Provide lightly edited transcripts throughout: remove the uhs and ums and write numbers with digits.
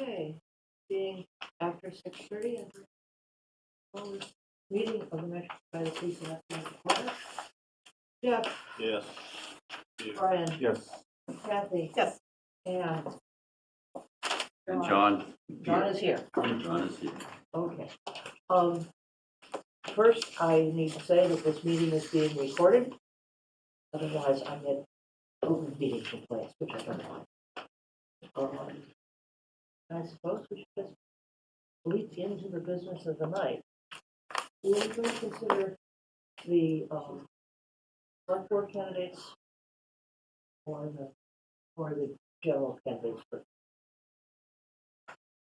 Okay, being after 6:30 and meeting of the Metro by the Police and Fire Department. Jeff, Yes. Brian, Yes. Kathy. Yes. And And John? John is here. John is here. Okay. First, I need to say that this meeting is being recorded. Otherwise, I get open meeting complaints, which I don't like. I suppose we should just leap into the business of the night. Will we consider the select board candidates or the general candidates?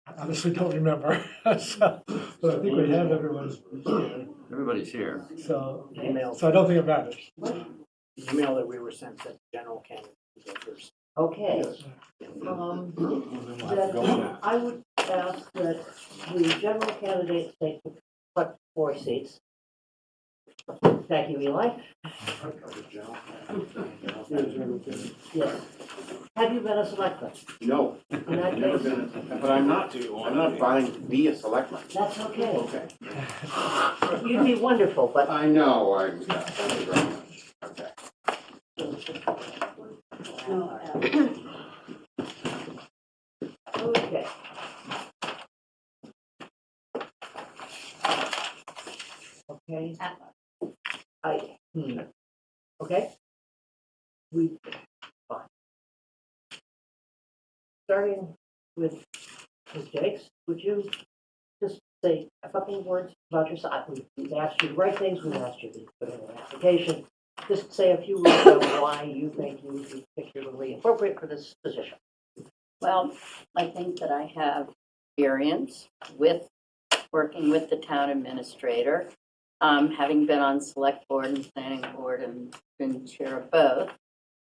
I honestly don't remember. So, but I think we have everyone here. Everybody's here. So, Email, so I don't think it matters. the email that we were sent said general candidate to go first. Okay. Then I would ask that the general candidates take the front 4 seats. Thank you, Eli. Yes. Have you been a selectman? No, In that never case, been, but I'm not buying to be a selectman. that's okay. Okay. You'd be wonderful, but I know, yeah, thank you very much. Okay. okay. Okay. Okay. Fine. Starting with Ms. Jakes, would you just say a couple of words about yourself? We've asked you to write things, we've asked you to put in an application. Just say a few words about why you think you would be particularly appropriate for this position. Well, I think that I have experience with working with the town administrator, having been on select board and planning board and been chair of both.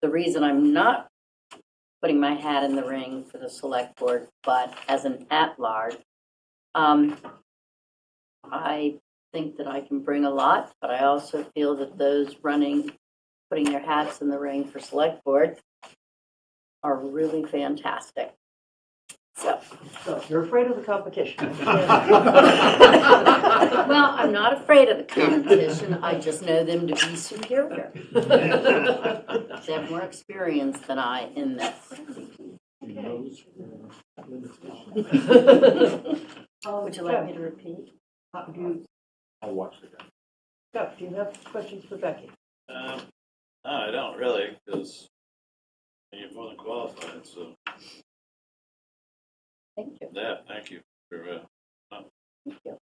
The reason I'm not putting my hat in the ring for the select board, but as an at-large, I think that I can bring a lot, but I also feel that those putting their hats in the ring for select board are really fantastic. So You're afraid of the competition. well, I'm not afraid of the competition. I just know them to be superior. They have more experience than I in this. Would you like me to repeat? I'll watch the guy. Jeff, do you have questions for Becky? No, I don't really, because you're more than qualified, so, Thank you. yeah, thank you for, Thank you.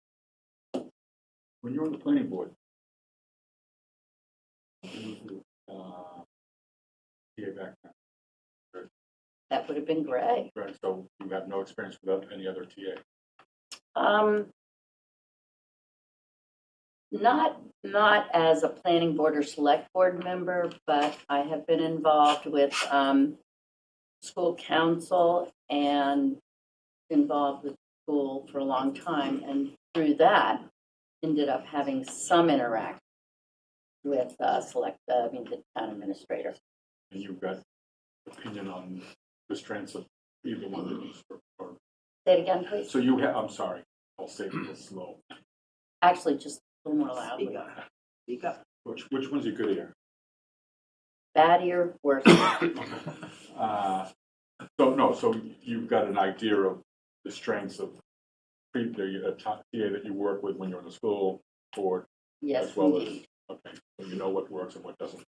When you're on the planning board, PA background, That would have been great. right? So you have no experience without any other TA. Not as a planning board or select board member, but I have been involved with school council and involved with school for a long time, and through that ended up having some interaction with the town administrator. And you've got opinion on the strengths of either one of these. Say it again, please. So you have, I'm sorry, I'll say it a little slow. Actually, just a little more loudly. Speak up. Which one's your good ear? Bad ear, worse. So you've got an idea of the strengths of the TA that you work with when you're in the school board, Yes, as well indeed. as, okay, so you know what works and what doesn't.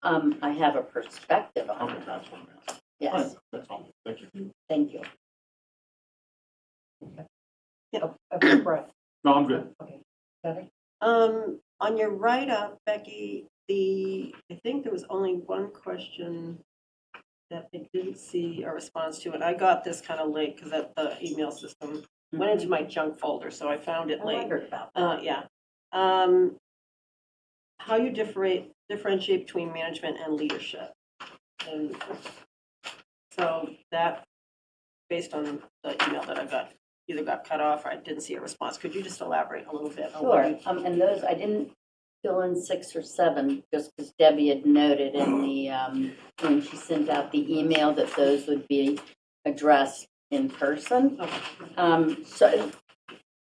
I have a perspective on Okay, it. that's what I'm asking. All Yes, right, that's all, thank you. thank you. Brett. No, I'm good. Okay. Kathy? On your write-up, Becky, I think there was only one question that I didn't see a response to, and I got this kind of late because the email system went into my junk folder, so I found it I late. wondered about that. Yeah. How you differentiate between management and leadership. And so that, based on the email that I got, either got cut off or I didn't see a response. Could you just elaborate a little bit? On what Sure, and those, I didn't fill in 6 or 7, just because Debbie had noted in the, when she sent out the email that those would be addressed in person. Okay. So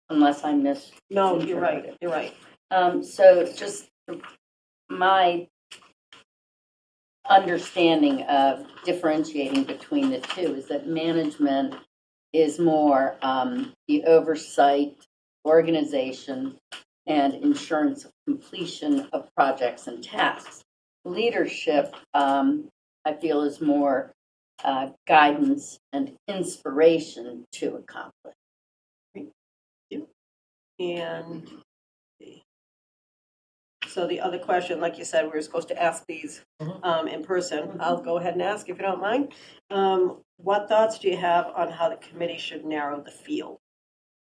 unless I miss. No, you're right, you're right. So just my understanding of differentiating between the two is that management is more the oversight, organization, and insurance of completion of projects and tasks. Leadership, I feel, is more guidance and inspiration to accomplish. And so the other question, like you said, we were supposed to ask these in person. I'll go ahead and ask if you don't mind. What thoughts do you have on how the committee should narrow the field?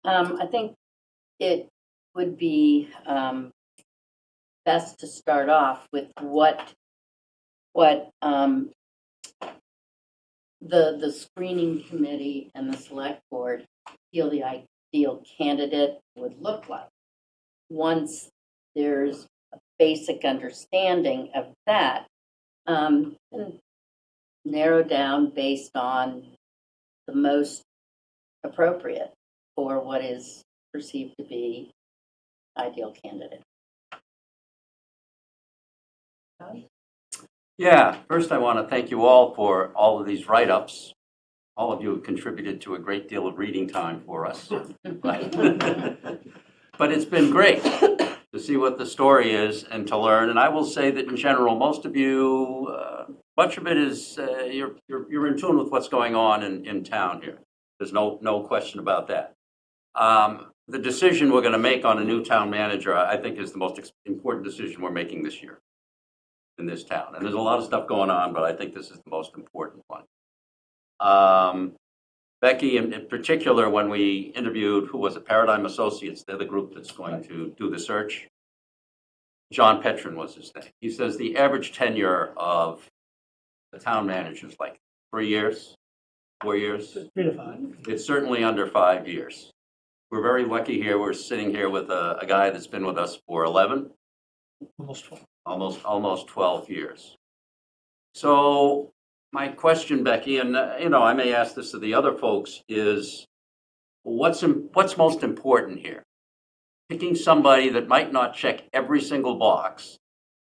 I think it would be best to start off with what the screening committee and the select board feel the ideal candidate would look like. Once there's a basic understanding of that, and narrow down based on the most appropriate for what is perceived to be ideal candidate. Yeah, first I want to thank you all for all of these write-ups. All of you have contributed to a great deal of reading time for us. But it's been great to see what the story is and to learn. And I will say that in general, most of you, much of it is you're in tune with what's going on in town here. There's no question about that. The decision we're going to make on a new town manager, I think, is the most important decision we're making this year in this town. And there's a lot of stuff going on, but I think this is the most important one. Becky, in particular, when we interviewed, who was it, Paradigm Associates, they're the group that's going to do the search. John Petrin was his name. He says the average tenure of the town manager is like 3 years, 4 years. 3 to 5. It's certainly under 5 years. We're very lucky here. We're sitting here with a guy that's been with us for 11, Almost 12. almost 12 years. So my question, Becky, and I may ask this to the other folks, is what's most important here? Picking somebody that might not check every single box,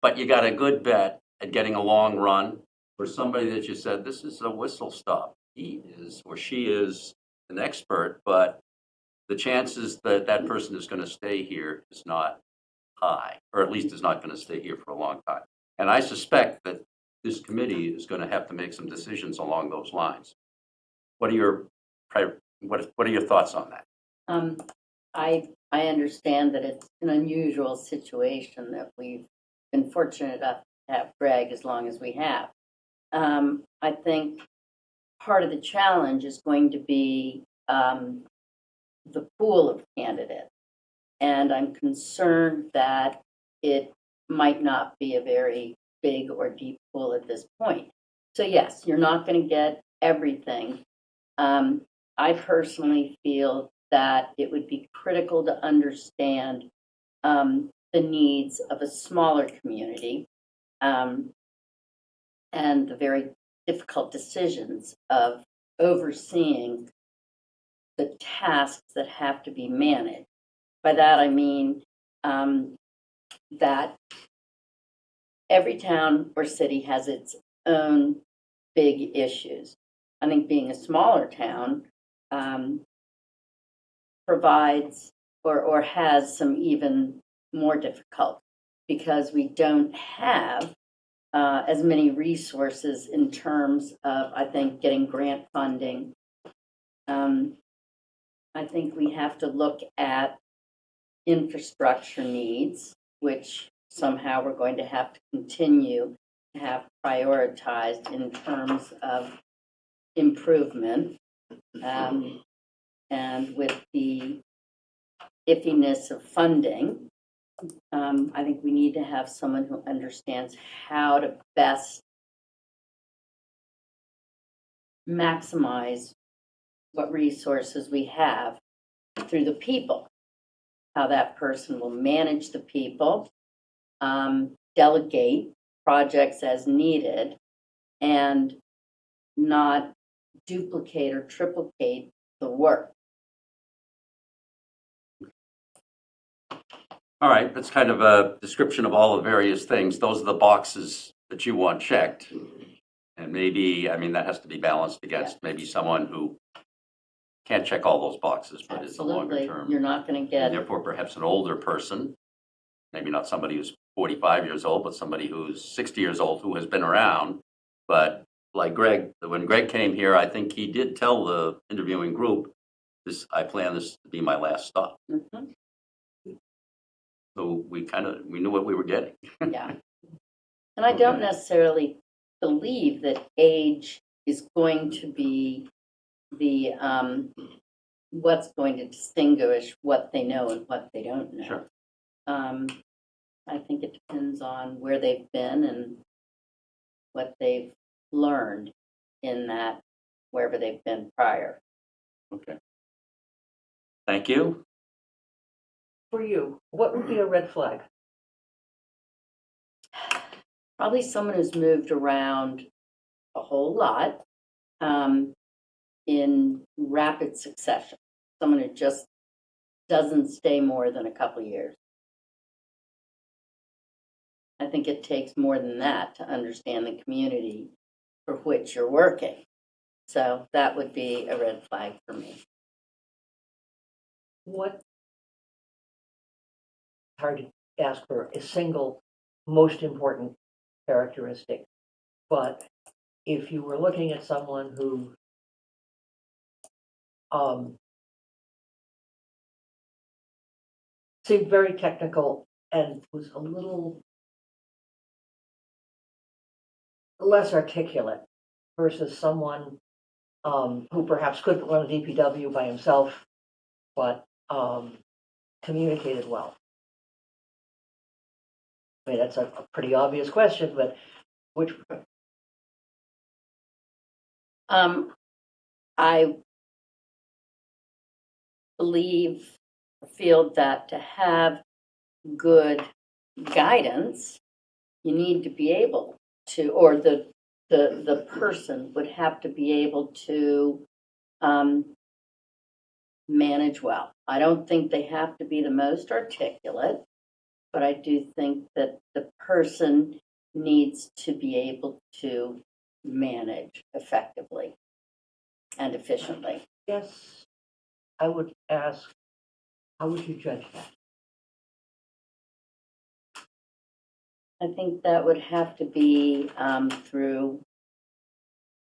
but you got a good bet at getting a long run, or somebody that you said, this is a whistle stop. He is or she is an expert, but the chances that that person is going to stay here is not high, or at least is not going to stay here for a long time. And I suspect that this committee is going to have to make some decisions along those lines. What are your thoughts on that? I understand that it's an unusual situation that we've been fortunate enough to have Greg as long as we have. I think part of the challenge is going to be the pool of candidates. And I'm concerned that it might not be a very big or deep pool at this point. So yes, you're not going to get everything. I personally feel that it would be critical to understand the needs of a smaller community and the very difficult decisions of overseeing the tasks that have to be managed. By that I mean that every town or city has its own big issues. I think being a smaller town provides or has some even more difficult because we don't have as many resources in terms of, I think, getting grant funding. I think we have to look at infrastructure needs, which somehow we're going to have to continue to have prioritized in terms of improvement. And with the iffiness of funding, I think we need to have someone who understands how to best maximize what resources we have through the people, how that person will manage the people, delegate projects as needed, and not duplicate or triplicate the work. All right, that's kind of a description of all the various things. Those are the boxes that you want checked. And maybe, I mean, that has to be balanced against maybe someone who can't check all those boxes, but is a longer Absolutely, term. you're not going to And get, therefore, perhaps an older person, maybe not somebody who's 45 years old, but somebody who's 60 years old who has been around. But like Greg, when Greg came here, I think he did tell the interviewing group, I plan this to be my last stop. Mhm, So we knew what we were getting. yeah. And I don't necessarily believe that age is going to be the, what's going to distinguish what they know and what they don't know. Sure. I think it depends on where they've been and what they've learned in that, wherever they've been prior. Okay. Thank you. For you, what would be a red flag? Probably someone who's moved around a whole lot in rapid succession. Someone who just doesn't stay more than a couple of years. I think it takes more than that to understand the community for which you're working. So that would be a red flag for me. What, hard to ask for a single most important characteristic, but if you were looking at someone who seemed very technical and was a little less articulate versus someone who perhaps couldn't run a DPW by himself, but communicated well. I mean, that's a pretty obvious question, but which, I feel that to have good guidance, you need to be able to, or the person would have to be able to manage well. I don't think they have to be the most articulate, but I do think that the person needs to be able to manage effectively and efficiently. yes, I would ask, how would you judge that? I think that would have to be through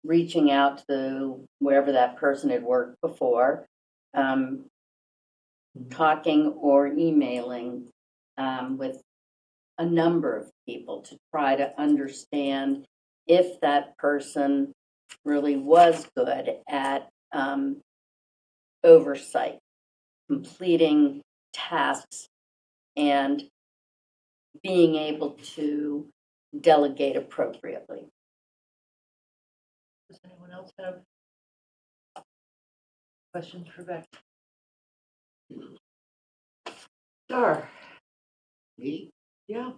reaching out to wherever that person had worked before, talking or emailing with a number of people to try to understand if that person really was good at oversight, completing tasks, and being able to delegate appropriately. Does anyone else have questions for Becky? Sure. Me? Yeah.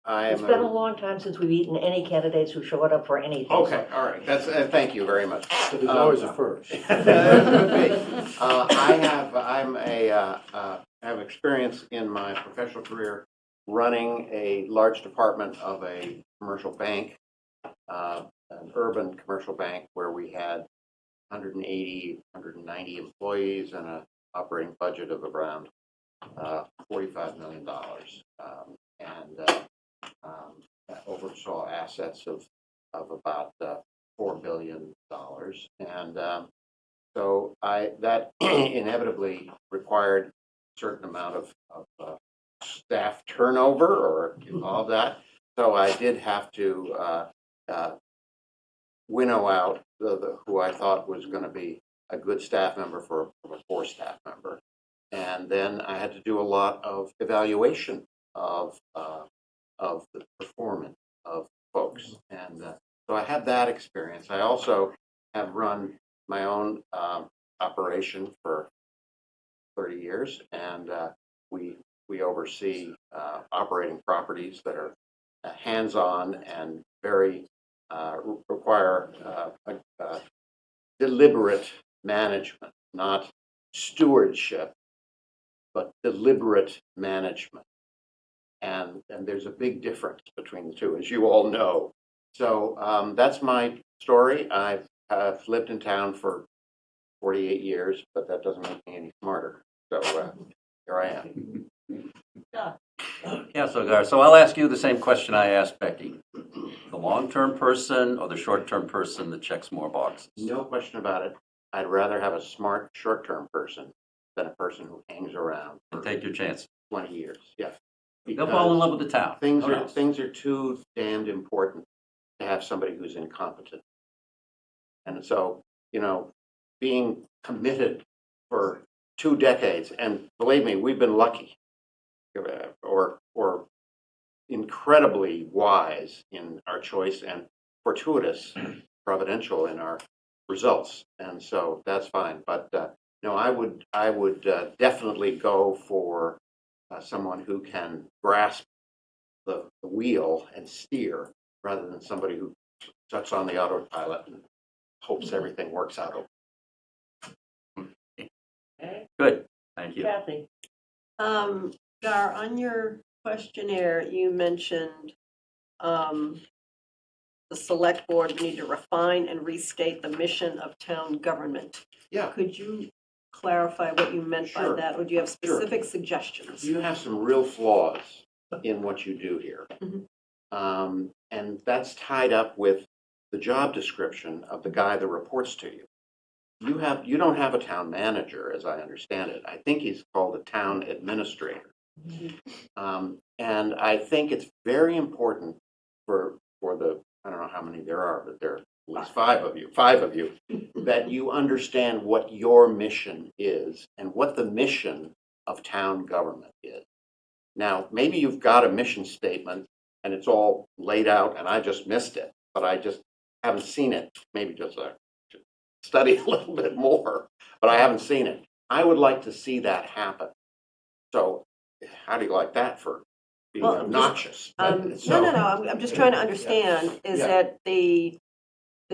I It's am. been a long time since we've eaten any candidates who showed up for anything. Okay, all right, that's, thank you very much. But there's always a first. I have experience in my professional career running a large department of a commercial bank, an urban commercial bank where we had 180, 190 employees and an operating budget of around $45 million. Oversaw assets of about $4 billion. And so that inevitably required a certain amount of staff turnover or all of that. So I did have to winnow out who I thought was going to be a good staff member from a poor staff member. And then I had to do a lot of evaluation of the performance of folks. And so I had that experience. I also have run my own operation for 30 years, and we oversee operating properties that are hands-on and very, require deliberate management, not stewardship, but deliberate management. And there's a big difference between the two, as you all know. So that's my story. I've lived in town for 48 years, but that doesn't make me any smarter. So here I am. Yeah, so Gar, so I'll ask you the same question I asked Becky. The long-term person or the short-term person that checks more boxes? No question about it. I'd rather have a smart, short-term person than a person who hangs around And for take your chance. 20 years. Yeah. They'll fall in love with the town. Things Who are, knows? things are too damned important to have somebody who's incompetent. And so, being committed for 2 decades, and believe me, we've been lucky, or incredibly wise in our choice and fortuitous, providential in our results. And so that's fine. But no, I would definitely go for someone who can grasp the wheel and steer rather than somebody who sits on the autopilot and hopes everything works out. Okay, Good, thank you. Kathy, Gar, on your questionnaire, you mentioned the select board need to refine and restate the mission of town government. Yeah. Could you clarify what you meant by Sure. that, or do you have specific suggestions? You have some real flaws in what you do here. Mhm. And that's tied up with the job description of the guy that reports to you. You don't have a town manager, as I understand it. I think he's called a town administrator. And I think it's very important for the, I don't know how many there are, but there are at least five of you, that you understand what your mission is and what the mission of town government is. Now, maybe you've got a mission statement and it's all laid out and I just missed it, but I just haven't seen it. Maybe just study a little bit more, but I haven't seen it. I would like to see that happen. So how do you like that for being Well, just, obnoxious? No, I'm just trying to understand, is Yeah. that the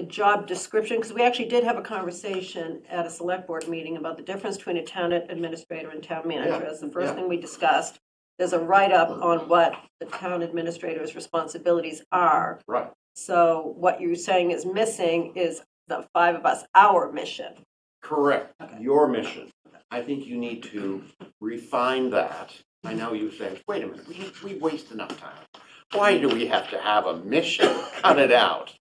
job description, because we actually did have a conversation at a select board meeting about the difference between a town administrator and town manager. Yeah, That's the first yeah. thing we discussed. There's a write-up on what the town administrator's responsibilities are. Right. So what you're saying is missing is the five of us, our mission. Correct. Okay. Your mission. I think you need to refine that. I know you say, wait a minute, we waste enough time. Why do we have to have a mission? Cut it out.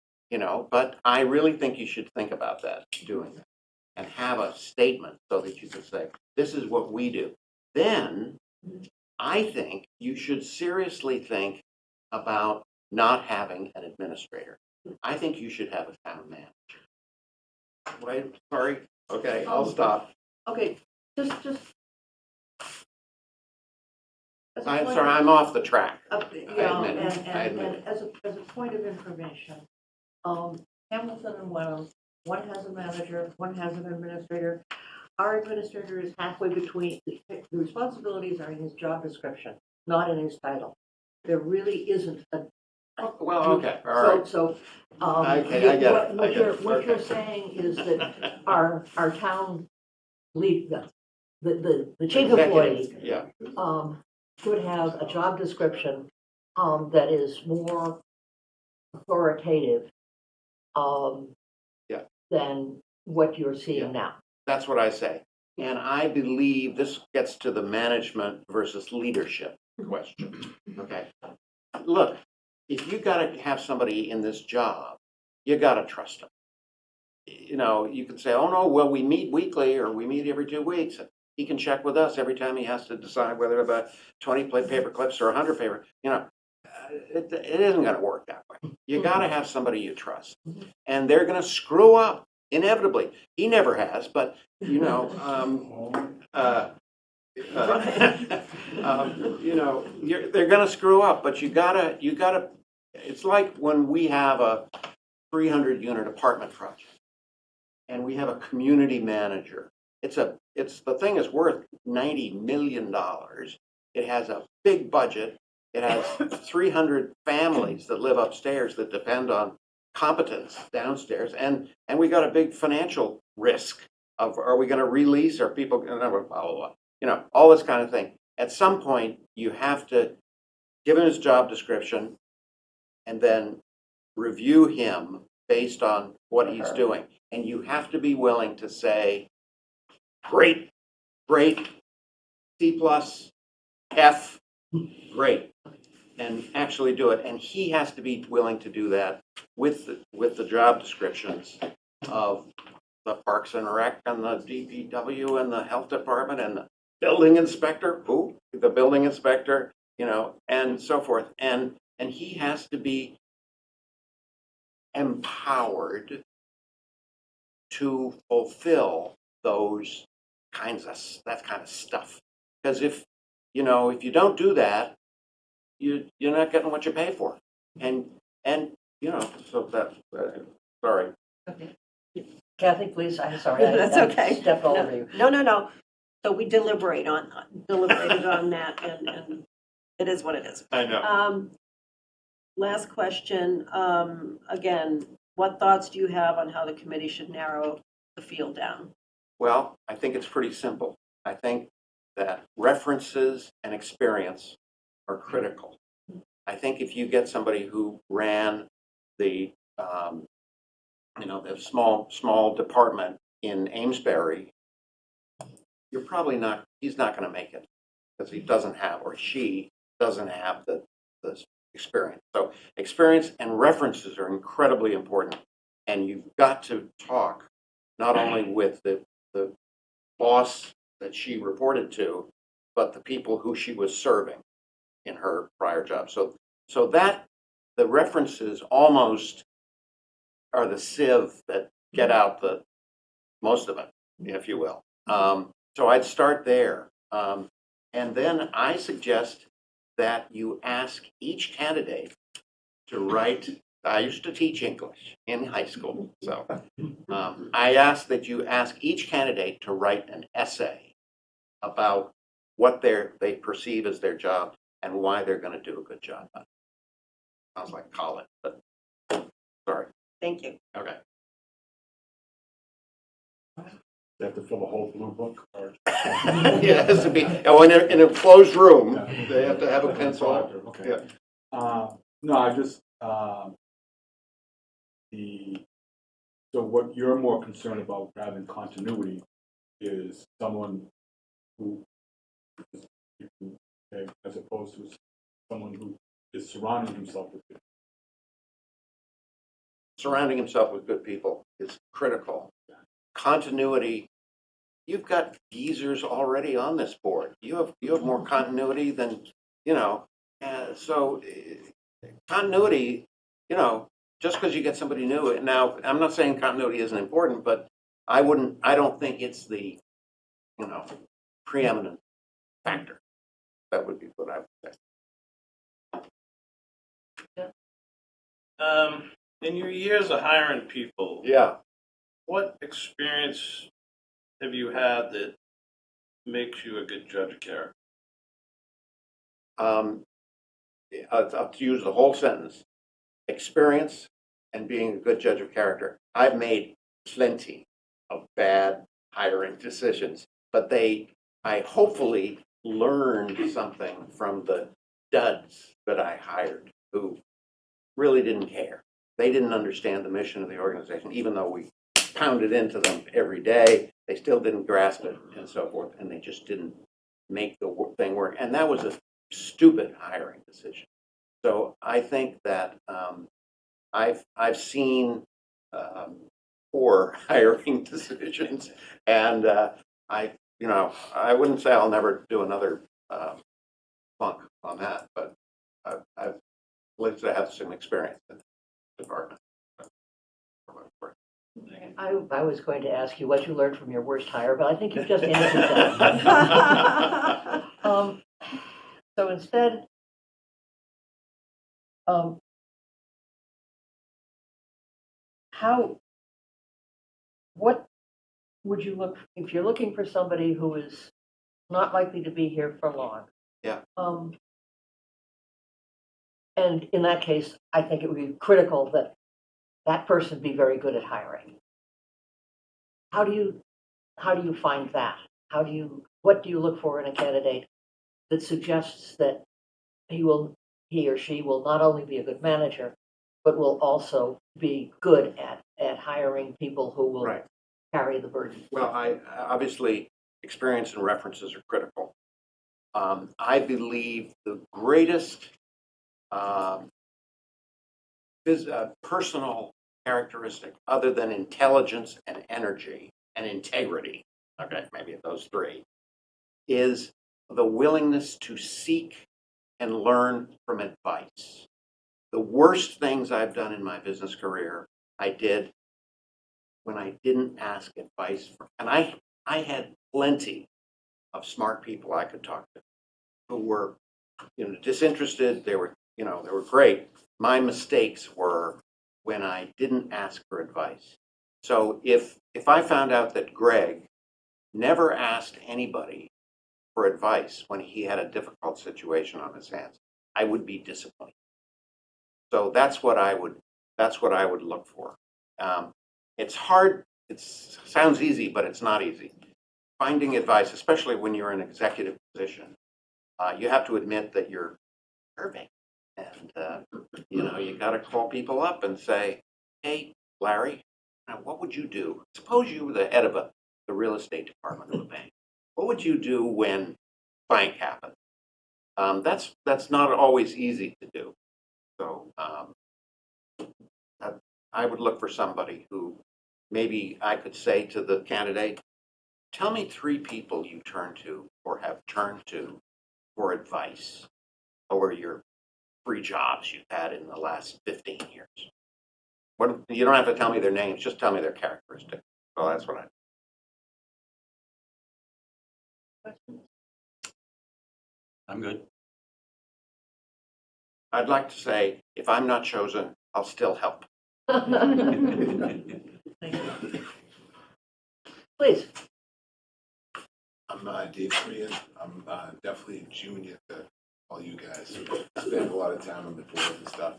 But I really think you should think about that, doing that, and have a statement so that you can say, this is what we do. Then I think you should seriously think about not having an administrator. I think you should have a town manager. Wait, sorry. Okay, I'll stop. okay, just. as a I'm point sorry, of- I'm off the track. Yeah, admit it. I and admit it. as a point of information, Hamilton and Wenham, one has a manager, one has an administrator. Our administrator is halfway between, the responsibilities are in his job description, not in his title. There really isn't a. Well, okay, all right. So, Okay, I get it, I get it. What you're Okay. saying is that our town lead, the chief Executive, employee, Yeah, should have a job description, that is more authoritative, Yeah. than what you're seeing now. that's what I say. And I believe this gets to the management versus leadership question, okay? Look, if you gotta have somebody in this job, you gotta trust them. You can say, oh no, well, we meet weekly or we meet every 2 weeks. He can check with us every time he has to decide whether about 20 paper clips or 100 paper, it isn't gonna work that way. You gotta have somebody you trust. And they're gonna screw up, inevitably. He never has, but, they're gonna screw up, but you gotta, it's like when we have a 300-unit apartment project and we have a community manager. The thing is worth $90 million. It has a big budget It has 300 families that live upstairs that depend on competence downstairs, and we got a big financial risk of, are we going to release, are people, blah, blah, blah, you know, all this kind of thing. At some point, you have to give him his job description and then review him based on what he's doing. And you have to be willing to say, great, great, C plus, F, great, and actually do it. And he has to be willing to do that with the job descriptions of the Parks and Rec and the DPW and the Health Department and the building inspector, the building inspector, you know, and so forth. And he has to be empowered to fulfill those that kind of stuff. Because if you don't do that, you're not getting what you pay for. And you know, so that sorry. Okay. Kathy, please, I'm sorry. That's I okay. stepped all over you. No. So we deliberated on that, and it is what it is. I know. Last question, again, what thoughts do you have on how the committee should narrow the field down? Well, I think it's pretty simple. I think that references and experience are critical. I think if you get somebody who ran the the small department in Amesbury, he's not going to make it because he doesn't have, or she doesn't have the experience. So experience and references are incredibly important. And you've got to talk not only with the boss that she reported to, but the people who she was serving in her prior job. So that the references almost are the sieve that get out the most of it, if you will. So I'd start there. And then I suggest that you ask each candidate to write. I used to teach English in high school, so I ask that you ask each candidate to write an essay about what they perceive as their job and why they're going to do a good job. Sounds like college, but sorry. Thank you. Okay. They have to fill the whole blue book, or? Yeah, it has to be, in a closed room, they have to have a pencil. Okay. Yeah. No, I just, so what you're more concerned about having continuity is someone who is, okay, as opposed to someone who is surrounding himself with it. Surrounding himself with good people is critical. Continuity, you've got geezers already on this board. You have more continuity than, so continuity, just because you get somebody new. Now, I'm not saying continuity isn't important, but I don't think it's the, preeminent factor. That would be what I would say. In your years of hiring people, Yeah. what experience have you had that makes you a good judge of character? I'll use the whole sentence. Experience and being a good judge of character. I've made plenty of bad hiring decisions, but I hopefully learned something from the duds that I hired who really didn't care. They didn't understand the mission of the organization, even though we pounded into them every day. They still didn't grasp it and so forth, and they just didn't make the thing work. And that was a stupid hiring decision. So I think that I've seen poor hiring decisions, and I wouldn't say I'll never do another funk on that, but I've at least I have some experience in the department. I was going to ask you what you learned from your worst hire, but I think you just answered that. So instead, what would you look, if you're looking for somebody who is not likely to be here for long? Yeah. And in that case, I think it would be critical that that person be very good at hiring. How do you find that? What do you look for in a candidate that suggests that he or she will not only be a good manager, but will also be good at hiring people who will Right. carry the burden? Well, obviously, experience and references are critical. I believe the greatest personal characteristic, other than intelligence and energy and integrity, okay, maybe those three, is the willingness to seek and learn from advice. The worst things I've done in my business career, I did when I didn't ask advice from, and I had plenty of smart people I could talk to who were, disinterested. They were great. My mistakes were when I didn't ask for advice. So if I found out that Greg never asked anybody for advice when he had a difficult situation on his hands, I would be disappointed. So that's what I would look for. It's hard. It sounds easy, but it's not easy. Finding advice, especially when you're in an executive position, you have to admit that you're perfect. And, you got to call people up and say, hey, Larry, what would you do? Suppose you were the head of the real estate department of a bank. What would you do when blank happened? That's not always easy to do. So I would look for somebody who maybe I could say to the candidate, tell me 3 people you turn to or have turned to for advice over your 3 jobs you've had in the last 15 years. You don't have to tell me their names, just tell me their characteristics. Well, that's what I'm good. I'd like to say, if I'm not chosen, I'll still help. Please. I'm Dave Korean. I'm definitely a junior to all you guys. Spent a lot of time on the board and stuff.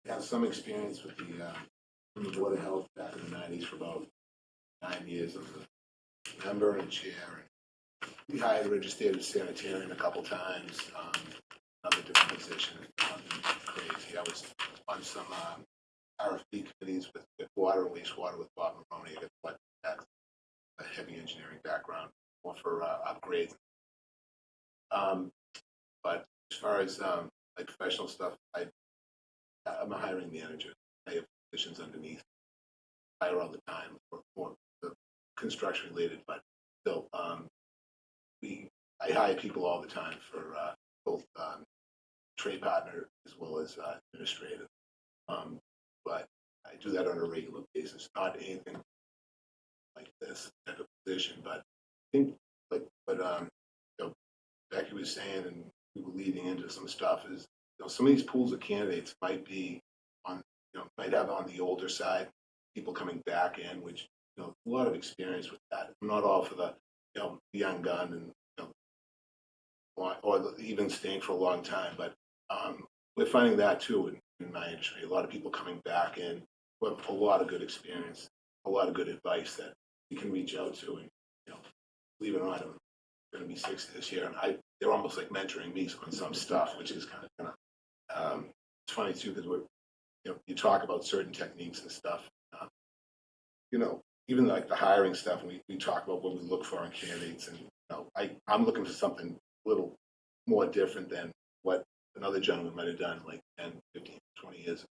I have some experience with the Board of Health back in the 90s for about 9 years. I was a member and a chair. We hired a registered sanitarian a couple times. Another different position. Nothing crazy. I was on some RFP committees with water and wastewater with Bob Maroney. I got that a heavy engineering background, more for upgrades. But as far as like professional stuff, I'm a hiring manager. I have positions underneath. I hire all the time for more construction related, but still, I hire people all the time for both trade partner as well as administrative. But I do that on a regular basis. Not anything like this type of position, but I think Becky was saying, and we were leading into some stuff, is some of these pools of candidates might be on, might have on the older side, people coming back in, which a lot of experience with that. I'm not all for the young gun and or even staying for a long time, but we're finding that too in my industry. A lot of people coming back in with a lot of good experience, a lot of good advice that you can reach out to, and believe it or not, I'm going to be 60 this year, and they're almost like mentoring me on some stuff, which is kind of it's funny too, because you talk about certain techniques and stuff, even like the hiring stuff, and we talk about what we look for in candidates, and I'm looking for something a little more different than what another gentleman might have done like 10, 15, 20 years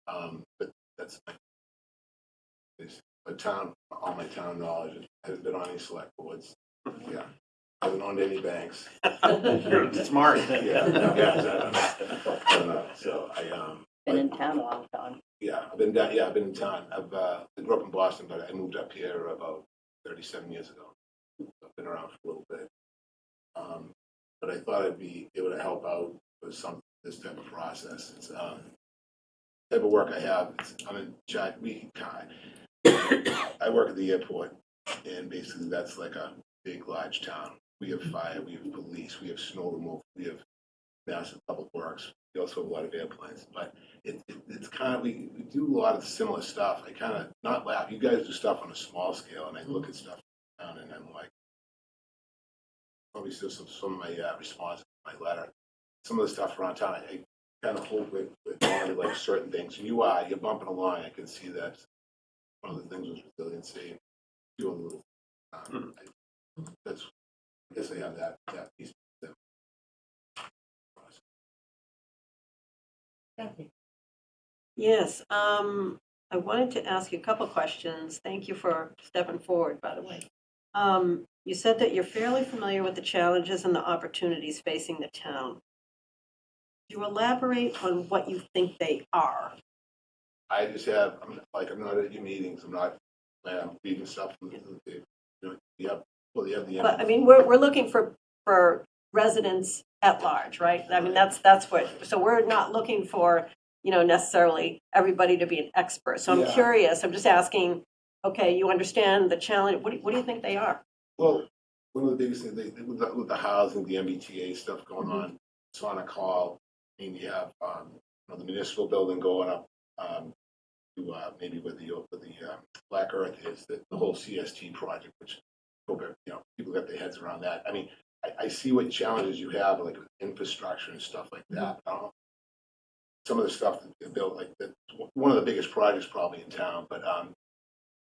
ago. But that's all my town knowledge. I haven't been on any select boards. Yeah. I haven't owned any banks. You're smart. Yeah. I don't know. So Been in town a long time. yeah, I've been down. Yeah, I've been in town. I grew up in Boston, but I moved up here about 37 years ago. So I've been around for a little bit. But I thought I'd be able to help out with this type of process. It's type of work I have. I'm in charge. I work at the airport, and basically that's like a big, large town. We have fire, we have police, we have snow removal, we have Massive Public Works. We also have a lot of airplanes, but it's kind of, we do a lot of similar stuff. I kind of, not laugh, you guys do stuff on a small scale, and I look at stuff down and I'm like, probably still some of my responses, my letter, some of the stuff around town, I kind of hope with like certain things. And you're bumping along. I can see that one of the things was resiliency. Doing a little, I guess I have that piece. Yes, I wanted to ask you a couple questions. Thank you for stepping forward, by the way. You said that you're fairly familiar with the challenges and the opportunities facing the town. Could you elaborate on what you think they are? I just have, I'm not at your meetings. I'm reading stuff from you have the. But I mean, we're looking for residents at large, right? I mean, that's what, so we're not looking for, necessarily everybody to be an expert. So I'm Yeah. curious, I'm just asking, okay, you understand the challenge, what do you think they are? Well, one of the biggest things, with the housing, the MBTA stuff going Mm-hmm. on, Sonic Hall, and you have, the municipal building going up, to, maybe where the Black Earth is, the whole CST project, which, people got their heads around that. I mean, I see what challenges you have, like with infrastructure and stuff like that. I don't know. Some of the stuff that they built, like one of the biggest projects probably in town, but,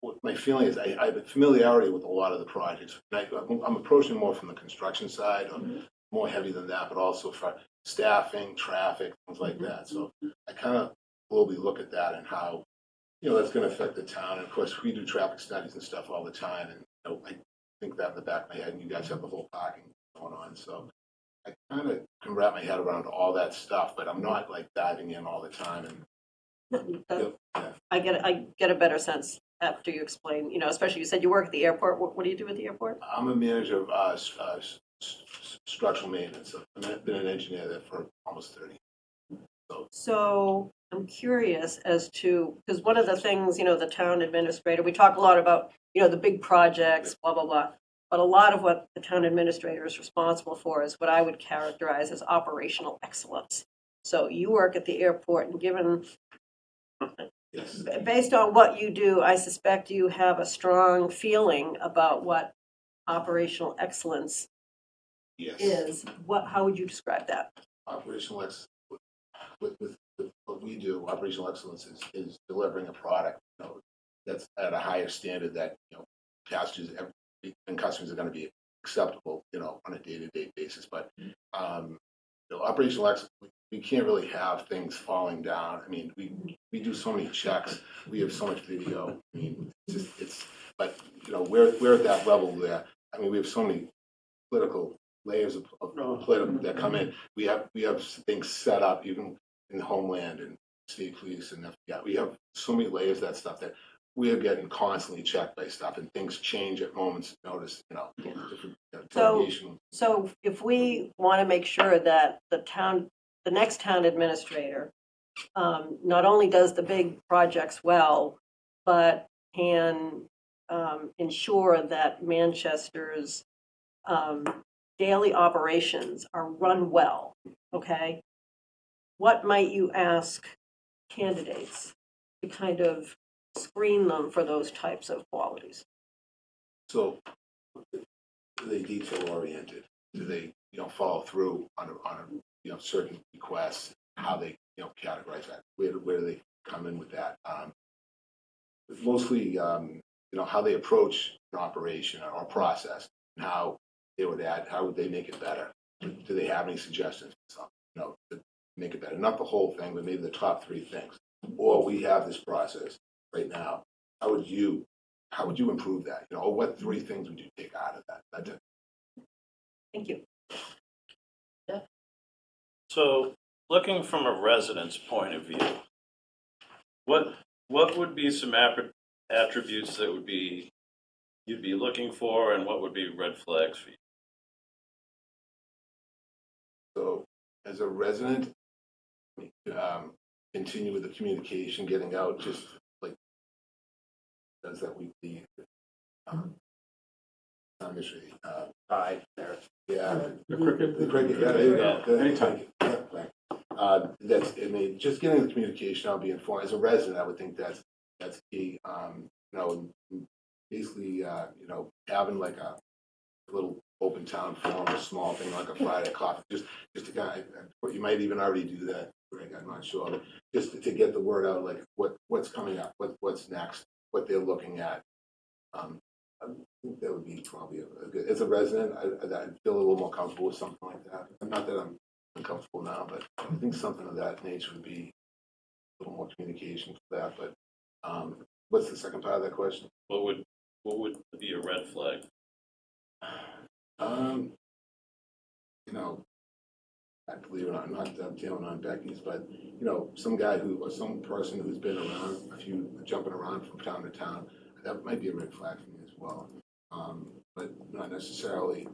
what my feeling is I have a familiarity with a lot of the projects. I'm approaching more from the construction side, or more heavy than that, but also for staffing, traffic, things like that. So I kind of globally look at that and how, that's going to affect the town. And of course, we do traffic studies and stuff all the time. And I think that in the back of my head, and you guys have the whole parking going on. So I kind of can wrap my head around all that stuff, but I'm not like diving in all the time. And yeah. I get a better sense after you explain, especially you said you work at the airport. What do you do at the airport? I'm a manager of structural maintenance. I've been an engineer there for almost 30 years. So I'm curious as to, because one of the things, the town administrator, we talk a lot about, the big projects, blah, blah, blah. But a lot of what the town administrator is responsible for is what I would characterize as operational excellence. So you work at the airport, and given, Yes. based on what you do, I suspect you have a strong feeling about what operational excellence Yes. is. How would you describe that? Operational excellence. With what we do, operational excellence is delivering a product, that's at a higher standard that, passengers and customers are going to be acceptable, on a day-to-day basis. But, operational excellence, we can't really have things falling down. I mean, we do so many checks. We have so much video. I mean, but, we're at that level there. I mean, we have so many political layers of political that come in. We have things set up even in Homeland and state police and FBI. We have so many layers of that stuff that we are getting constantly checked by stuff, and things change at moments notice. Different delegation. So if we want to make sure that the next town administrator not only does the big projects well, but can ensure that Manchester's daily operations are run well, okay? What might you ask candidates to kind of screen them for those types of qualities? So, are they detail oriented? Do they, follow through on certain requests? How they, categorize that? Where do they come in with that? Mostly, how they approach an operation or process, and how would they make it better? Do they have any suggestions? To make it better. Not the whole thing, but maybe the top 3 things. Or we have this process right now. How would you improve that? Or what 3 things would you take out of that? That's it. Thank you. So, looking from a resident's point of view, what would be some attributes that you'd be looking for, and what would be red flags for you? So, as a resident, continue with the communication, getting out, just like does that weekly. Administrator, Aye, there. yeah. The cricket. The cricket, yeah, there you go. Yeah. Anytime. Yeah, right. That's, I mean, just getting the communication, I'll be informed, as a resident, I would think that's key. You know, basically, you know, having like a little open town forum, a small thing like a Friday coffee, just to kind of, you might even already do that, Greg, I'm not sure, but just to get the word out, like what's coming up, what's next, what they're looking at. I think that would be probably a good, as a resident, I'd feel a little more comfortable with something like that. Not that I'm uncomfortable now, but I think something of that nature would be a little more communication for that, but, what's the second part of that question? What would be a red flag? You know, I believe it or not, I'm not doubting on Becky's, but, you know, some guy or some person who's been around, jumping around from town to town, that might be a red flag for me as well. But not necessarily,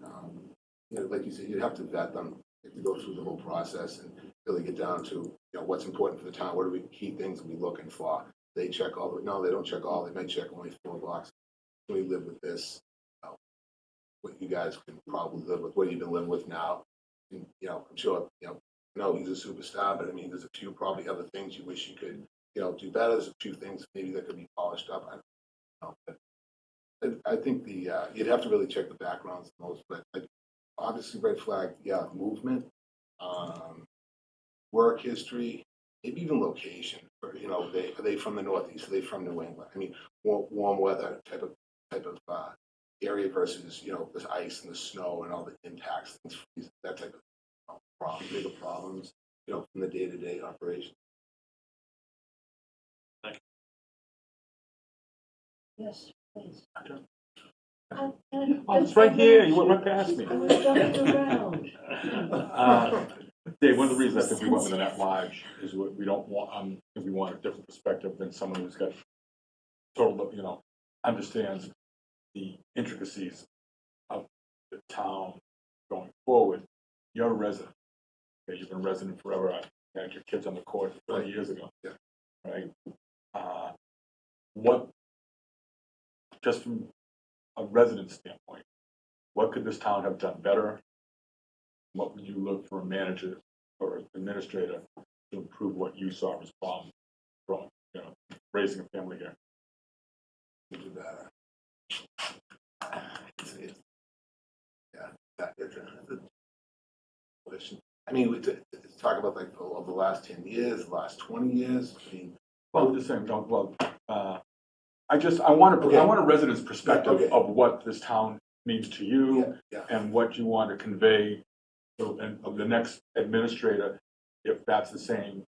you know, like you said, you have to vet them, you have to go through the whole process and really get down to, you know, what's important for the town, what are the key things we're looking for? They check all, no, they don't check all, they might check only 4 boxes. Can we live with this? What you guys can probably live with, what you've been living with now. And, you know, I'm sure, you know, no, he's a superstar, but I mean, there's a few probably other things you wish you could, you know, do better. There's a few things maybe that could be polished up. I don't know, but I think you'd have to really check the backgrounds the most, but like, obviously red flag, yeah, movement, work history, maybe even location. Or, you know, are they from the Northeast? Are they from New England? I mean, warm weather type of area versus, you know, the ice and the snow and all the impacts, things, that type of bigger problems, you know, from the day-to-day operation. Yes, please. Oh, it's right here, you went right past me. I was jumping around. Dave, one of the reasons I think we went with an at-large is we don't want, we want a different perspective than someone who's got total, you know, understands the intricacies of the town going forward. You're a resident. Okay, you've been a resident forever. I had your kids on the court 20 years ago. Yeah. Right? What, just from a resident standpoint, what could this town have done better? What would you look for a manager or administrator to improve what you saw as problems from, you know, raising a family here? Do better. Yeah, it's a question. I mean, we talk about like the last 10 years, the last 20 years. I mean, Well, I'm just saying, I want a resident's perspective of what this town means to you and what you want to convey to the next administrator, if that's the same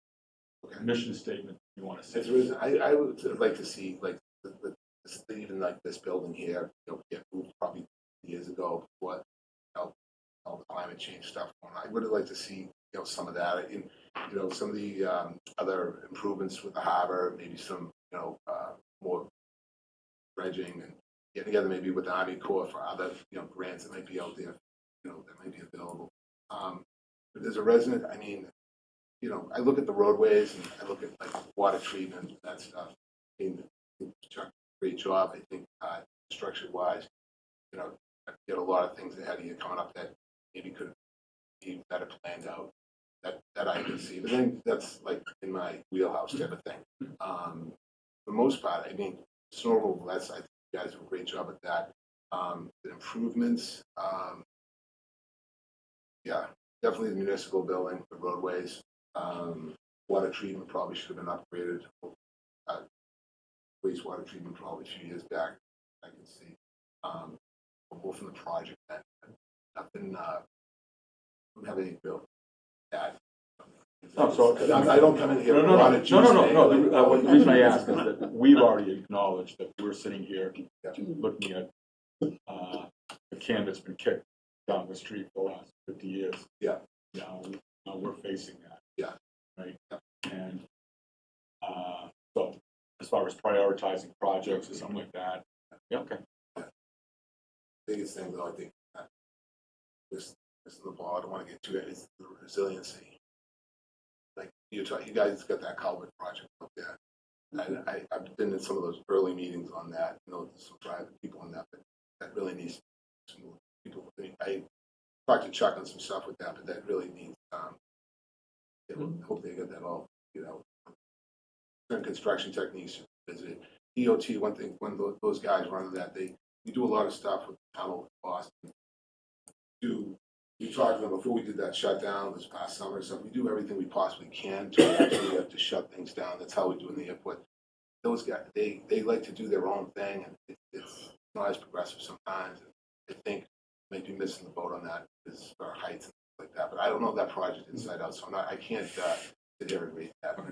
mission statement you want to say. I would like to see like even like this building here, you know, get moved probably years ago. What, you know, all the climate change stuff going on. I would have liked to see, you know, some of that in, you know, some of the other improvements with the harbor, maybe some, you know, more dredging and get together maybe with the Army Corps for other, you know, grants that might be out there, you know, that might be available. But as a resident, I mean, you know, I look at the roadways and I look at like water treatment and that stuff. I mean, Chuck, great job. I think structure-wise, you know, get a lot of things ahead of you coming up that maybe could be better planned out. That I can see, but then that's like in my wheelhouse type of thing. For the most part, I mean, snow removal, I think you guys do a great job at that. The improvements, yeah, definitely the municipal building, the roadways, water treatment probably should have been upgraded. Wastewater treatment probably a few years back, I can see. More from the project that nothing, don't have any bill. That. Oh, so I don't come in here. No. on a Tuesday. The reason I ask is that we've already acknowledged that we're sitting here looking at a can that's been kicked down the street for the last 50 years. Yeah. Now we're facing that. Yeah. Right. And so as far as prioritizing projects or something like that, yeah, okay. Biggest thing though, I think this is the ball. I don't want to get too it's the resiliency. Like you guys got that culvert project up there. And I've been in some of those early meetings on that. You know, some private people on that, but that really needs some talked to Chuck on some stuff with that, but that really needs, hope they get that all, certain construction techniques, visit DOT, one thing, when those guys run that, we do a lot of stuff with the tunnel in Boston. We talked to them before we did that shutdown this past summer, so we do everything we possibly can to actually have to shut things down. That's how we do in the airport. Those guys, they like to do their own thing, and it's not as progressive sometimes. I think maybe missing the boat on that is our heights and stuff like that. But I don't know that project inside out, so I can't sit here and rate that. I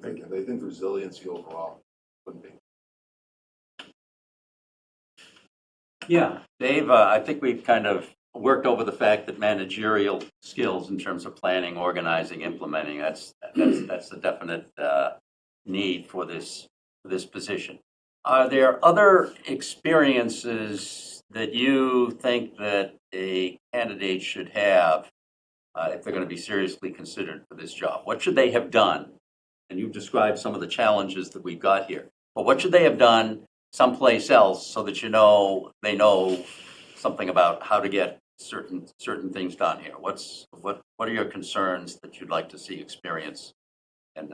think the resiliency overall wouldn't be. Yeah, Dave, I think we've kind of worked over the fact that managerial skills in terms of planning, organizing, implementing, that's the definite need for this position. Are there other experiences that you think that a candidate should have if they're going to be seriously considered for this job? What should they have done? And you've described some of the challenges that we've got here. But what should they have done someplace else so that they know something about how to get certain things done here? What are your concerns that you'd like to see experience in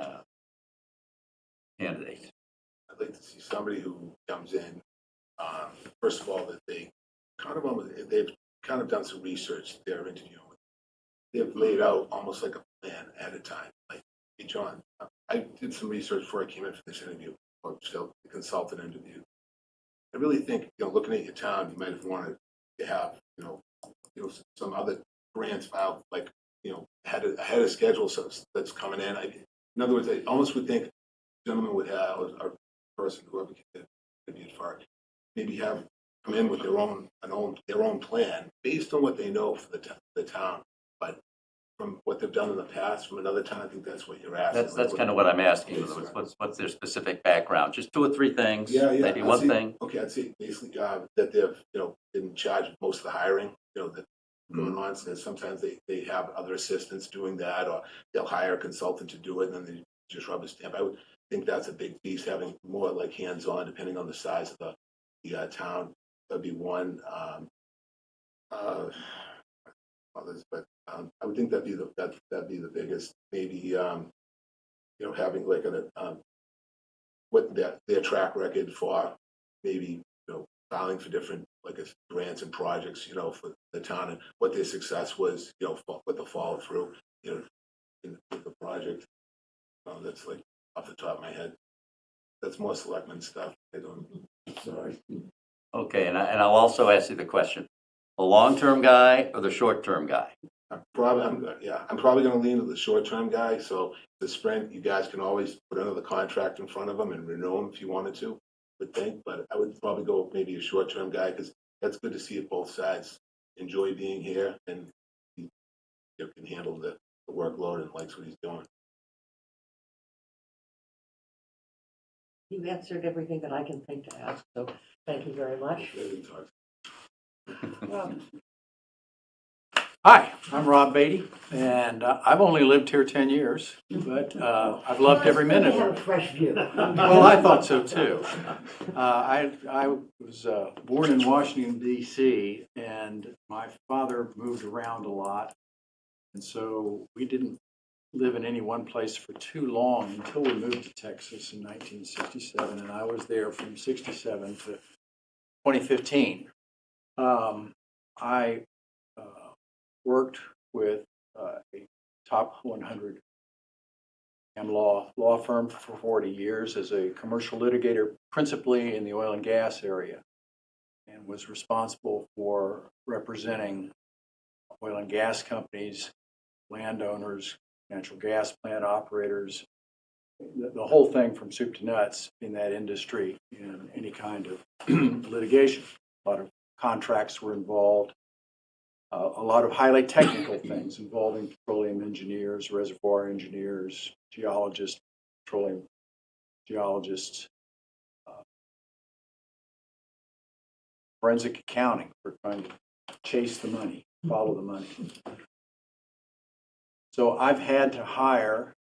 candidates? I'd like to see somebody who comes in, first of all, that they've kind of done some research they're interviewing with. They've laid out almost like a plan at a time. Like, hey, John, I did some research before I came in for this interview, or still the consultant interview. I really think, looking at your town, you might have wanted to have, some other grants filed, like, ahead of schedule, so that's coming in. In other words, I almost would think gentlemen would have, or person, whoever interviewed for it, maybe have come in with their own plan based on what they know for the town. But from what they've done in the past from another town, I think that's what you're asking. That's kind of what I'm asking. In other words, what's their specific background? Just 2 or 3 things. Yeah. Maybe one thing. Okay, I'd say basically that they've in charge of most of the hiring. That going on. So sometimes they have other assistants doing that, or they'll hire a consultant to do it, and then they just rubber stamp. I would think that's a big piece, having more like hands-on, depending on the size of the town. That'd be one. Others, but I would think that'd be the biggest. Maybe having like what their track record for maybe filing for different grants and projects for the town, and what their success was what the follow through in the project. That's like off the top of my head. That's more selectmen stuff. I don't. Sorry. Okay, and I'll also ask you the question: the long-term guy or the short-term guy? I'm probably going to lean to the short-term guy. So the sprint, you guys can always put another contract in front of them and renew them if you wanted to. Would think, but I would probably go with maybe a short-term guy, because that's good to see it both sides enjoy being here and he can handle the workload and likes what he's doing. You answered everything that I can think to ask, so thank you very much. Hi, I'm Rob Beatty, and I've only lived here 10 years, but I've loved every minute Have of a it. fresh view. Well, I thought so too. I was born in Washington, D.C., and my father moved around a lot, and so we didn't live in any one place for too long until we moved to Texas in 1967, and I was there from 67 to 2015. I worked with a top 100 law firm for 40 years as a commercial litigator, principally in the oil and gas area, and was responsible for representing oil and gas companies, landowners, natural gas plant operators, the whole thing from soup to nuts in that industry in any kind of litigation. A lot of contracts were involved. A lot of highly technical things involving petroleum engineers, reservoir engineers, geologists, petroleum geologists, forensic accounting for trying to chase the money, follow the money. So I've had to hire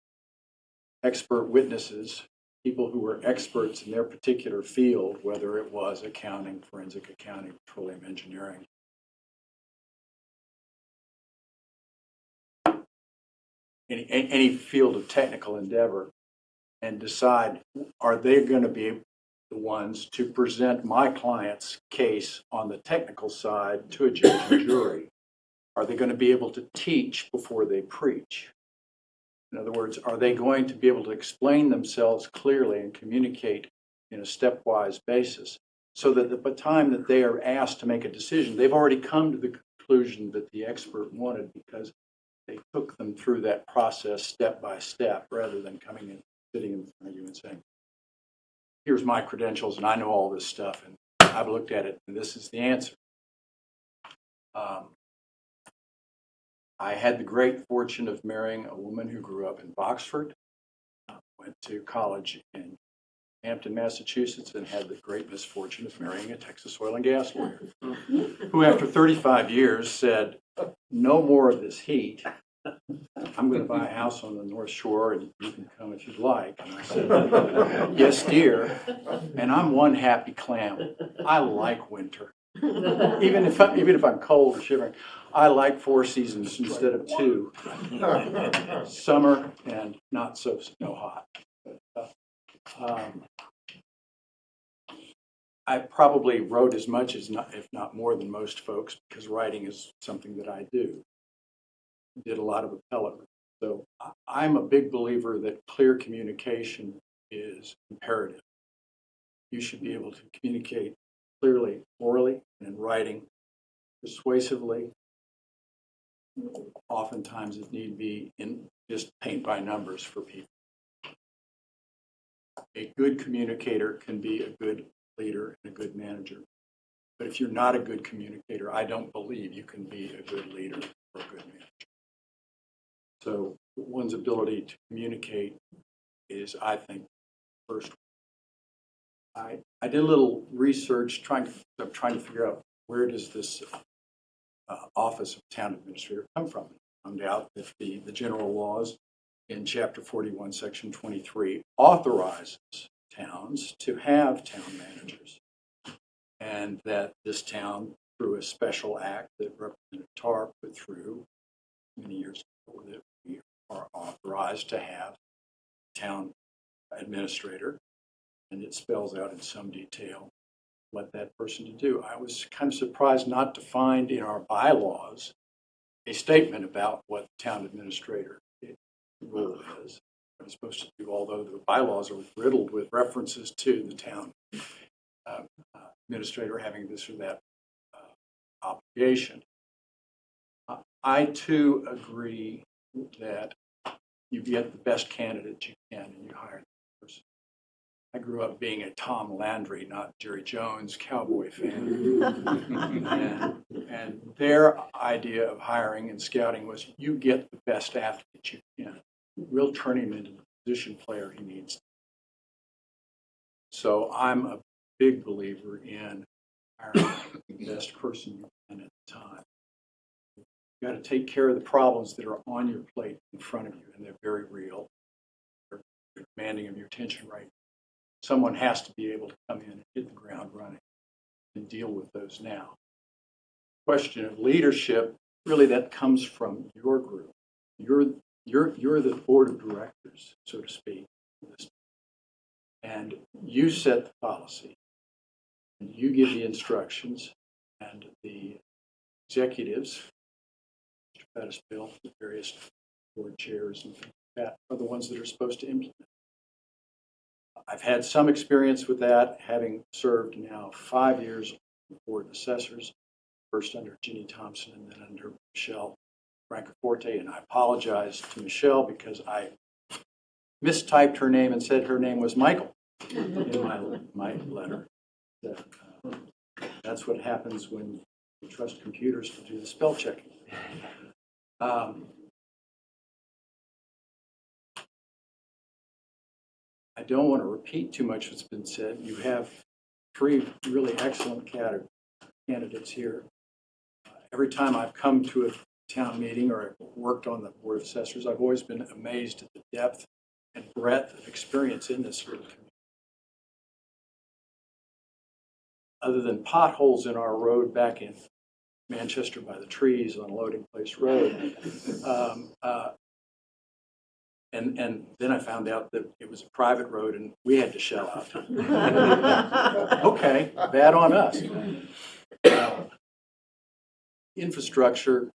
expert witnesses, people who were experts in their particular field, whether it was accounting, forensic accounting, petroleum engineering, any field of technical endeavor and decide, are they going to be the ones to present my client's case on the technical side to a judge and jury? Are they going to be able to teach before they preach? In other words, are they going to be able to explain themselves clearly and communicate in a stepwise basis so that by the time that they are asked to make a decision, they've already come to the conclusion that the expert wanted because they took them through that process step by step rather than coming in, sitting in front of you and saying, here's my credentials and I know all this stuff and I've looked at it and this is the answer. I had the great fortune of marrying a woman who grew up in Boxford, went to college in Hampton, Massachusetts, and had the great misfortune of marrying a Texas oil and gas lawyer, who after 35 years said, no more of this heat. I'm going to buy a house on the North Shore and you can come if you'd like. And I said, yes, dear. And I'm one happy clam. I like winter. Even if I'm cold or shivering, I like 4 seasons instead of 2. Summer and not so hot. I probably wrote as much as if not more than most folks because writing is something that I do. Did a lot of appellate. So I'm a big believer that clear communication is imperative. You should be able to communicate clearly, orally, and in writing, persuasively. Oftentimes it need be in just paint by numbers for people. A good communicator can be a good leader and a good manager. But if you're not a good communicator, I don't believe you can be a good leader or a good manager. So one's ability to communicate is, I think, first. I did a little research trying to figure out where does this office of town administrator come from. I found out that the general laws in Chapter 41, Section 23 authorizes towns to have town managers, and that this town, through a special act that Representative Tarr put through many years ago, that we are authorized to have town administrator, and it spells out in some detail what that person to do. I was kind of surprised not to find in our bylaws a statement about what the town administrator role is, what he's supposed to do, although the bylaws are riddled with references to the town administrator having this or that obligation. I too agree that you get the best candidate you can and you hire the person. I grew up being a Tom Landry, not Jerry Jones, cowboy fan. and their idea of hiring and scouting was you get the best athlete you can. We'll turn him into the position player he needs. So I'm a big believer in hiring the best person you can at the time. You got to take care of the problems that are on your plate in front of you, and they're very real. They're demanding of your attention right now. Someone has to be able to come in and hit the ground running and deal with those now. Question of leadership, really that comes from your group. You're the board of directors, so to speak. And you set the policy. And you give the instructions, and the executives, Mr. Pettisville, the various board chairs and things like that, are the ones that are supposed to implement. I've had some experience with that, having served now 5 years on the board of assessors, first under Ginny Thompson and then under Michelle Francoforte. And I apologize to Michelle because I mistyped her name and said her name was Michael in my letter. That's what happens when you trust computers to do the spell checking. I don't want to repeat too much what's been said. You have 3 really excellent candidates here. Every time I've come to a town meeting or I've worked on the Board of Assessors, I've always been amazed at the depth and breadth of experience in this little community. Other than potholes in our road back in Manchester by the trees on Loading Place Road, And then I found out that it was a private road and we had to shell out. Okay, bad on us. Infrastructure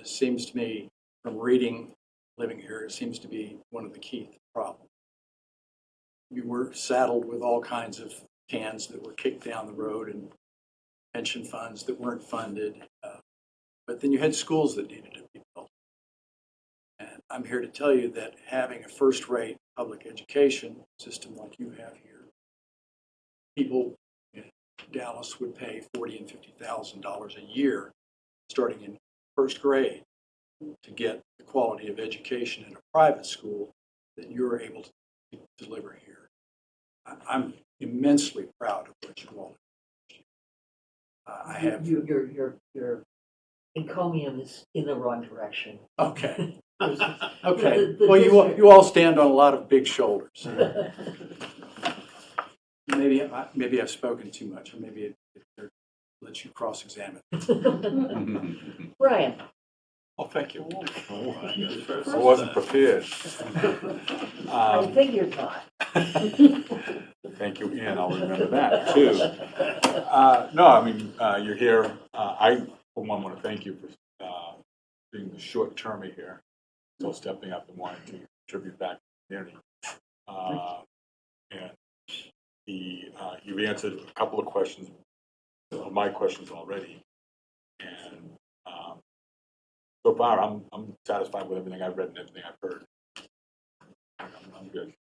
seems to me, from reading, living here, it seems to be one of the key problems. We were saddled with all kinds of cans that were kicked down the road and pension funds that weren't funded. But then you had schools that needed to be built. And I'm here to tell you that having a first-rate public education system like you have here, people in Dallas would pay $40,000 and $50,000 a year, starting in first grade, to get the quality of education in a private school that you're able to deliver here. I'm immensely proud of what you all do. I have. Your encomium is in the wrong direction. Okay. There's- Okay. the Well, district- you all stand on a lot of big shoulders. Maybe I've spoken too much, or maybe it lets you cross-examine. Brian. Oh, thank you. I wasn't prepared. I figured not. Thank you, Ian, I'll remember that, too. No, I mean, you're here. I, for one, want to thank you for being the short termer here, so stepping up and wanting to contribute back to the community. And you've answered a couple of questions, my questions already. And so far, I'm satisfied with everything I've read and everything I've heard. I'm good.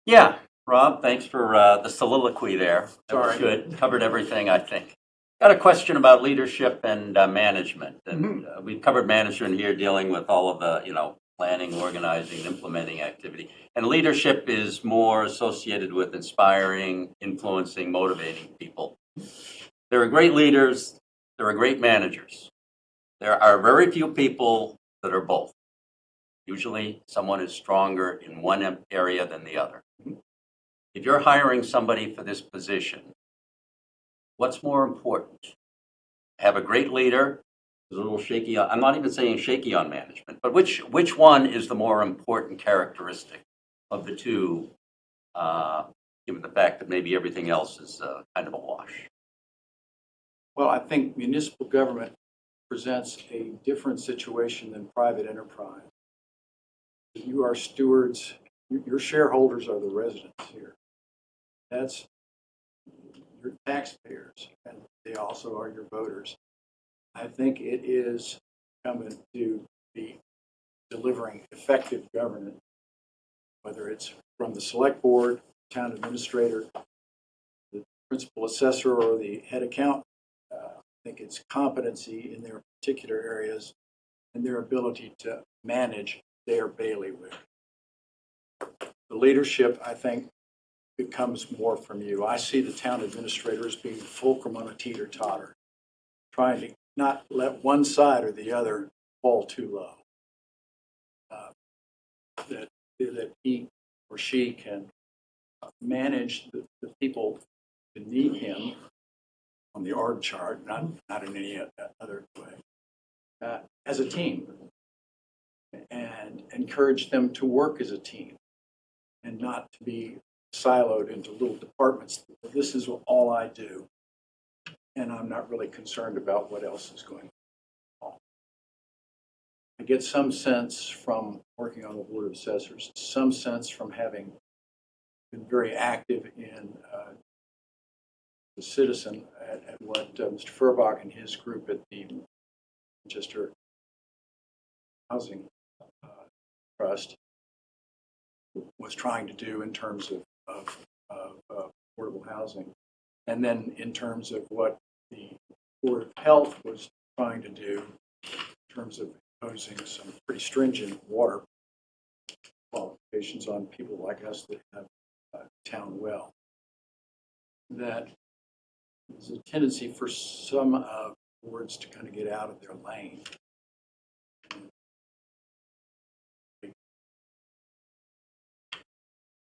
Yeah, Rob, thanks for the soliloquy there. That was Sorry. good. Covered everything, I think. Got a question about leadership and management. And we've covered management here, dealing with all of the, planning, organizing, implementing activity. And leadership is more associated with inspiring, influencing, motivating people. There are great leaders. There are great managers. There are very few people that are both. Usually someone is stronger in one area than the other. If you're hiring somebody for this position, what's more important? Have a great leader who's a little shaky on, I'm not even saying shaky on management, but which one is the more important characteristic of the two, given the fact that maybe everything else is kind of a wash? Well, I think municipal government presents a different situation than private enterprise. You are stewards, your shareholders are the residents here. That's your taxpayers, and they also are your voters. I think it is incumbent to be delivering effective governance, whether it's from the select board, town administrator, the principal assessor, or the head accountant. I think it's competency in their particular areas and their ability to manage their bailiwick. The leadership, I think, it comes more from you. I see the town administrator as being fulcrum on a teeter-totter, trying to not let one side or the other fall too low. That he or she can manage the people beneath him on the org chart, not in any other way, as a team, and encourage them to work as a team and not to be siloed into little departments. This is all I do, and I'm not really concerned about what else is going on. I get some sense from working on the Board of Assessors, some sense from having been very active in the citizen at what Mr. Furbach and his group at the Manchester Housing Trust was trying to do in terms of affordable housing, and then in terms of what the Board of Health was trying to do in terms of imposing some pretty stringent water qualifications on people like us that have town well. That there's a tendency for some boards to kind of get out of their lane.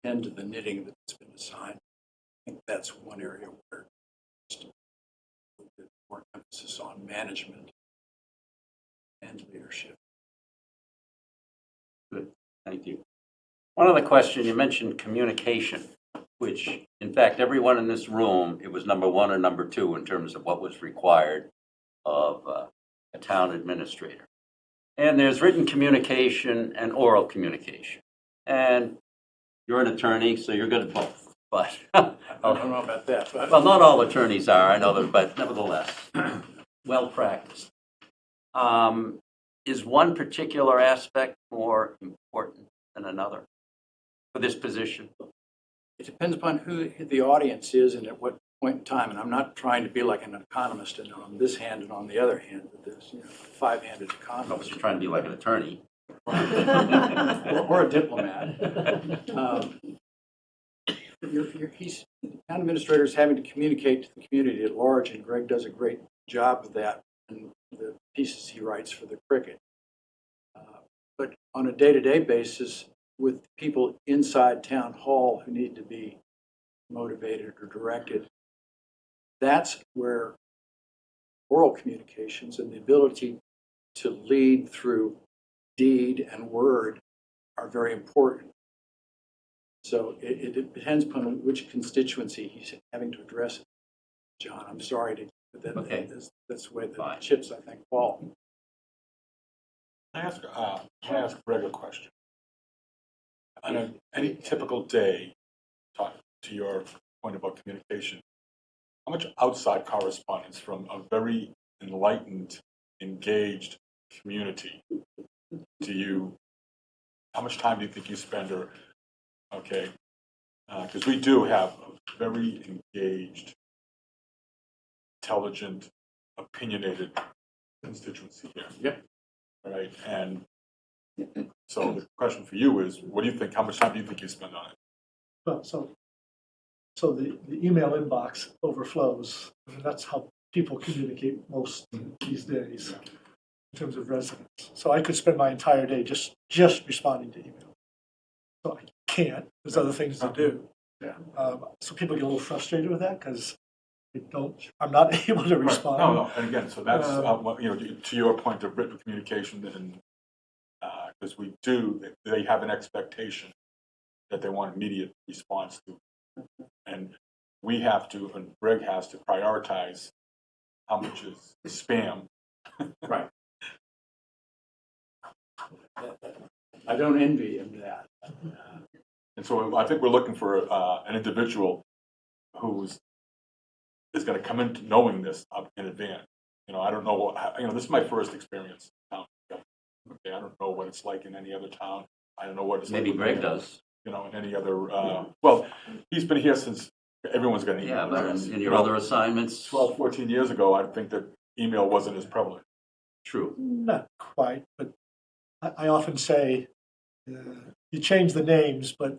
Tend to the knitting that's been assigned. I think that's one area where there's more emphasis on management and leadership. Thank you. One other question, you mentioned communication, which, in fact, everyone in this room, it was number one or number two in terms of what was required of a town administrator. And there's written communication and oral communication. And you're an attorney, so you're good at both. But, I don't know about that, but. well, not all attorneys are, I know that, but nevertheless, well practiced. Is one particular aspect more important than another for this position? It depends upon who the audience is and at what point in time. And I'm not trying to be like an economist and on this hand and on the other hand with this, five-handed Obviously, economist. you're trying to be like an attorney. Or a diplomat. The town administrator is having to communicate to the community at large, and Greg does a great job of that in the pieces he writes for the Cricket. But on a day-to-day basis, with people inside town hall who need to be motivated or directed, that's where oral communications and the ability to lead through deed and word are very important. So it depends upon which constituency he's having to address it. John, I'm sorry but Okay. that's the way the Fine. chips, I think, fall. Can I ask Greg a question? On any typical day, talk to your point about communication, how much outside correspondence from a very enlightened, engaged community how much time do you think you spend because we do have a very engaged, intelligent, opinionated constituency here. Yep. All right, and so the question for you is, what do you think, how much time do you think you spend on it? Well, so the email inbox overflows. I mean, that's how people communicate most these days in terms of residents. So I could spend my entire day just responding to email. So I can't. There's other things to do. Yeah. So people get a little frustrated with that because I'm not able to respond. No, and again, so that's, to your point of written communication, and because they have an expectation that they want immediate response to. And we have to, and Greg has to prioritize how much is spam. Right. I don't envy him that. And so I think we're looking for an individual is going to come into knowing this in advance. I don't know, this is my first experience in town. Okay, I don't know what it's like in any other town. I don't know what it's Maybe like. Greg does. In any other, well, he's been here since everyone's got an Yeah, email. but in your other assignments, 12, 14 years ago, I think that email wasn't as prevalent. true. Not quite, but I often say you change the names, but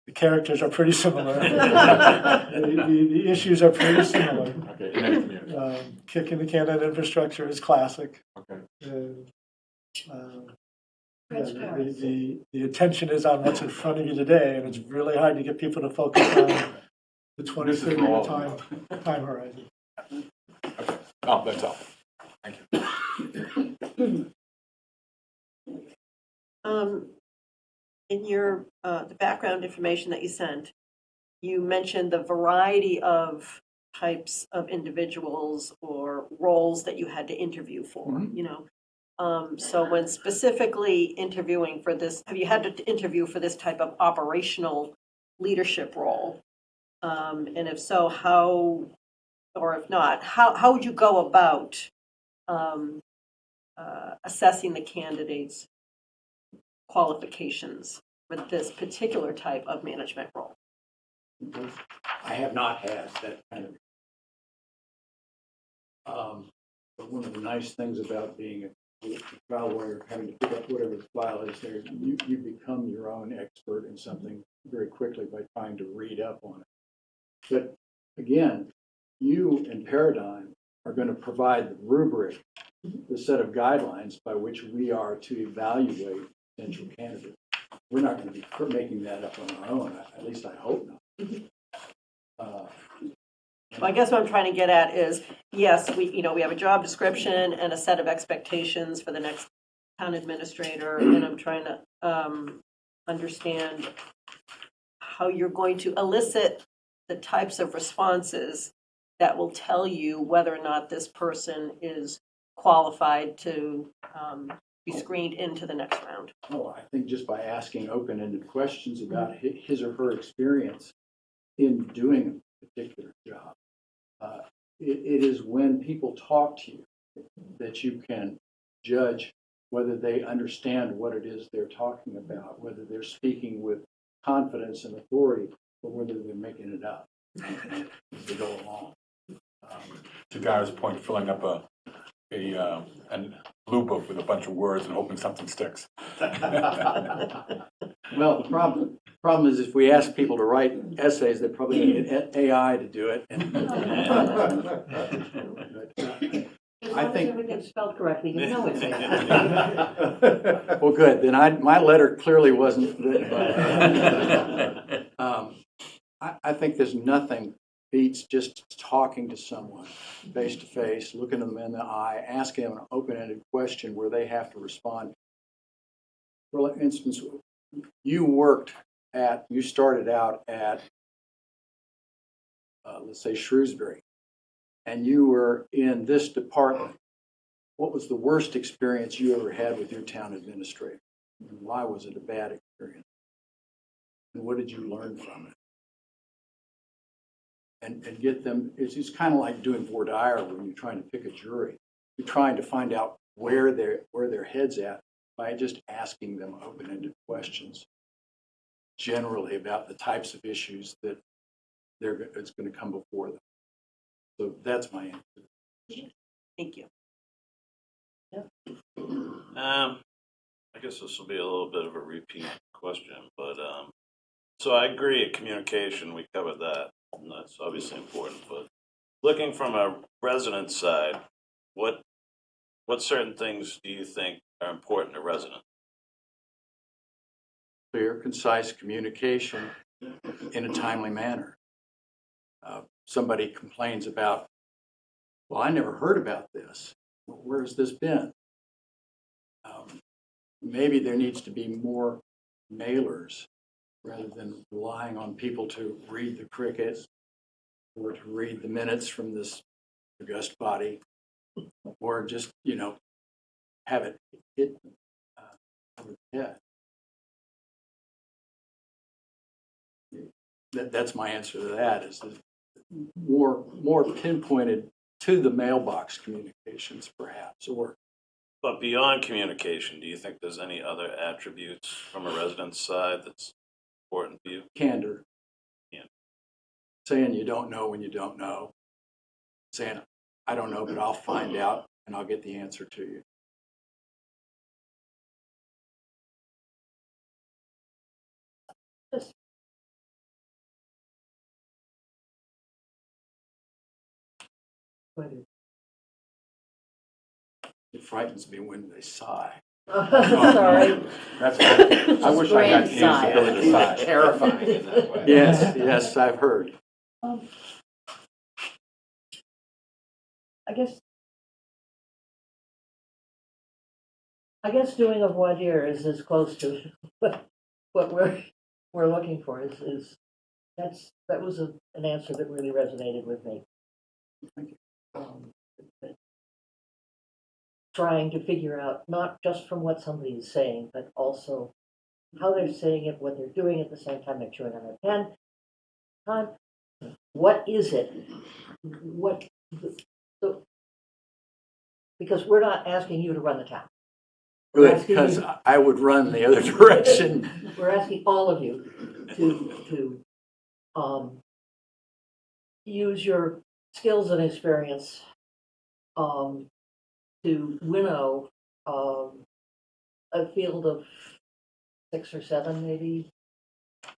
the characters are pretty similar. the issues are pretty similar. Okay, in any community. Kicking the can at infrastructure is classic. Okay. The attention is on what's in front of you today, and it's really hard to get people to focus on the 20, 30 year time horizon. Okay. Oh, that's all. Thank you. In your the background information that you sent, you mentioned the variety of types of individuals or roles that you had to interview for. So when specifically interviewing for this, have you had to interview for this type of operational leadership role? And if so, how, or if not, how would you go about assessing the candidates' qualifications for this particular type of management role? I have not had that kind of. But one of the nice things about being a trial lawyer, having to pick up whatever the file is there, you become your own expert in something very quickly by trying to read up on it. But again, you and Paradigm are going to provide the rubric, the set of guidelines by which we are to evaluate potential candidates. We're not going to be making that up on our own. At least I hope not. Well, I guess what I'm trying to get at is yes, we have a job description and a set of expectations for the next town administrator, and I'm trying to understand how you're going to elicit the types of responses that will tell you whether or not this person is qualified to be screened into the next round. Oh, I think just by asking open-ended questions about his or her experience in doing a particular job. It is when people talk to you that you can judge whether they understand what it is they're talking about, whether they're speaking with confidence and authority, or whether they're making it up as they go along. To Gara's point, filling up a blue book with a bunch of words and hoping something sticks. Well, the problem is if we ask people to write essays, they're probably going to get AI to do it. As I long as think- everything's spelled correctly, you know it's there. Well, good, then my letter clearly wasn't. I think there's nothing beats just talking to someone face to face, looking them in the eye, asking them an open-ended question where they have to respond. For instance, you started out at, let's say Shrewsbury, and you were in this department. What was the worst experience you ever had with your town administrator? And why was it a bad experience? And what did you learn from it? And get them, it's kind of like doing voir dire when you're trying to pick a jury. You're trying to find out where their head's at by just asking them open-ended questions, generally about the types of issues that it's going to come before them. So that's my answer. Thank you. I guess this will be a little bit of a repeat question, but, so I agree, communication, we covered that, and that's obviously important, but looking from a resident side, what certain things do you think are important to residents? Clear, concise communication in a timely manner. Somebody complains about, well, I never heard about this. Where has this been? Maybe there needs to be more mailers rather than relying on people to read the crickets or to read the minutes from this august body, or just, have it hit over the head. That's my answer to that, is that more pinpointed to the mailbox communications, perhaps, or But beyond communication, do you think there's any other attributes from a resident's side that's important to you? candor. Yeah. Saying you don't know when you don't know. Saying, I don't know, but I'll find out and I'll get the answer to you. It frightens me when they sigh. Sorry. That's good. I wish I got to use the Sigh. ability to sigh. Terrifying in that way. Yes, I've heard. I guess doing a voir dire is as close to what we're looking for is that was an answer that really resonated with me. Thank you. Trying to figure out, not just from what somebody is saying, but also how they're saying it, what they're doing at the same time they're chewing on their pen. What is it? Because we're not asking you to run the town. Good, because I would run the other direction. We're asking all of you to use your skills and experience to winnow a field of 6 or 7, maybe,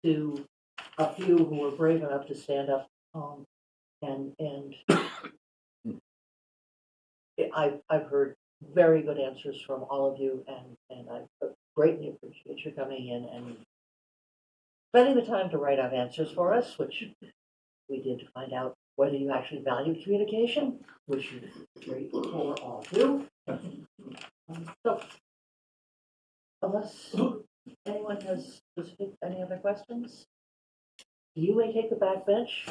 to a few who are brave enough to stand up and I've heard very good answers from all of you, and I greatly appreciate you coming in and spending the time to write out answers for us, which we did find out whether you actually value communication, which you great for all do. So, unless anyone has specific, any other questions, you may take the back bench.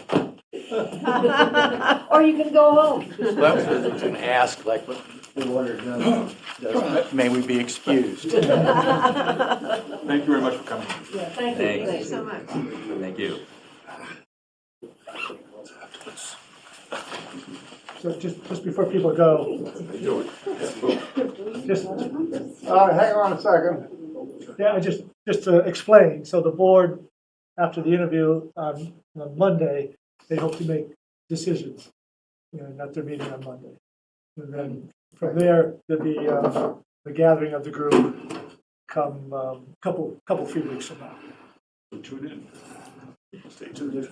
Or you can go home. Well, I was going to ask, like, may we be excused? Thank you very much for coming. Yeah, thank you. Thanks. Thank you so much. Thank you. So just before people go, just, Hang on a second. yeah, just to explain, so the board, after the interview on Monday, they hope to make decisions, at their meeting on Monday. And then from there, there'll be the gathering of the group come couple few weeks from now. So tune in. Stay tuned.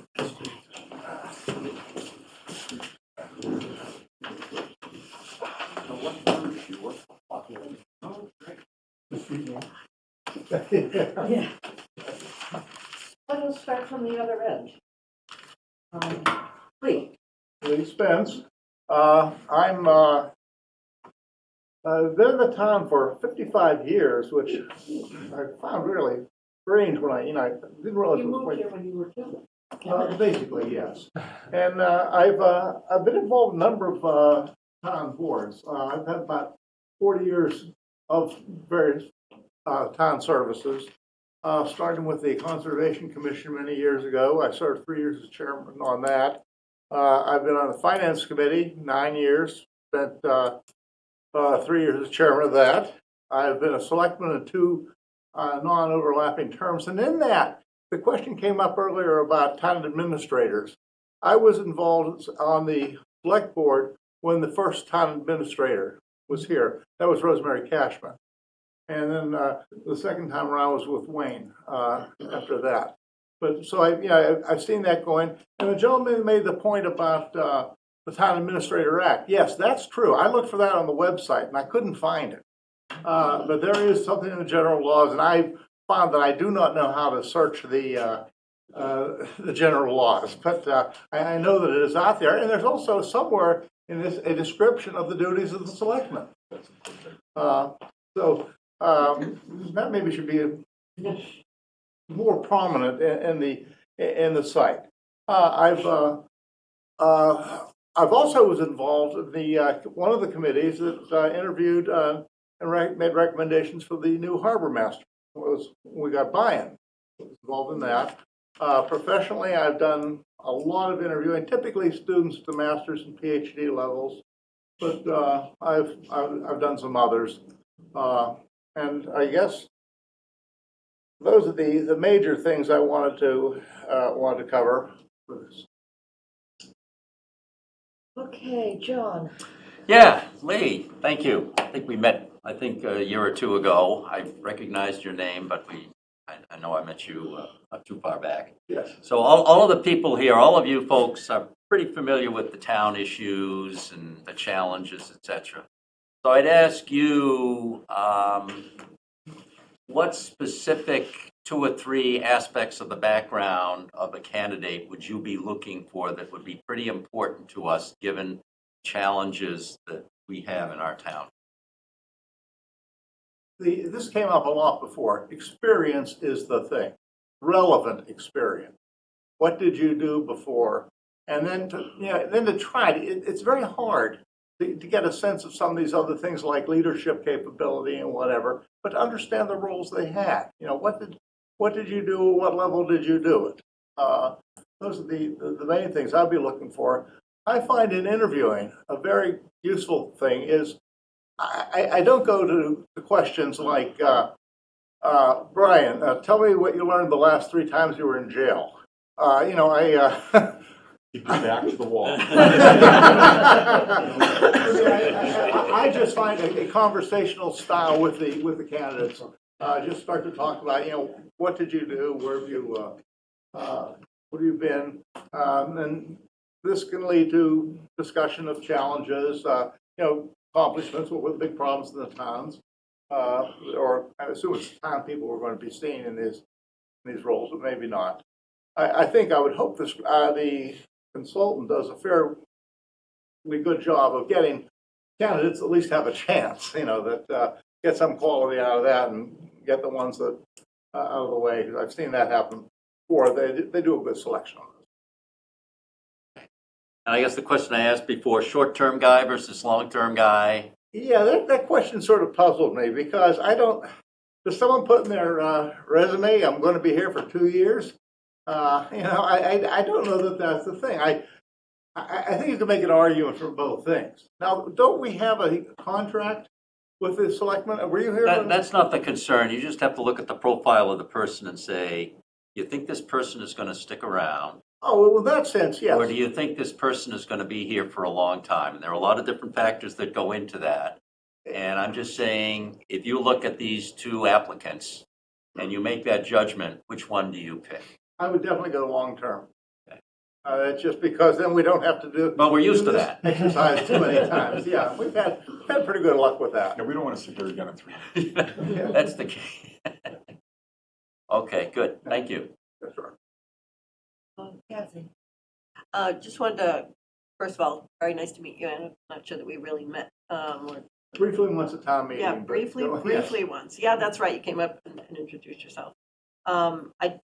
Yeah. Let us start from the other end. Lee. Lee Spence. I'm been in the town for 55 years, which I found really strange when I didn't realize You it was moved quite. here when you were two. Basically, yes. And I've been involved in a number of town boards. I've had about 40 years of various town services, starting with the Conservation Commission many years ago. I served 3 years as chairman on that. I've been on the Finance Committee 9 years, spent 3 years as chairman of that. I've been a selectman in 2 non-overlapping terms. And in that, the question came up earlier about town administrators. I was involved on the select board when the first town administrator was here. That was Rosemary Cashman. And then the second time around was with Wayne after that. But so I've seen that going. And the gentleman made the point about the Town Administrator Act. Yes, that's true. I looked for that on the website and I couldn't find it. But there is something in the general laws, and I found that I do not know how to search the general laws, but I know that it is out there. And there's also somewhere in this a description of the duties of the selectmen. So that maybe should be more prominent in the site. I've also was involved in the one of the committees that interviewed and made recommendations for the new harbor master. We got buy-in. I was involved in that. Professionally, I've done a lot of interviewing, typically students to master's and PhD levels, but I've done some others. And I guess those are the major things I wanted to cover for this. Okay, John. Yeah, Lee, thank you. I think we met, a year or two ago. I recognized your name, but I know I met you not too far back. Yes. So all of the people here, all of you folks are pretty familiar with the town issues and the challenges, et cetera. So I'd ask you, what specific 2 or 3 aspects of the background of a candidate would you be looking for that would be pretty important to us given challenges that we have in our town? This came up a lot before. Experience is the thing. Relevant experience. What did you do before? And then to try it. It's very hard to get a sense of some of these other things like leadership capability and whatever, but to understand the roles they had. What did you do? What level did you do it? Those are the main things I'd be looking for. I find in interviewing a very useful thing is I don't go to the questions like, Brian, tell me what you learned the last 3 times you were in jail. Keep your back to the wall. I just find a conversational style with the candidates. Just start to talk about, what did you do? Where have you, what have you been? And this can lead to discussion of challenges, accomplishments, what were the big problems in the towns, or I assume it's town people we're going to be seeing in these roles, but maybe not. I think I would hope the consultant does a fairly good job of getting candidates at least have a chance, that get some quality out of that and get the ones that out of the way. 'Cause I've seen that happen before. They do a good selection on this. And I guess the question I asked before, short-term guy versus long-term guy. Yeah, that question sort of puzzled me because does someone put in their resume, I'm going to be here for 2 years? I don't know that that's the thing. I think you can make an argument for both things. Now, don't we have a contract with the selectmen? Were you here? That's not the concern. You just have to look at the profile of the person and say, you think this person is going to stick around? Oh, well, in that sense, yes. Or do you think this person is going to be here for a long time? And there are a lot of different factors that go into that. And I'm just saying, if you look at these two applicants and you make that judgment, which one do you pick? I would definitely go long term. That's just because then we don't have to do. Well, we're used to this that. Exercise too many times. Yeah, we've had pretty good luck with that. Yeah, we don't want to sit here again in 3 years. That's the key. Okay, good. Thank you. That's right. Kathy. Just wanted to, first of all, very nice to meet you, and I'm not sure that we really met. Briefly once a town meeting. Yeah, but- briefly yes. once. Yeah, that's right, you came up and introduced yourself.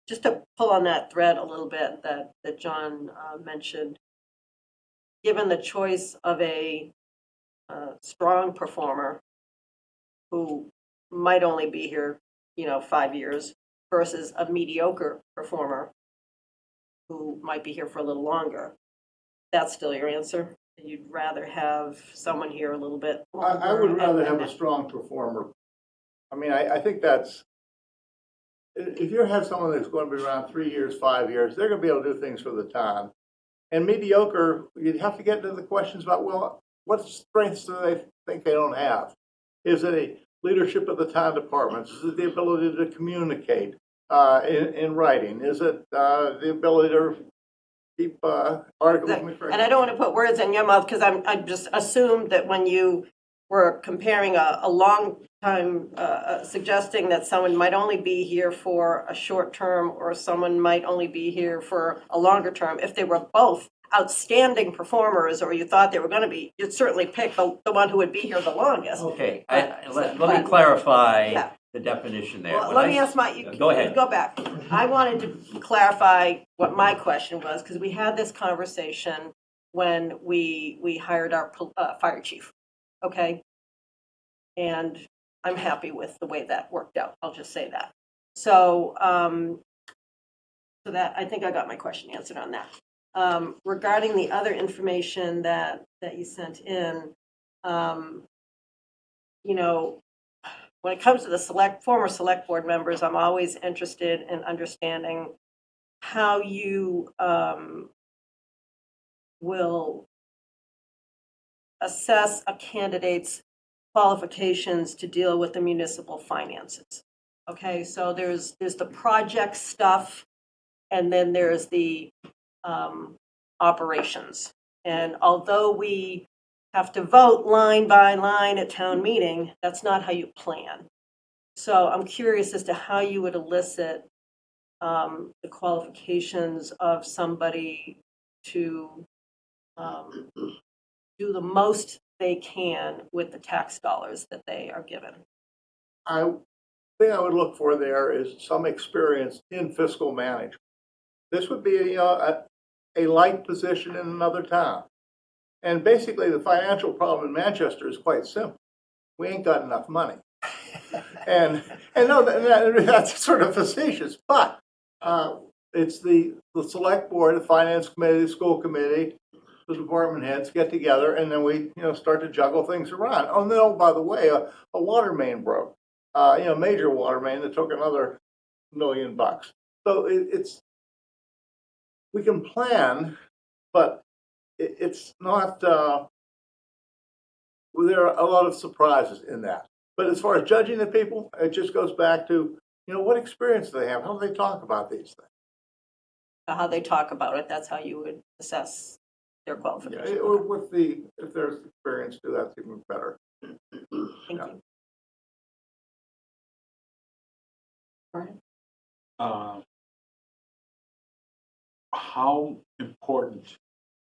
Just to pull on that thread a little bit that John mentioned, given the choice of a strong performer who might only be here, 5 years, versus a mediocre performer who might be here for a little longer, that's still your answer? You'd rather have someone here a little bit longer? I would rather have and- a strong performer. I mean, I think that's, if you have someone that's going to be around 3 years, 5 years, they're going to be able to do things for the town. And mediocre, you'd have to get into the questions about, well, what strengths do they think they don't have? Is it a leadership of the town departments? Is it the ability to communicate in writing? Is it the ability to keep articles? And I don't want to put words in your mouth because I just assumed that when you were comparing a long time, suggesting that someone might only be here for a short term or someone might only be here for a longer term, if they were both outstanding performers or you thought they were going to be, you'd certainly pick the one who would be here the longest. Okay, let me clarify Yeah. the definition there. Well, When let I me s- ask my, Go ahead. Go back. I wanted to clarify what my question was, because we had this conversation when we hired our fire chief, okay? And I'm happy with the way that worked out, I'll just say that. So, so that, I think I got my question answered on that. Regarding the other information that you sent in, when it comes to the former select board members, I'm always interested in understanding how you will assess a candidate's qualifications to deal with the municipal finances. Okay, so there's the project stuff, and then there's the operations. And although we have to vote line by line at town meeting, that's not how you plan. So I'm curious as to how you would elicit the qualifications of somebody to do the most they can with the tax dollars that they are given. I thing I would look for there is some experience in fiscal management. This would be a light position in another town. And basically, the financial problem in Manchester is quite simple. We ain't got enough money. and no, that's sort of facetious, but it's the select board, the finance committee, the school committee, the department heads get together, and then we start to juggle things around. Oh no, by the way, a water main broke. Major water main that took another $1 million. So it's we can plan, but it's not. There are a lot of surprises in that. But as far as judging the people, it just goes back to what experience do they have? How do they talk about these things? How they talk about it, that's how you would assess their qualifications. If there's experience to that's even better. Thank you. How important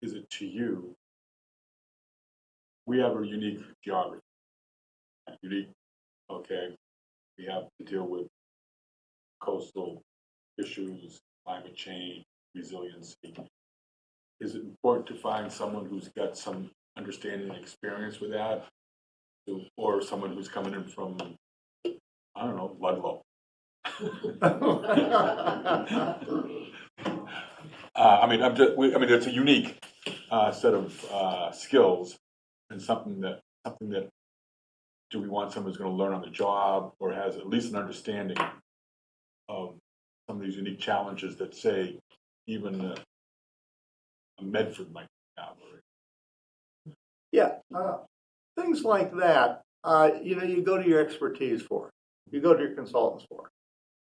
is it to you? We have a unique geography. Unique, okay, we have to deal with coastal issues, climate change, resiliency. Is it important to find someone who's got some understanding and experience with that? Or someone who's coming in from, I don't know, Ludlow? I mean, it's a unique set of skills, and something that, do we want someone who's going to learn on the job, or has at least an understanding of some of these unique challenges that, say, even a Medford might have? Yeah, things like that, you go to your expertise for it. You go to your consultants for it.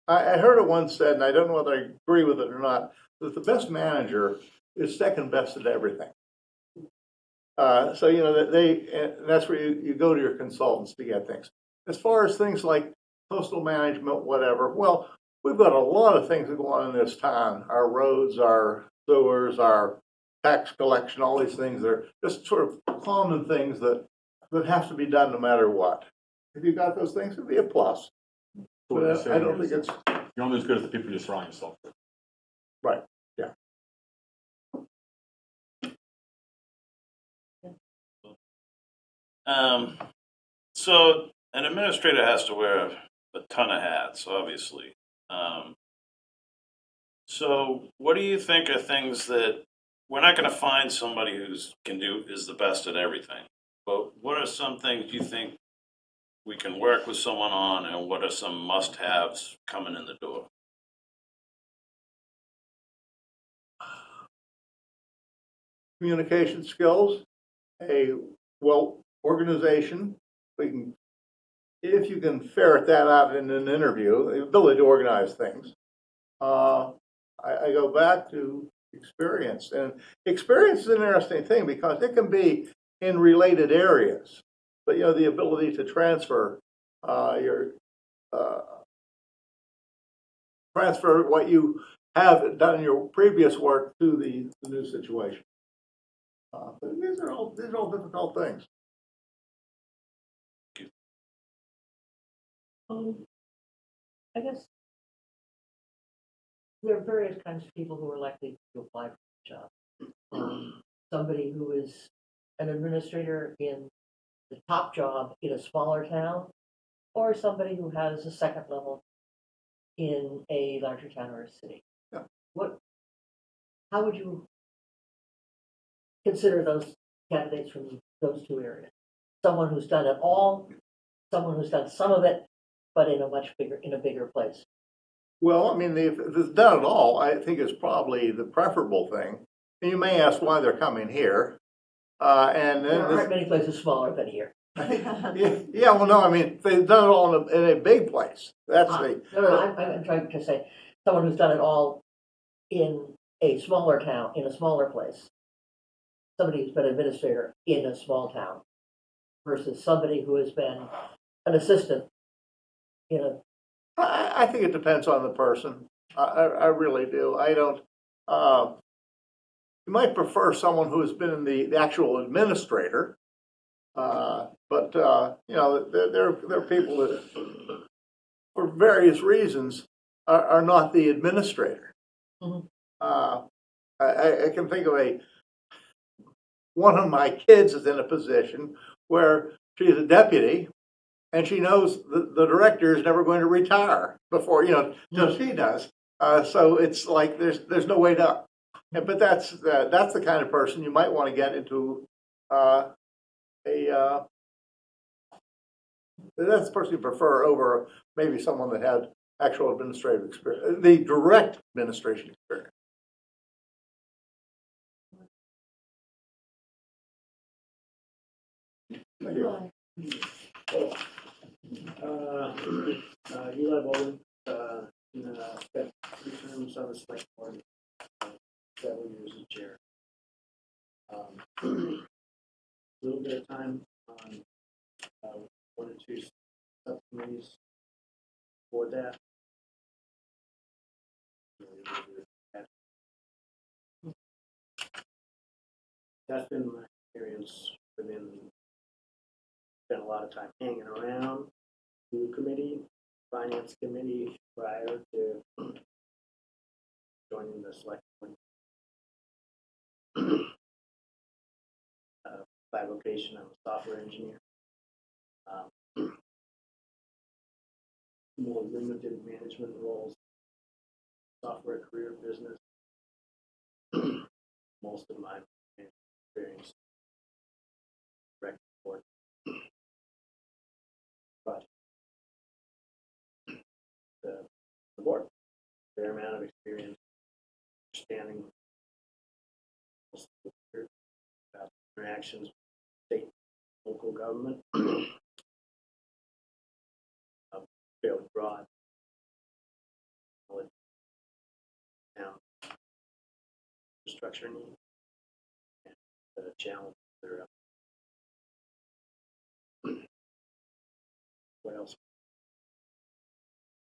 I heard it once said, and I don't know whether I agree with it or not, that the best manager is second best at everything. So, and that's where you go to your consultants to get things. As far as things like coastal management, whatever, well, we've got a lot of things that go on in this town. Our roads, our sewers, our tax collection, all these things are just sort of common things that have to be done no matter what. If you got those things, it'd be a plus. But I don't think it's... You're only as good as the people you surround yourself with. Right, yeah. So an administrator has to wear a ton of hats, obviously. So what do you think are things that, we're not going to find somebody is the best at everything, but what are some things you think we can work with someone on, and what are some must-haves coming in the door? Communication skills, organization. If you can ferret that out in an interview, the ability to organize things. I go back to experience, and experience is an interesting thing because it can be in related areas, but the ability to transfer transfer what you have done in your previous work to the new situation. But these are all difficult things. I guess there are various kinds of people who are likely to apply for the job. Somebody who is an administrator in the top job in a smaller town, or somebody who has a second level in a larger town or a city. Yeah. How would you consider those candidates from those two areas? Someone who's done it all, someone who's done some of it, but in a bigger place. Well, I mean, if it's done it all, I think is probably the preferable thing. And you may ask why they're coming here. And then There aren't many places smaller than here. yeah, well, no, I mean, they've done it all in a big place. That's No, I'm trying to say someone who's done it all in a smaller town, in a smaller place. Somebody who's been administrator in a small town versus somebody who has been an assistant in a... I think it depends on the person. I really do. I don't. You might prefer someone who has been in the actual administrator, but there are people that, for various reasons, are not the administrator. Mm-hmm. I can think of one of my kids is in a position where she's a deputy, and she knows the director is never going to retire before, till she does. So it's like there's no way to. But that's the kind of person you might want to get into that's the person you prefer over maybe someone that had actual administrative experience, the direct administration experience. Eli Bowling, spent 3 terms on the select board, several years as chair. A little bit of time on 1 or 2 subcommittees for that. That's been my experience within, spent a lot of time hanging around school committee, finance committee prior to joining the select board. By vocation, I'm a software engineer. More limited management roles, software career business. Most of my experience record board. But the board, fair amount of experience, understanding about interactions with state, local government, fairly broad knowledge, town infrastructure needs, and the challenge they're up. What else?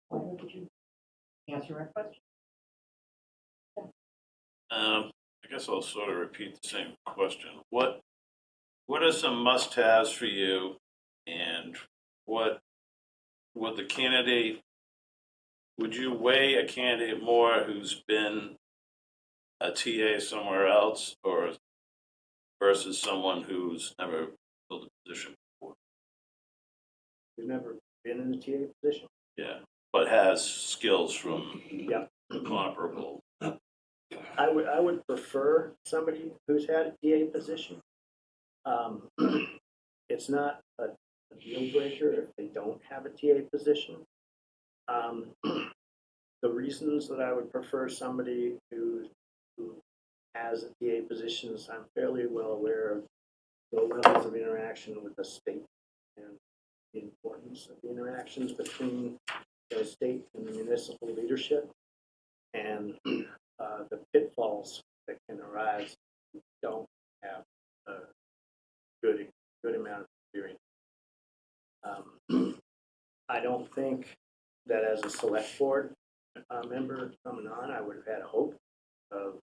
Why don't you answer our question? I guess I'll sort of repeat the same question. What are some must-haves for you, and what would the candidate, would you weigh a candidate more who's been a TA somewhere else, or versus someone who's never filled a position before? You've never been in a TA position? Yeah, but has skills from Yeah. comparable. I would prefer somebody who's had a TA position. It's not a deal breaker if they don't have a TA position. The reasons that I would prefer somebody who has a TA position is I'm fairly well aware of the levels of interaction with the state and the importance of the interactions between the state and the municipal leadership, and the pitfalls that can arise if you don't have a good amount of experience. I don't think that as a select board member coming on, I would have had a hope of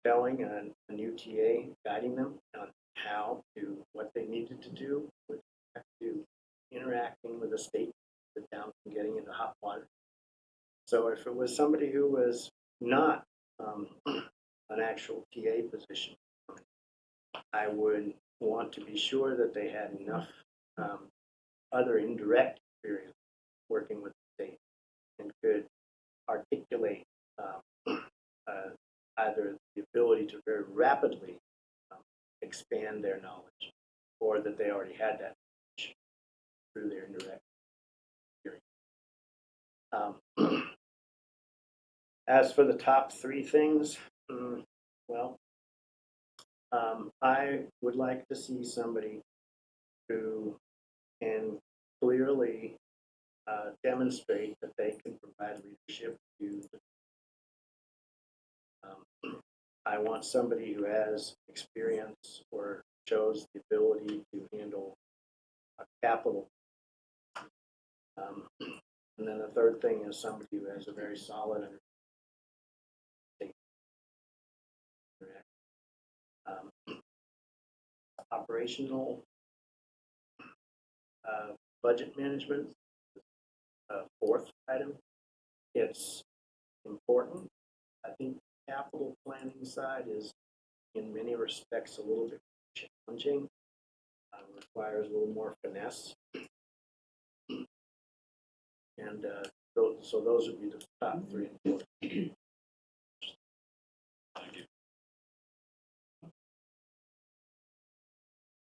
telling a new TA, guiding them on how to, what they needed to do with respect to interacting with the state, the town from getting into hot water. So if it was somebody who was not an actual TA position, I would want to be sure that they had enough other indirect experience working with the state and could articulate either the ability to very rapidly expand their knowledge, or that they already had that knowledge through their indirect experience. As for the top three things, well, I would like to see somebody who can clearly demonstrate that they can provide leadership to. I want somebody who has experience or shows the ability to handle capital. And then the third thing is somebody who has a very solid operational budget management. Fourth item, it's important. I think the capital planning side is in many respects a little bit challenging, requires a little more finesse. And so those would be the top three and four. Thank you.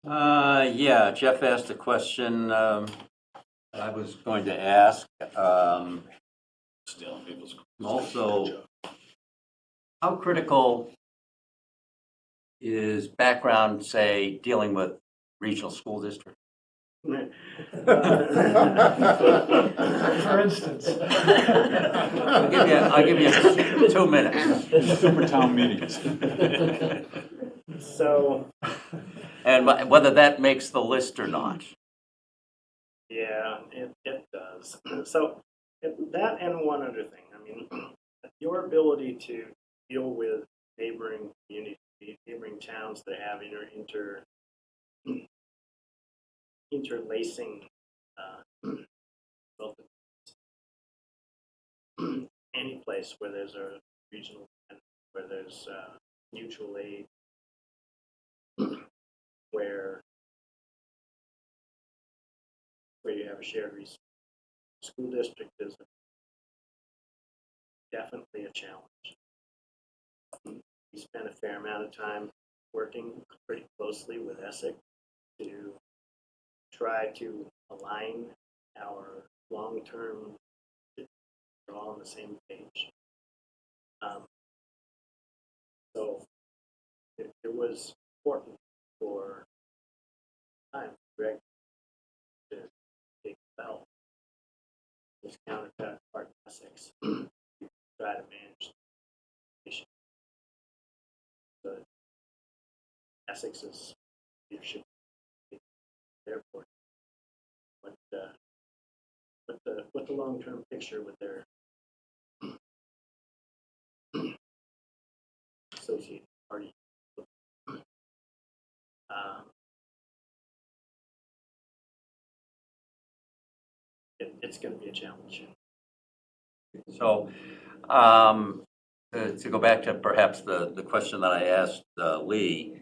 Yeah, Jeff asked a question that I was going to ask. Stealing people's. Also, how critical is background, say, dealing with regional school districts? For instance. I'll give you 2 minutes. Super town meetings. So, And whether that makes the list or not. yeah, it does. So that and one other thing. I mean, your ability to deal with neighboring communities, neighboring growing towns that have interlacing both any place where there's a regional, where there's mutual aid, where you have a shared resource. School district is definitely a challenge. We spent a fair amount of time working pretty closely with Essex to try to align our long-term, we're all on the same page. So it was important for time Greg to take the belt, this counterpart Essex, try to manage the issue. But Essex's leadership therefore what the long-term picture with their associated party. It's going to be a challenge. So, to go back to perhaps the question that I asked Lee,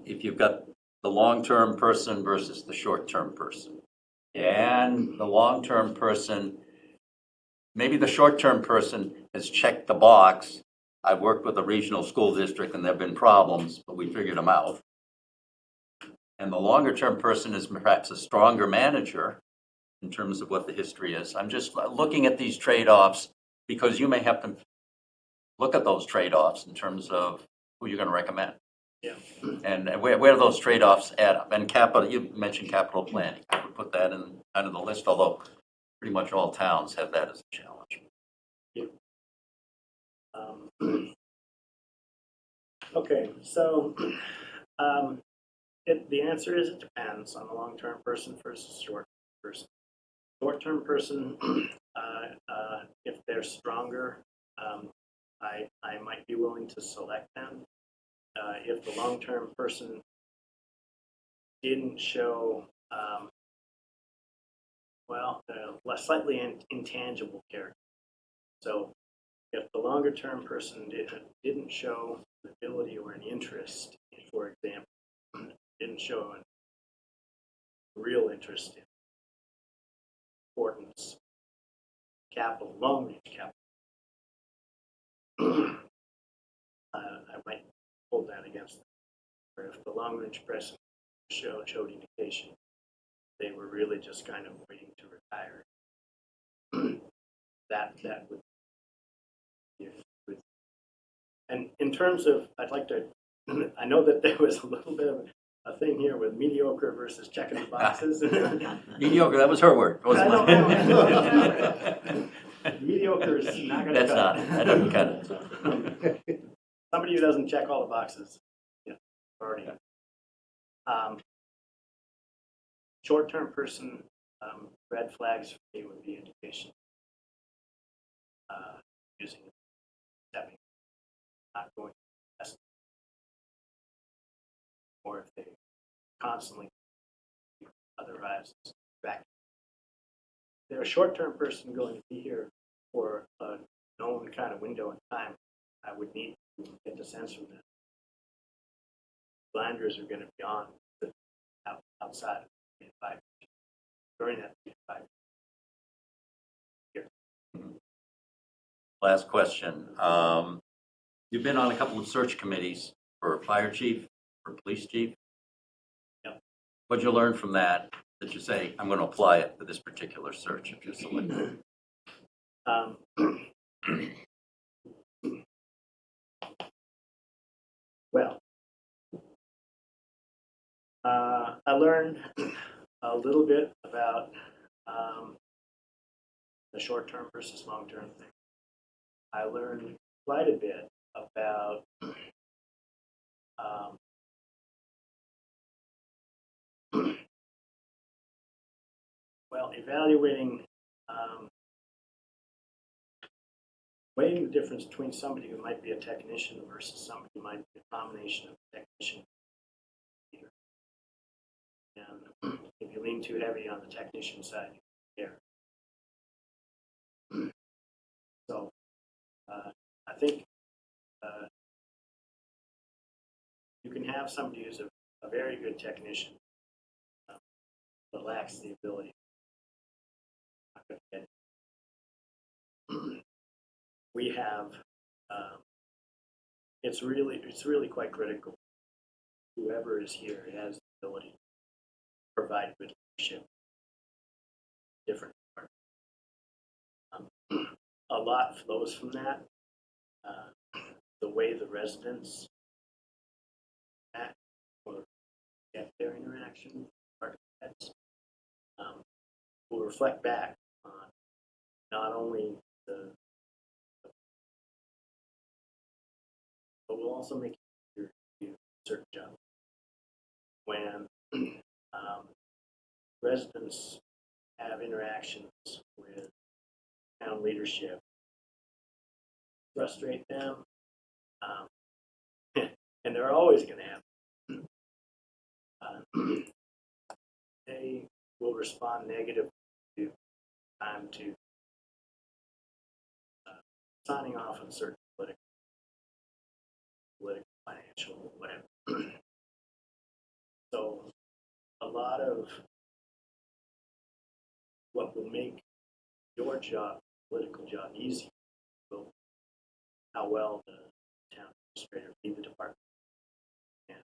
if you've got the long-term person versus the short-term person, and the long-term person, maybe the short-term person has checked the box. I've worked with a regional school district and there have been problems, but we figured them out. And the longer-term person is perhaps a stronger manager in terms of what the history is. I'm just looking at these trade-offs because you may have to look at those trade-offs in terms of who you're going to recommend. Yeah. And where those trade-offs add up. And capital, you mentioned capital planning. I would put that in kind of the list, although pretty much all towns have that as a challenge. Yeah. Okay, so the answer is it depends on the long-term person versus short-term person. Short-term person, if they're stronger, I might be willing to select them. If the long-term person didn't show, slightly intangible character. So if the longer-term person didn't show an ability or an interest, for example, didn't show a real interest in importance, capital, long-range capital, I might hold that against them. Or if the long-range person showed indication, they were really just kind of waiting to retire. that would be good. And in terms of, I'd like to, I know that there was a little bit of a thing here with mediocre versus checking the boxes. Mediocre, that was her word. Wasn't mine. Mediocre is not going to That's not, that doesn't cut it. Somebody who doesn't check all the boxes. Yeah, already. Short-term person, red flags for me would be education. Using stepping, not going to test, or if they constantly otherwise back. They're a short-term person going to be here for a known kind of window in time. I would need to get the sense from them. Blinders are going to be on outside of 5 years. During that 5 years. Last question. You've been on a couple of search committees for fire chief, for police chief. Yep. What'd you learn from that you say, I'm going to apply it to this particular search if you select it? Well, I learned a little bit about the short-term versus long-term thing. I learned quite a bit about evaluating weighing the difference between somebody who might be a technician versus somebody who might be a combination of technician and leader. And if you lean too heavy on the technician side, you care. So I think you can have somebody who's a very good technician, but lacks the ability. Not gonna get it. We have, it's really quite critical. Whoever is here has the ability to provide good leadership. Different. A lot flows from that. The way the residents act or get their interaction with architects will reflect back on not only the, but will also make it easier to do a certain job. When residents have interactions with town leadership, frustrate them, and they're always going to have. They will respond negatively to time to signing off on certain political, financial, whatever. So a lot of what will make your job, political job, easy will be how well the town administrator lead the department and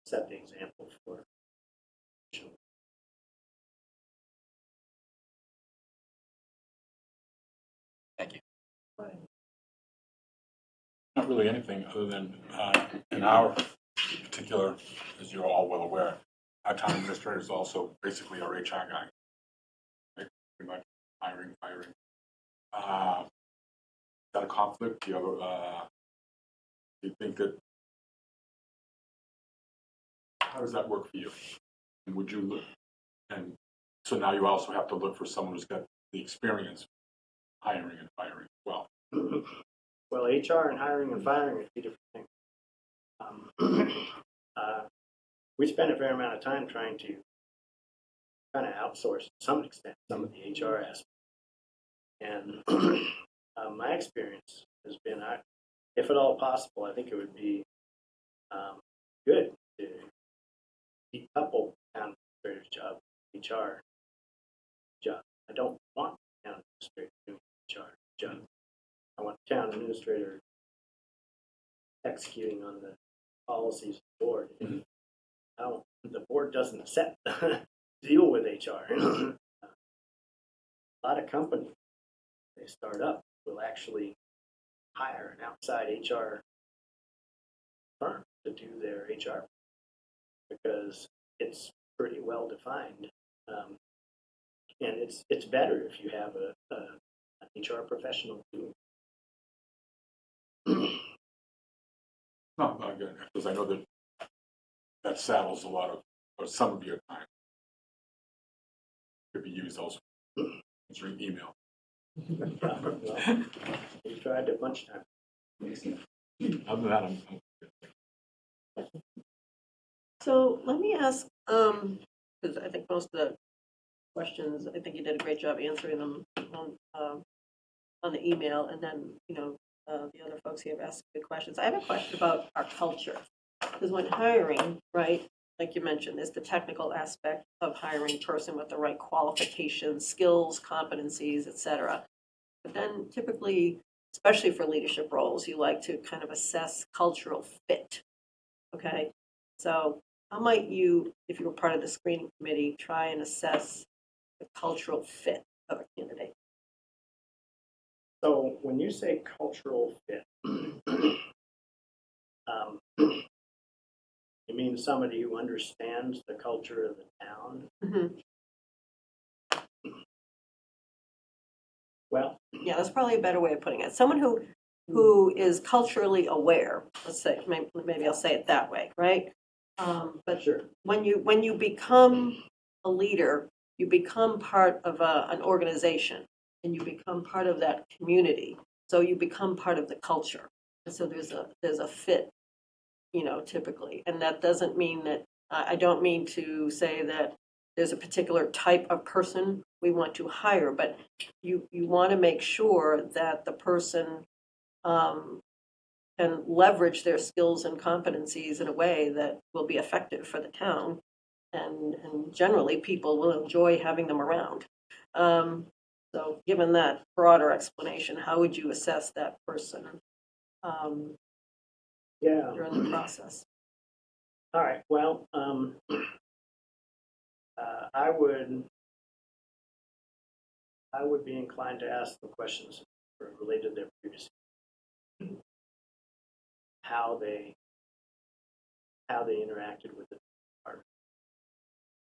set the example for. Thank you. Not really anything other than in our particular, as you're all well aware, our town administrator is also basically our HR guy. Right? Pretty much hiring, firing. Is that a conflict? Do you think that, how does that work for you? And would you look, and so now you also have to look for someone who's got the experience hiring and firing as well. Well, HR and hiring and firing are two different things. We spend a fair amount of time trying to kind of outsource to some extent some of the HR aspects. And my experience has been, if at all possible, I think it would be good to decouple town administrator's job, HR job. I don't want the town administrator doing HR job. I want the town administrator executing on the policies of the board. Now, the board doesn't deal with HR. A lot of companies, they start up, will actually hire an outside HR firm to do their HR because it's pretty well defined. And it's better if you have an HR professional doing it. No, not good, because I know that saddles a lot of, or some of your time. Could be used also answering email. Yeah, well, we tried a bunch of times. Other than that, I'm So let me ask, because I think most of the questions, I think you did a great job answering them on the email, and then, the other folks here have asked good questions. I have a question about our culture, because when hiring, right, like you mentioned, there's the technical aspect of hiring a person with the right qualifications, skills, competencies, et cetera. But then typically, especially for leadership roles, you like to kind of assess cultural fit, okay? So how might you, if you were part of the screening committee, try and assess the cultural fit of a candidate? So when you say cultural fit, you mean somebody who understands the culture of the town? Mm-hmm. Well, yeah, that's probably a better way of putting it. Someone who is culturally aware. Let's say, maybe I'll say it that way, right? But sure. When you become a leader, you become part of an organization, and you become part of that community. So you become part of the culture. And so there's a fit, typically. And that doesn't mean that, I don't mean to say that there's a particular type of person we want to hire, but you want to make sure that the person can leverage their skills and competencies in a way that will be effective for the town. And generally, people will enjoy having them around. So given that broader explanation, how would you assess that person Yeah. during the process? All right, well, I would be inclined to ask the questions related to their previous, how they interacted with the department.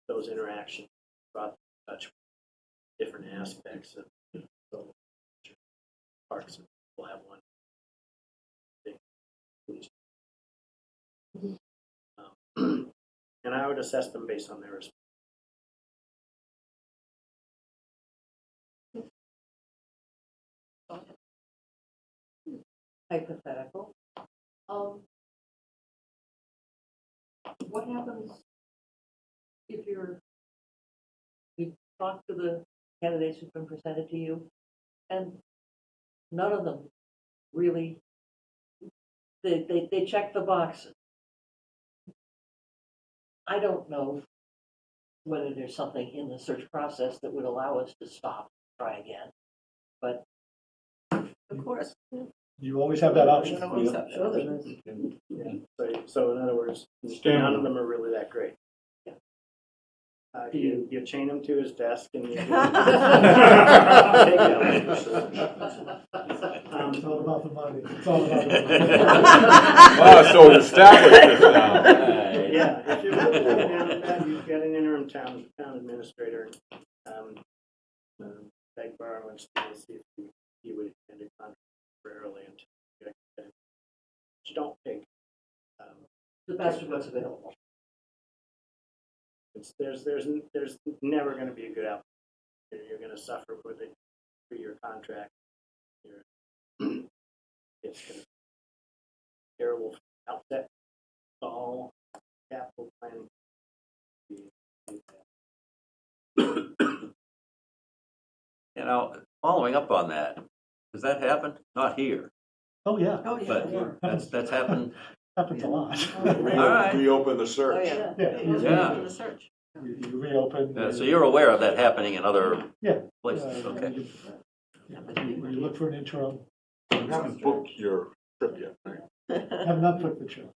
Those interactions brought them in touch with different aspects of the parks. We'll have one thing. And I would assess them based on their response. Hypothetical. What happens if you talk to the candidates who've been presented to you, and none of them really, they check the boxes. I don't know whether there's something in the search process that would allow us to stop, try again, but. Of course. You always have that option. Sure there is. Yeah. So in other words, Stand none on of them are really that great. Yeah. You chain him to his desk and you take It's all about the money. It's all about the money. Wow, so it's established this now. Yeah, if you're looking at that, you've got an interim town administrator, beg, borrow, and steal, see if he would extend a contract temporarily until you get extended. But you don't take. The best of what's available. There's never going to be a good outcome. You're going to suffer for your contract. It's going to be terrible outset. All capital planning. Following up on that, does that happen? Not here, Oh, yeah. Oh, yeah. but that's happened. Happens a lot. All right. Reopen the Oh, search. yeah. Yeah. You Yeah. open the search. You reopen. So you're aware of that happening in other Yeah. places, okay? You look for an interim. You haven't booked your trip yet, right? Have not put the trip.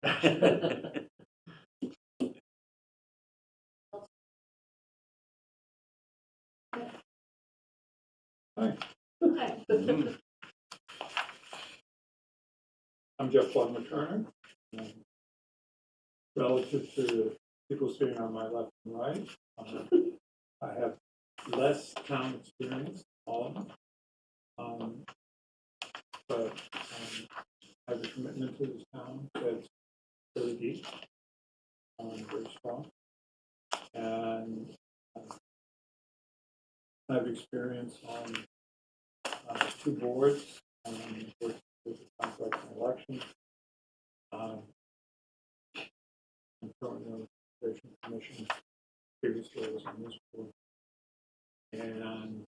I'm Jeff Plummer Turner. Relative to the people sitting on my left and right, I have less town experience, all of them. But I have a commitment to this town that's very deep, very strong. And I have experience on 2 boards, worked with the contract and elections. I'm currently on the Conservation Commission, previously I was on this board. And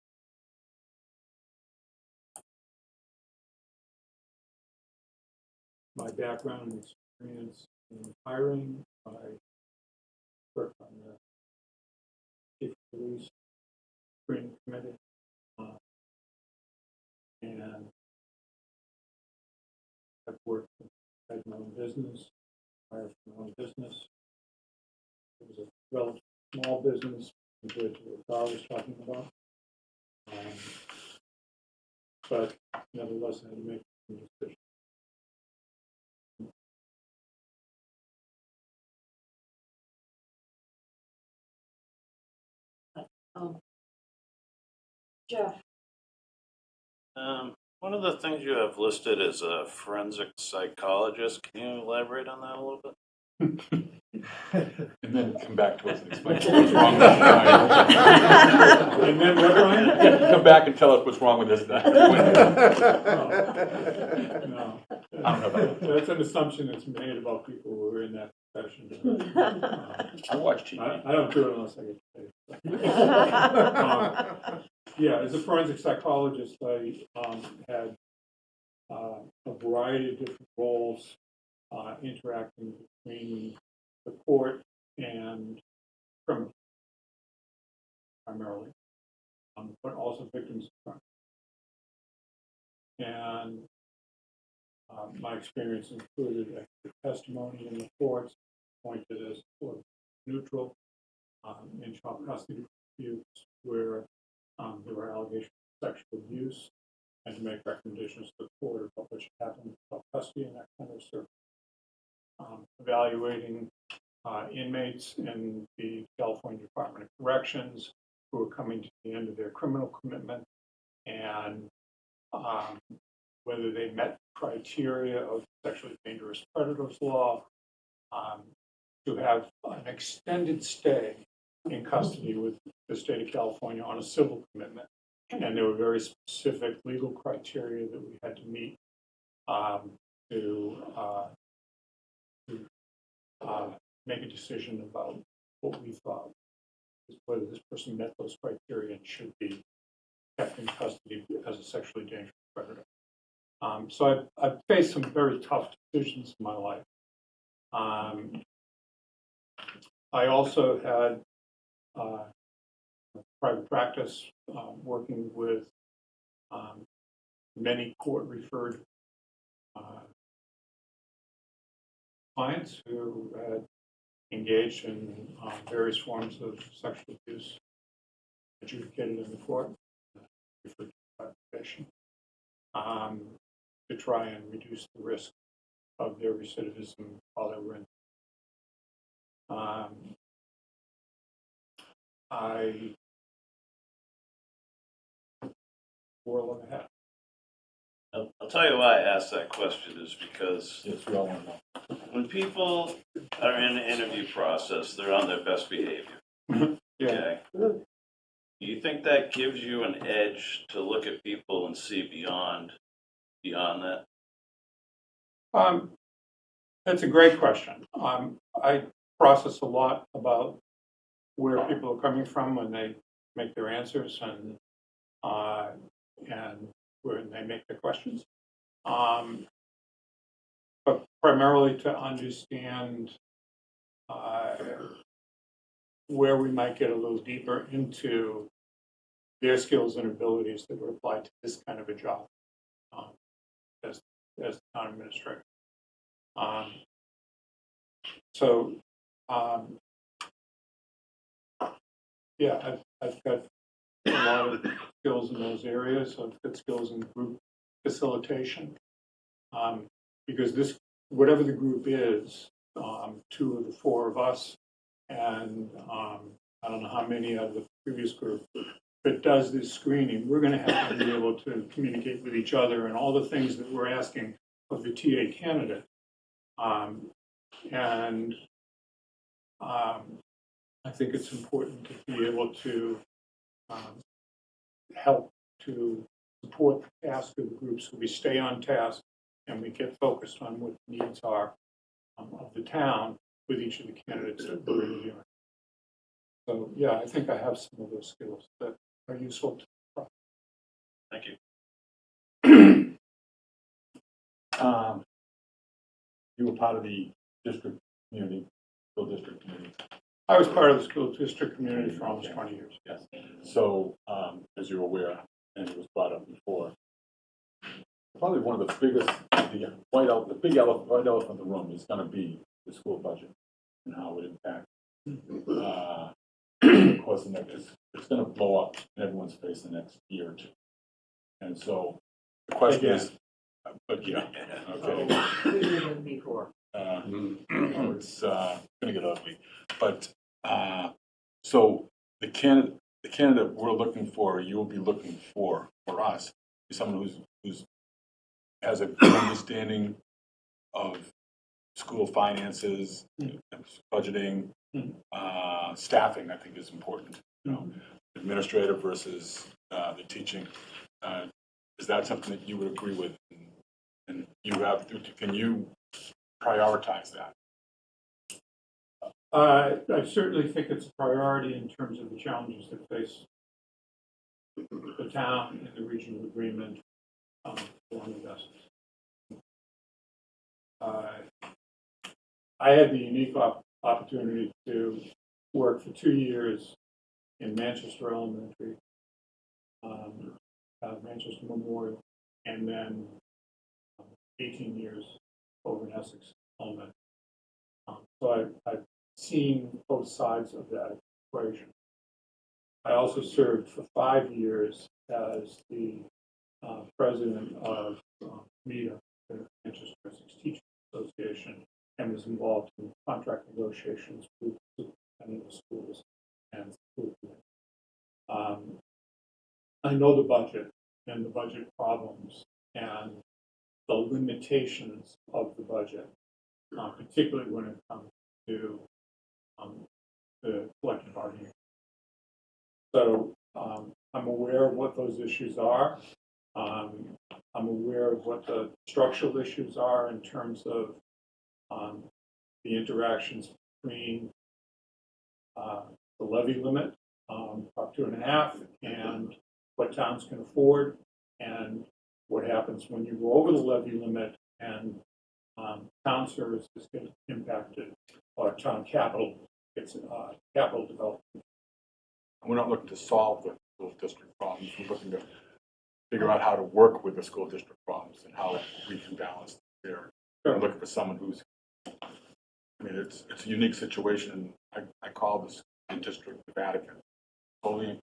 my background and experience in hiring, I worked on the Chief of Police Screening Committee. And I've worked, had my own business, hired my own business. It was a relatively small business compared to what Carl was talking about. But nevertheless, I had to make some decisions. Jeff, One of the things you have listed is a forensic psychologist. Can you elaborate on that a little bit? And then come back to us and explain what's wrong with this guy. And then what, Ryan? Come back and tell us what's wrong with this guy. No. I don't know about That's an assumption that's made about people who are in that profession. I watch TV. I don't do it unless I get paid. Yeah, as a forensic psychologist, I had a variety of different roles interacting between the court and criminals, primarily, but also victims of crime. And my experience included expert testimony in the courts, appointed as sort of neutral in child custody disputes where there were allegations of sexual abuse, and to make recommendations to the court about what should happen with child custody and that kind of stuff. Evaluating inmates in the California Department of Corrections who are coming to the end of their criminal commitment, and whether they met criteria of sexually dangerous predators law, to have an extended stay in custody with the state of California on a civil commitment. And there were very specific legal criteria that we had to meet to make a decision about what we thought, whether this person met those criteria and should be kept in custody as a sexually dangerous predator. So I've faced some very tough decisions in my life. I also had private practice working with many court-referred clients who had engaged in various forms of sexual abuse adjudicated in the court, referred to clarification, to try and reduce the risk of their recidivism while they were in. I wore a lot of hats. I'll tell you why I asked that question is because Yes, we all want to know. when people are in the interview process, they're on their best behavior. Okay. Do you think that gives you an edge to look at people and see beyond that? That's a great question. I process a lot about where people are coming from when they make their answers and when they make their questions. But primarily to understand where we might get a little deeper into their skills and abilities that would apply to this kind of a job as the town administrator. Yeah, I've got a lot of skills in those areas. I've got skills in group facilitation because whatever the group is, 2 of the 4 of us, and I don't know how many of the previous group that does this screening, we're going to have to be able to communicate with each other and all the things that we're asking of the TA candidate. I think it's important to be able to help to support the task of the group so we stay on task and we get focused on what the needs are of the town with each of the candidates that we're interviewing. So, yeah, I think I have some of those skills that are useful to the process. Thank you. You were part of the district community, school district community. I was part of the school district community for almost 20 years. Yes. So, as you're aware, and it was brought up before, probably one of the biggest, the big white elephant in the room is going to be the school budget and how it impacts. Of course, it's going to blow up in everyone's face the next year or 2. And so the question is, but yeah, okay. Before. It's going to get ugly. But so the candidate we're looking for, you'll be looking for us, is someone who's has a good understanding of school finances, budgeting, staffing, I think is important, you know, administrative versus the teaching. Is that something that you would agree with? And can you prioritize that? I certainly think it's a priority in terms of the challenges that face the town and the regional agreement for investors. I had the unique opportunity to work for 2 years in Manchester Elementary, Manchester Memorial, and then 18 years over in Essex Elementary. So I've seen both sides of that equation. I also served for 5 years as the president of MEDA, the Manchester Essex Teachers Association, and was involved in contract negotiations with the superintendent of schools and school committee. I know the budget and the budget problems and the limitations of the budget, particularly when it comes to the collective bargaining. So I'm aware of what those issues are. I'm aware of what the structural issues are in terms of the interactions between the levy limit, up 2.5, and what towns can afford, and what happens when you go over the levy limit and town services get impacted, or town capital gets capital development. We're not looking to solve the school district problems. We're looking to figure out how to work with the school district problems and how we can balance there. We're looking for someone who's, I mean, it's a unique situation. I call this district the Vatican. Totally,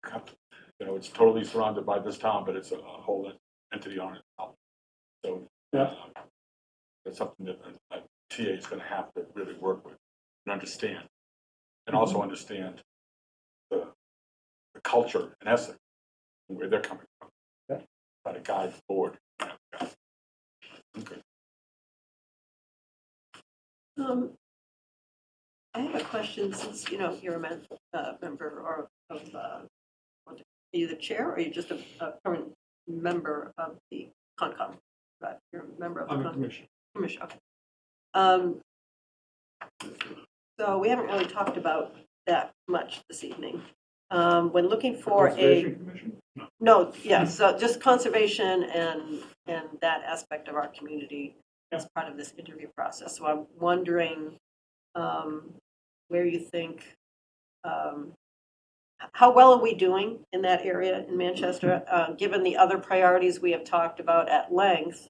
you know, it's totally surrounded by this town, but it's a whole entity on itself. So that's something that a TA is going to have to really work with and understand, and also understand the culture in Essex and where they're coming from. Try to guide the board. Okay. I have a question, since, you know, you're a member or of, are you the chair, or are you just a current member of the Concom? Right, you're a member of the I'm a Concom. commissioner. Okay. So we haven't really talked about that much this evening. When looking for Conservation Commission? no, yeah, so just conservation and that aspect of our community as part of this interview process. So I'm wondering where you think, how well are we doing in that area in Manchester, given the other priorities we have talked about at length?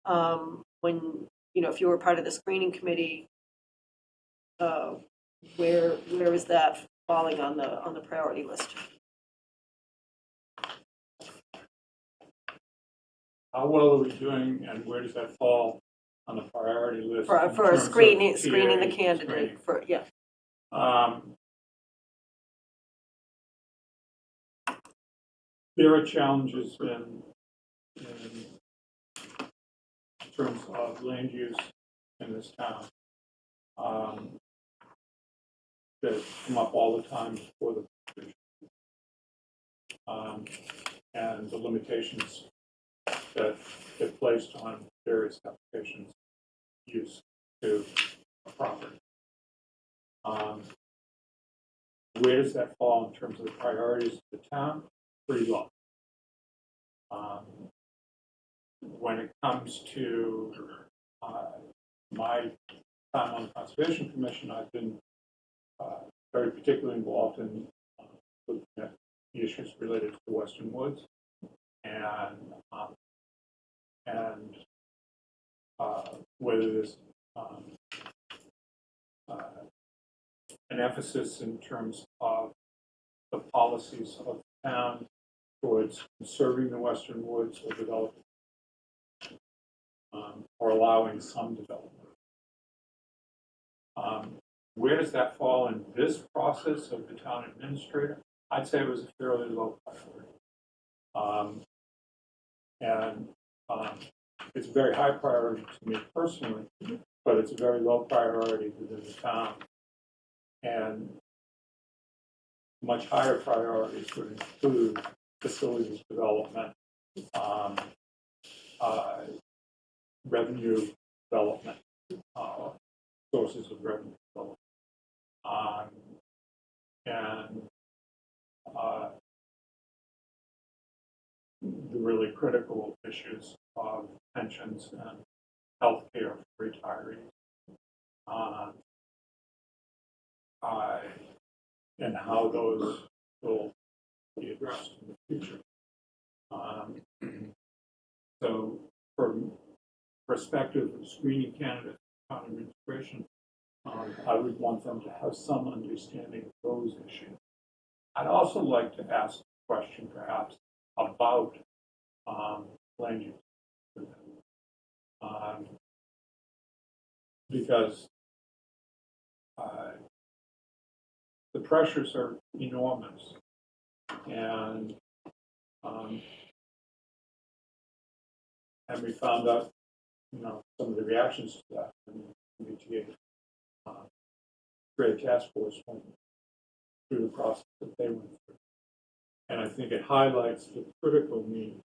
When, you know, if you were part of the screening committee, where is that falling on the priority list? How well are we doing, and where does that fall on the priority list? in For terms of screening the TA candidate, for, yeah. There are challenges in terms of land use in this town that come up all the time before the decision. And the limitations that get placed on various applications use to a property. Where does that fall in terms of the priorities of the town? Pretty low. When it comes to my time on the Conservation Commission, I've been very particularly involved in looking at the issues related to the Western Woods and whether there's an emphasis in terms of the policies of the town towards conserving the Western Woods or developing, or allowing some development. Where does that fall in this process of the town administrator? I'd say it was a fairly low priority. It's a very high priority to me personally, but it's a very low priority within the town. And much higher priorities would include facilities development, revenue development, sources of revenue development, and the really critical issues of pensions and healthcare for retirees, and how those will be addressed in the future. So, from perspective of screening candidates for town administration, I would want them to have some understanding of those issues. I'd also like to ask a question, perhaps, about land use. Because the pressures are enormous, and we found out, some of the reactions to that in the MBTA Great Task Force went through the process that they went through. And I think it highlights the critical need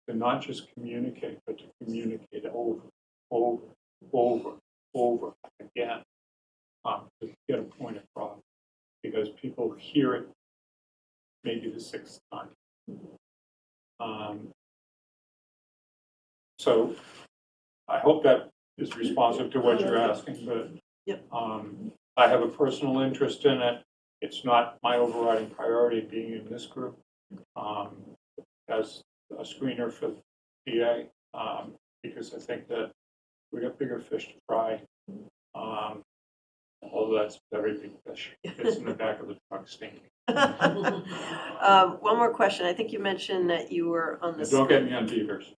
to not just communicate, but to communicate over again, to get a point across, because people hear it maybe the sixth time. So I hope that is responsive to what you're asking, but Yep. I have a personal interest in it. It's not my overriding priority being in this group as a screener for PA, because I think that we got bigger fish to fry. Although that's very big fish. It's in the back of the truck stinking. One more question. I think you mentioned that you were on the. Don't get me on beavers.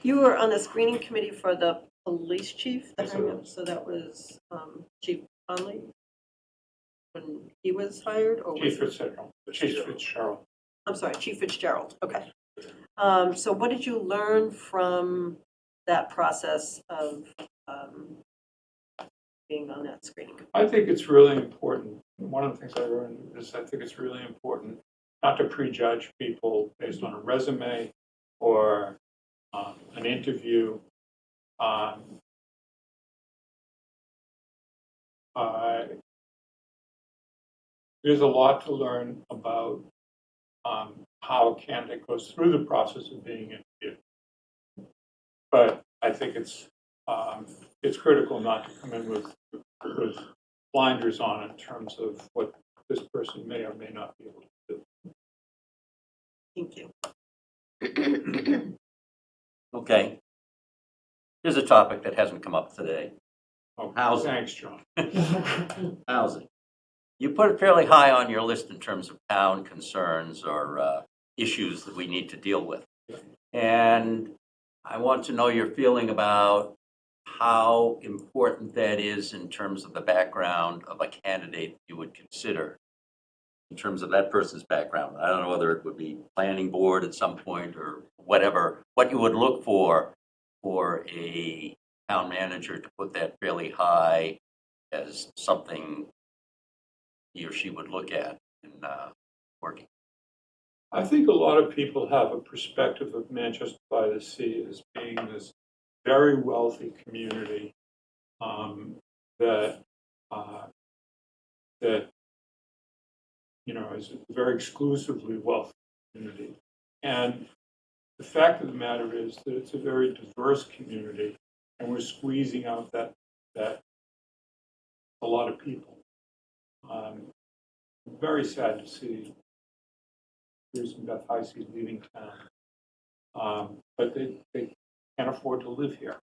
You were on the screening committee for the police chief. Yes, I was. So that was Chief Conley when he was hired, or Chief was Fitzgerald. Chief Fitzgerald. I'm sorry, Chief Fitzgerald. Okay. So what did you learn from that process of being on that screening committee? I think it's really important. One of the things I learned is I think it's really important not to prejudge people based on a resume or an interview. There's a lot to learn about how a candidate goes through the process of being interviewed. But I think it's critical not to come in with blinders on in terms of what this person may or may not be able to do. Thank you. Okay. Here's a topic that hasn't come up today. Oh, Housing. Thanks, John. Housing. You put it fairly high on your list in terms of town concerns or issues that we need to deal with. And I want to know your feeling about how important that is in terms of the background of a candidate you would consider, in terms of that person's background. I don't know whether it would be planning board at some point or whatever, what you would look for a town manager to put that fairly high as something he or she would look at in working. I think a lot of people have a perspective of Manchester by the Sea as being this very wealthy community that is a very exclusively wealthy community. And the fact of the matter is that it's a very diverse community, and we're squeezing out that a lot of people. Very sad to see Bruce and Beth Heisey leaving town, but they can't afford to live here.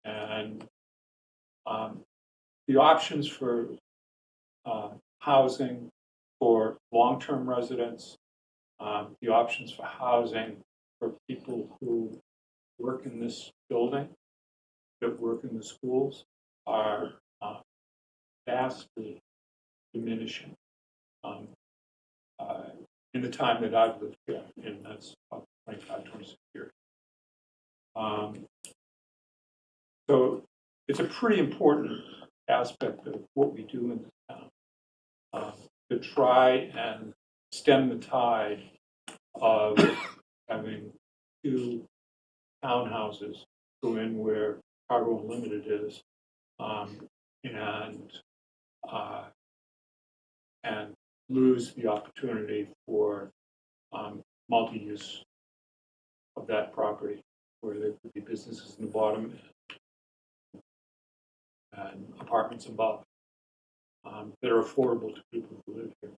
And the options for housing for long-term residents, the options for housing for people who work in this building, that work in the schools, are vastly diminishing. In the time that I've lived here, and that's about 25, 26 years. So it's a pretty important aspect of what we do in this town, to try and stem the tide of having two townhouses go in where Cargo Unlimited is, and lose the opportunity for multi-use of that property, where there could be businesses in the bottom and apartments above, that are affordable to people who live here.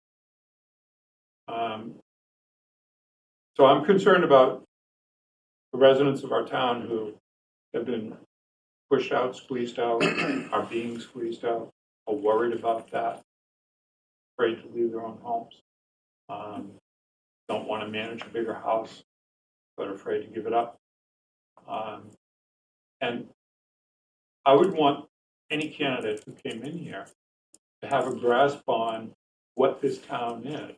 So I'm concerned about the residents of our town who have been pushed out, squeezed out, are being squeezed out, are worried about that, afraid to leave their own homes, don't want to manage a bigger house, but are afraid to give it up. And I would want any candidate who came in here to have a grasp on what this town is.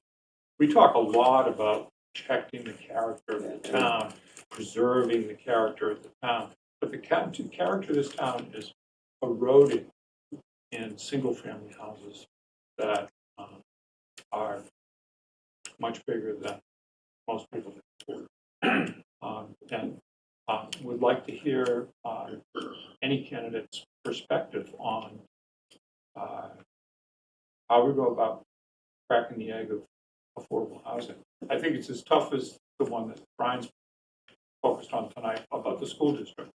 We talk a lot about protecting the character of the town, preserving the character of the town, but the character of this town is eroding in single-family houses that are much bigger than most people can afford. And would like to hear any candidate's perspective on how we go about cracking the egg of affordable housing. I think it's as tough as the one that Brian's focused on tonight about the school district.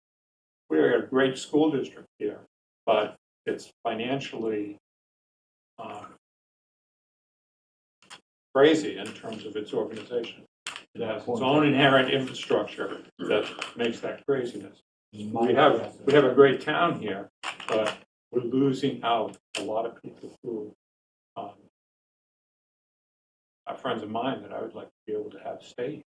We're a great school district here, but it's financially crazy in terms of its organization. It has its own inherent infrastructure that makes that craziness. We have a great town here, but we're losing out a lot of people who are friends of mine that I would like to be able to have stay,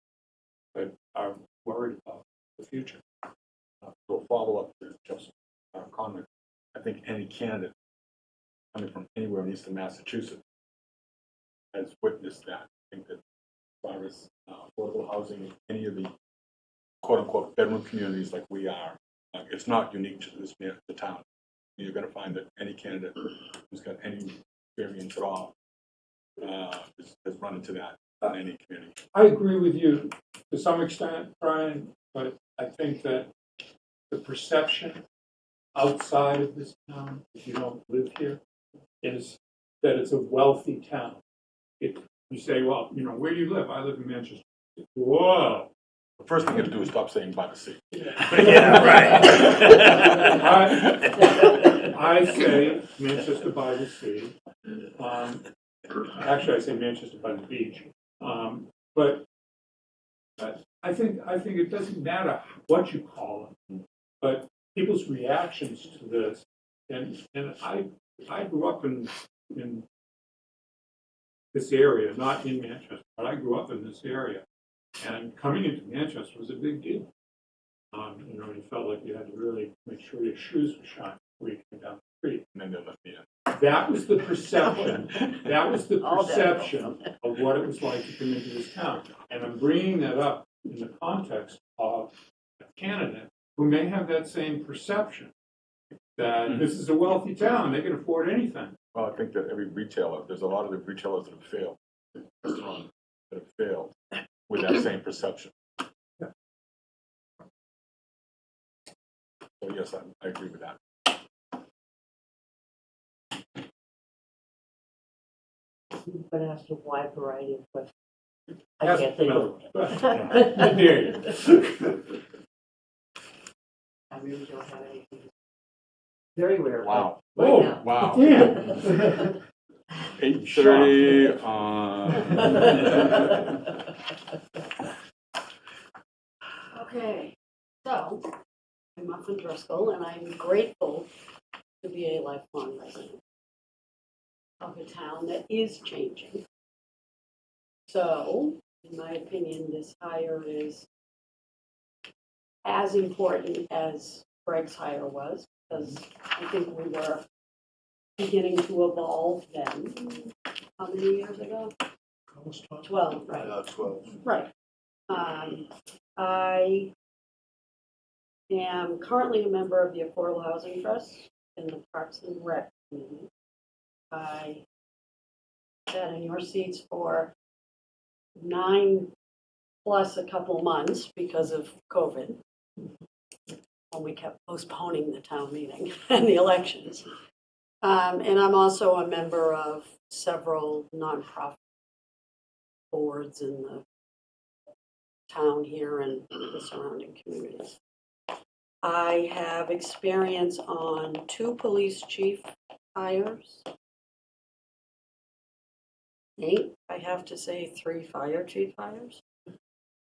but are worried about the future. So a follow-up to Jeff's comment, I think any candidate coming from anywhere in eastern Massachusetts has witnessed that. I think that as far as affordable housing in any of the quote-unquote bedroom communities like we are, it's not unique to the town. You're going to find that any candidate who's got any experience at all has run into that in any community. I agree with you to some extent, Brian, but I think that the perception outside of this town, if you don't live here, is that it's a wealthy town. You say, well, where do you live? I live in Manchester. Whoa. The first thing you have to do is stop saying by the sea. Yeah, right. I say Manchester by the sea. Actually, I say Manchester by the beach. But I think it doesn't matter what you call it, but people's reactions to this. And I grew up in this area, not in Manchester, but I grew up in this area. And coming into Manchester was a big deal. You felt like you had to really make sure your shoes were shined before you came down the street. And then they let me in. That was the perception. That was the All perception of what it was like to come into this town. And I'm bringing that up in the context of a candidate who may have that same perception that this is a wealthy town, they can afford anything. Well, I think that every retailer, there's a lot of the retailers that have failed, restaurants that have failed with that same perception. Yeah. So yes, I agree with that. You've been asked a wide variety of questions. I Yes, can't think no. of I dare you. I really don't have anything. Very rare. Wow. Right Oh, now. Wow. Damn. 8:30 Okay, so I'm Muffin Driscoll, and I'm grateful to be a lifelong resident of a town that is changing. So, in my opinion, this hire is as important as Greg's hire was, because I think we were beginning to evolve then. How many years ago? Almost 12. 12, right. 12. Right. I am currently a member of the Affordable Housing Trust in the Parks and Rec Committee. I sat in your seats for 9 plus a couple months because of COVID, when we kept postponing the town meeting and the elections. And I'm also a member of several nonprofit boards in the town here and the surrounding communities. I have experience on 2 police chief hires. I have to say 3 fire chief hires.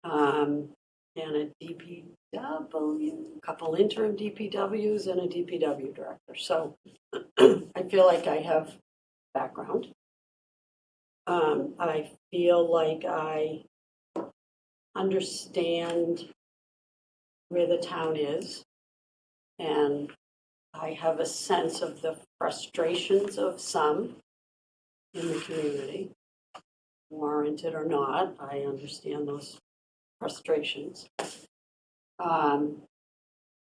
And a DPW, a couple interim DPWs and a DPW director. So I feel like I have background. I feel like I understand where the town is, and I have a sense of the frustrations of some in the community, warranted or not. I understand those frustrations.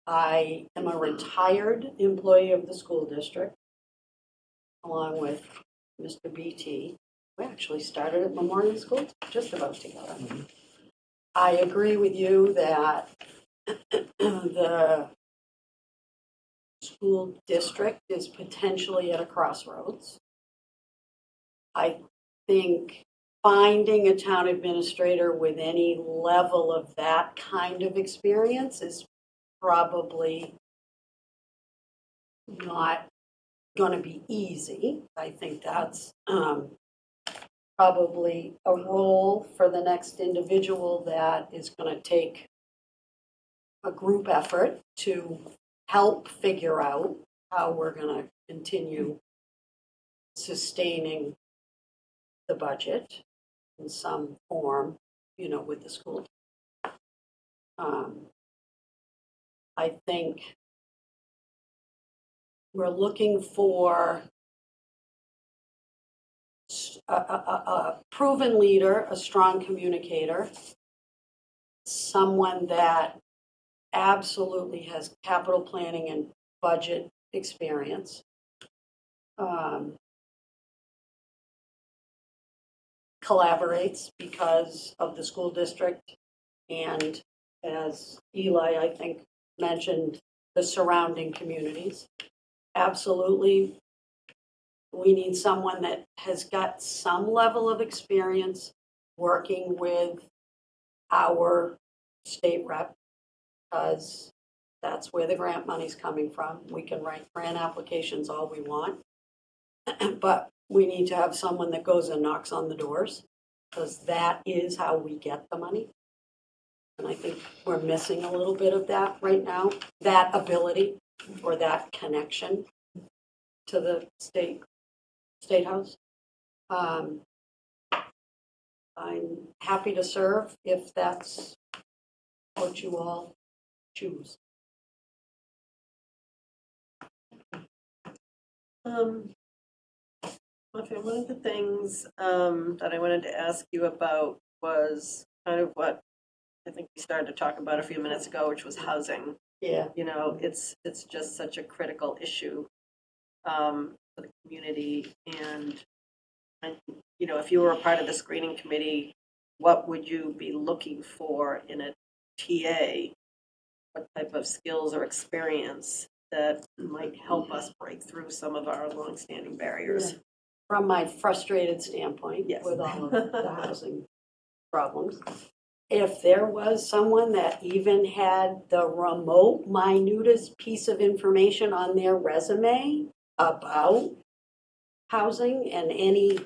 I am a retired employee of the school district, along with Mr. BT. We actually started at Memorial School just about together. I agree with you that the school district is potentially at a crossroads. I think finding a town administrator with any level of that kind of experience is probably not going to be easy. I think that's probably a role for the next individual that is going to take a group effort to help figure out how we're going to continue sustaining the budget in some form, with the school. I think we're looking for a proven leader, a strong communicator, someone that absolutely has capital planning and budget experience. Collaborates because of the school district, and as Eli, I think, mentioned, the surrounding communities. Absolutely, we need someone that has got some level of experience working with our state rep, because that's where the grant money's coming from. We can write grant applications all we want, but we need to have someone that goes and knocks on the doors, because that is how we get the money. And I think we're missing a little bit of that right now, that ability or that connection to the state house. I'm happy to serve if that's what you all choose. Okay, one of the things that I wanted to ask you about was kind of what I think we started to talk about a few minutes ago, which was housing. Yeah. It's just such a critical issue for the community. And, if you were a part of the screening committee, what would you be looking for in a TA? What type of skills or experience that might help us break through some of our longstanding barriers? From my frustrated standpoint, Yes. with all of the housing problems, if there was someone that even had the remote minutest piece of information on their resume about housing and any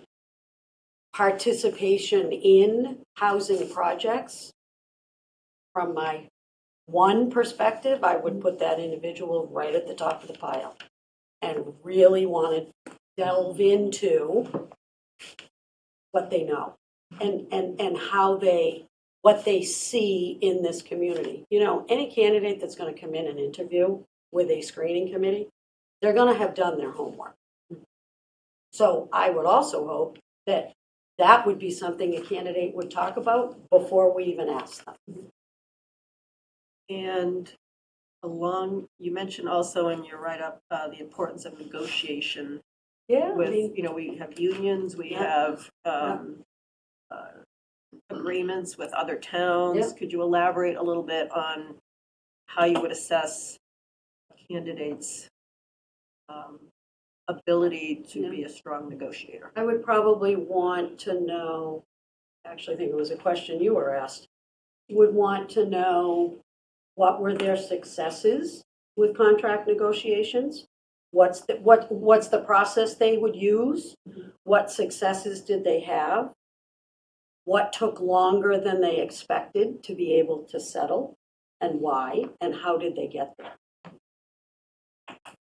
participation in housing projects, from my one perspective, I would put that individual right at the top of the pile and really want to delve into what they know and how what they see in this community. Any candidate that's going to come in and interview with a screening committee, they're going to have done their homework. So I would also hope that that would be something a candidate would talk about before we even ask them. And you mentioned also in your write-up, the importance of negotiation Yeah, I with, mean, you know, we have unions, we Yeah. have, agreements with other towns. Could you elaborate a little bit on how you would assess candidates' ability to be a strong negotiator? I would probably want to know, actually, I think it was a question you were asked, would want to know what were their successes with contract negotiations? What's the process they would use? What successes did they have? What took longer than they expected to be able to settle, and why, and how did they get there?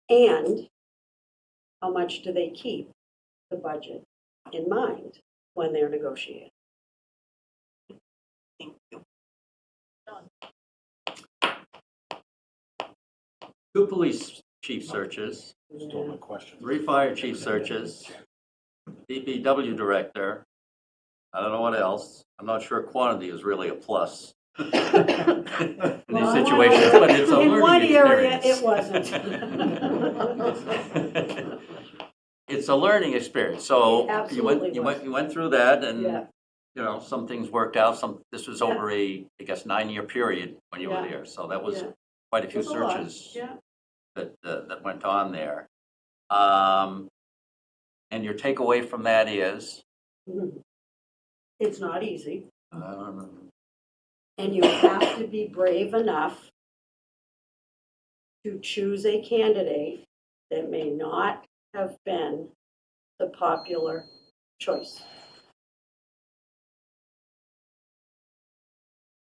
And how much do they keep the budget in mind when they're negotiating? Thank you. 2 police chief searches, Stole my question. 3 fire chief searches, DPW director, I don't know what else. I'm not sure quantity is really a plus in these Well, situations, but it's a in one learning area, experience. it wasn't. It's a learning experience. So It absolutely you went through that, and Yeah. you know, some things worked out. This was over I guess 9-year period when you were Yeah. there. So that was Yeah. quite a few It's a lot. searches Yeah. that went on there. And your takeaway from that is, It's not easy, um, and you have to be brave enough to choose a candidate that may not have been the popular choice.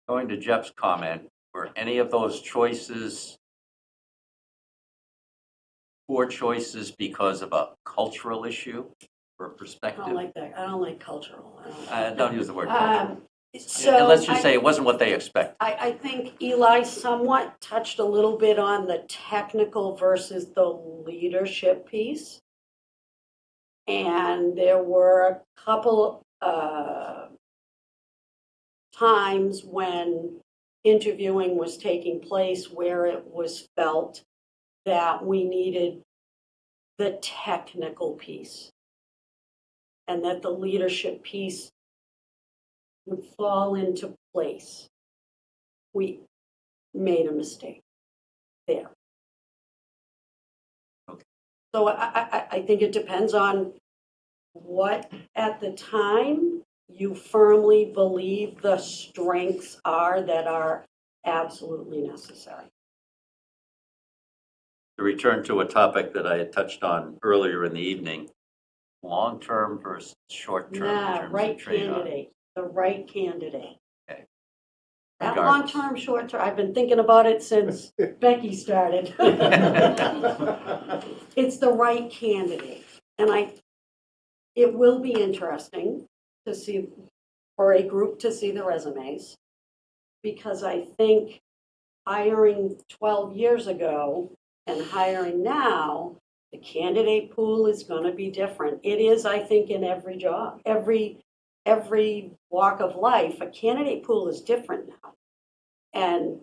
going to Jeff's comment, were any of those choices poor choices because of a cultural issue or I perspective? don't like that. I don't like cultural. Don't use the word cultural. So And let's just say it wasn't what they expected. I think Eli somewhat touched a little bit on the technical versus the leadership piece. And there were a couple times when interviewing was taking place where it was felt that we needed the technical piece and that the leadership piece would fall into place. We made a mistake there. Okay. So I think it depends on what at the time you firmly believe the strengths are that are absolutely necessary. To return to a topic that I had touched on earlier in the evening, long-term versus short-term in Nah, terms right of trade-off. candidate, the right candidate. Okay. That Regardless. long-term, short-term, I've been thinking about it since Becky started. It's the right candidate. And it will be interesting to see, for a group to see the resumes, because I think hiring 12 years ago and hiring now, the candidate pool is going to be different. It is, I think, in every job, every walk of life, a candidate pool is different now. And,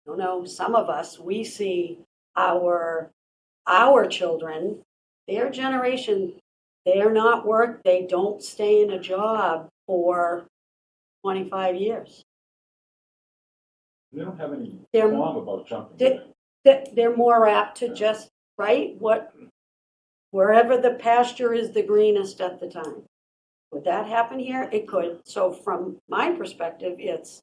you know, some of us, we see our children, their generation, they don't stay in a job for 25 years. They don't have any They're- qualm about jumping. They're more apt to just, right, wherever the pasture is the greenest at the time. Would that happen here? It could. So from my perspective, it's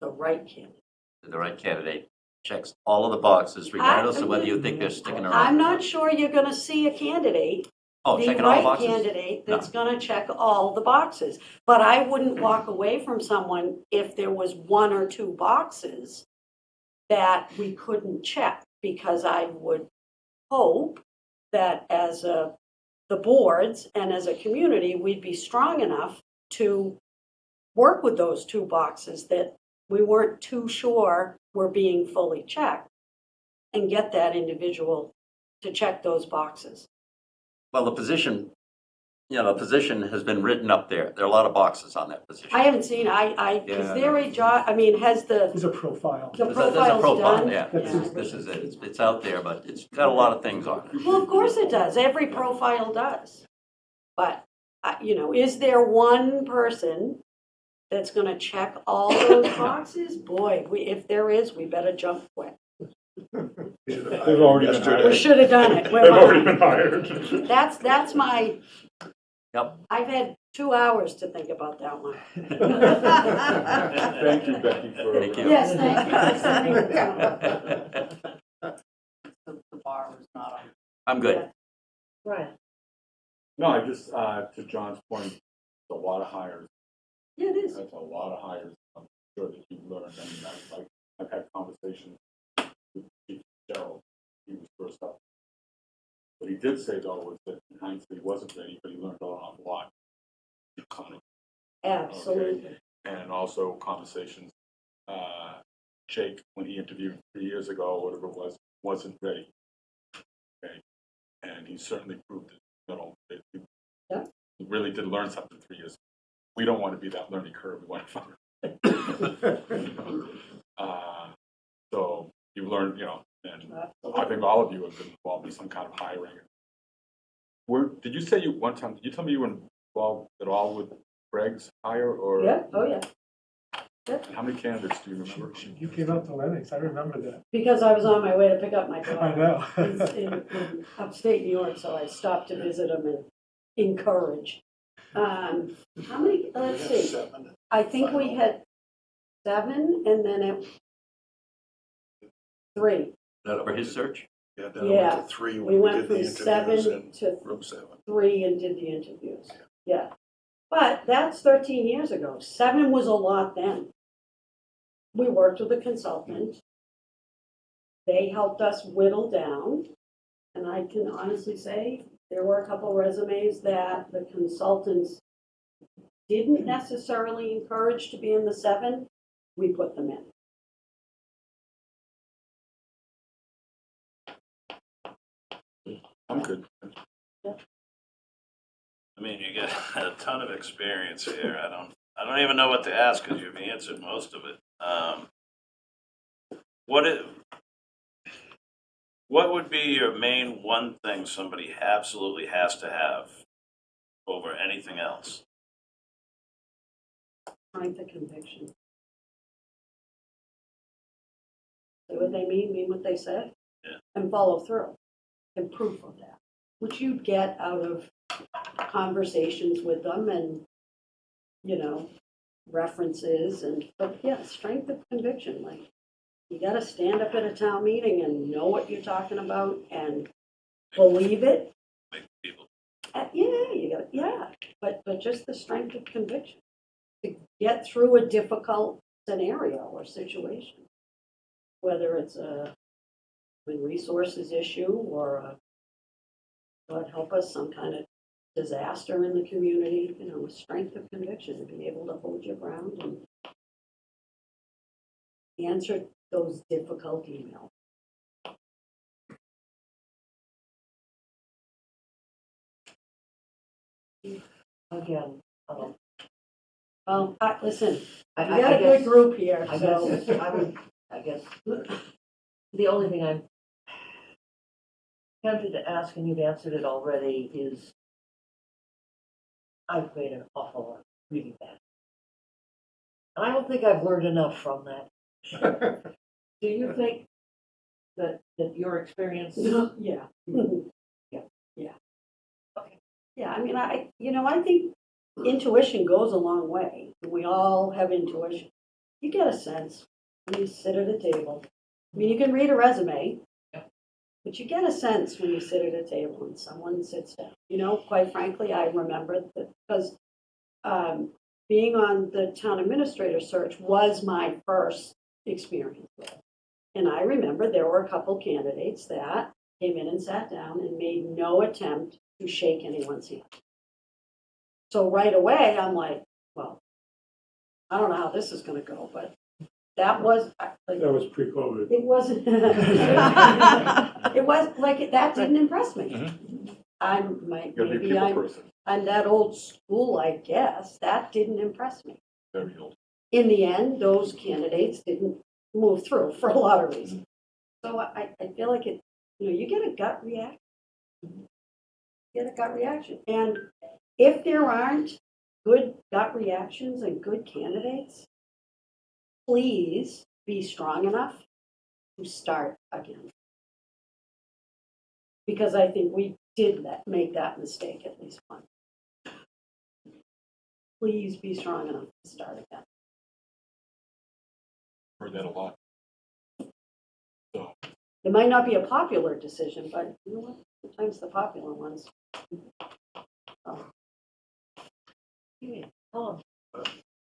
the right candidate. The right candidate checks all of the boxes regardless of whether you think they're sticking around. I'm not sure you're going to see a candidate, Oh, the checking all the right boxes? candidate that's going to check all the boxes. But I wouldn't walk away from someone if there was 1 or 2 boxes that we couldn't check, because I would hope that as the boards and as a community, we'd be strong enough to work with those 2 boxes that we weren't too sure were being fully checked, and get that individual to check those boxes. Well, the position, the position has been written up there. There are a lot of boxes on that position. I haven't seen, is Yeah. there a job, I mean, has There's a profile. the There's a profile's profile, done? yeah. Yeah. This is it. It's out there, but it's got a lot of things on it. Well, of course it does. Every profile does. But, is there one person that's going to check all those boxes? Boy, if there is, we better jump quick. They've already been hired. We should have done it. They've already been hired. That's my. Yep. I've had 2 hours to think about that one. Thank you, Becky, for. Thank you. Yes, thank you. The bar was not on. I'm good. Right. No, I just, to John's point, a lot of hires. Yeah, it is. That's a lot of hires. I'm sure that you've learned. I mean, I've had conversations with Chief Gerald. He was first up. What he did say, though, was that in hindsight, he wasn't ready, but he learned an awful lot. Absolutely. And also conversations. Jake, when he interviewed 3 years ago, whatever it was, wasn't ready. Okay. And he certainly proved it. Yeah. He really did learn something 3 years ago. We don't want to be that learning curve. We want to so you learned, and I think all of you have been involved in some kind of hiring. Did you say one time, did you tell me you were involved at all with Greg's hire or? Yeah, oh yeah. And how many candidates do you remember? You came out to Lennox, I remember that. Because I was on my way to pick up my dog. I know. He's in upstate New York, so I stopped to visit him and encourage. How many, let's see, I think we had 7 and then 3. For his search? Yeah, then it went to 3 We went from 7 to room 7. 3 and did the interviews. Yeah. But that's 13 years ago. 7 was a lot then. We worked with a consultant. They helped us whittle down. And I can honestly say there were a couple resumes that the consultants didn't necessarily encourage to be in the 7. We put them in. I'm good. I mean, you get a ton of experience here. I don't even know what to ask because you've answered most of it. What would be your main one thing somebody absolutely has to have over anything else? Strength of conviction. Say what they mean what they say. Yeah. And follow through. And proof of that. Which you'd get out of conversations with them and, references but yeah, strength of conviction. Like, you got to stand up at a town meeting and know what you're talking about and believe it. Make people. But just the strength of conviction to get through a difficult scenario or situation, whether it's a resources issue or God help us, some kind of disaster in the community, with strength of conviction to be able to hold your ground and answer those difficult emails. Again, Well, listen, I we got a guess- good group here, I so. guess the only thing I'm tempted to ask, and you've answered it already, is I've made an awful lot really bad. And I don't think I've learned enough from that. Do you think that your experience? Yeah. Yeah. Okay. Yeah, I mean, I think intuition goes a long way. We all have intuition. You get a sense when you sit at a table. I mean, you can read a resume, but you get a sense when you sit at a table and someone sits down. Quite frankly, I remember that because being on the town administrator search was my first experience with it. And I remember there were a couple candidates that came in and sat down and made no attempt to shake anyone's hand. So right away, I'm like, well, I don't know how this is going to go, but that was That was pre-COVID. it wasn't. It was like that didn't impress me. Mm-hmm. I'm You gotta be a maybe people I'm person. And that old school, I guess, that didn't impress me. Very old. In the end, those candidates didn't move through for a lot of reasons. So I feel like it, you get a gut reaction. Get a gut reaction. And if there aren't good gut reactions and good candidates, please be strong enough to start again. Because I think we did make that mistake at least once. Please be strong enough to start again. Heard that a lot. So, It might not be a popular decision, but you know what? Sometimes the popular ones. Oh. Okay. Oh.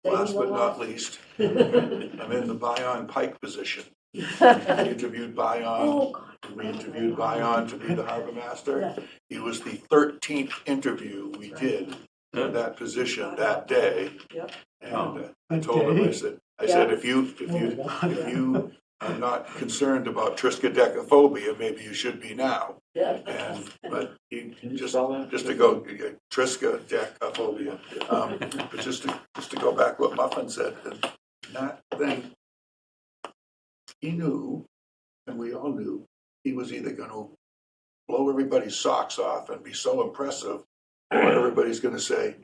Last but not least, I'm in the Bion Pike position. We interviewed Bion. Oh, God. We interviewed Bion to be the harbor master. Yeah. He was the 13th interview we did for that position that day. Yep. And I told him, I said, if you are not concerned about triskaidekaphobia, maybe you should be now. Yeah. But he just to go triskaidekaphobia. But just to go back what Muffin said, and that thing, he knew, and we all knew, he was either going to blow everybody's socks off and be so impressive, or everybody's going to say,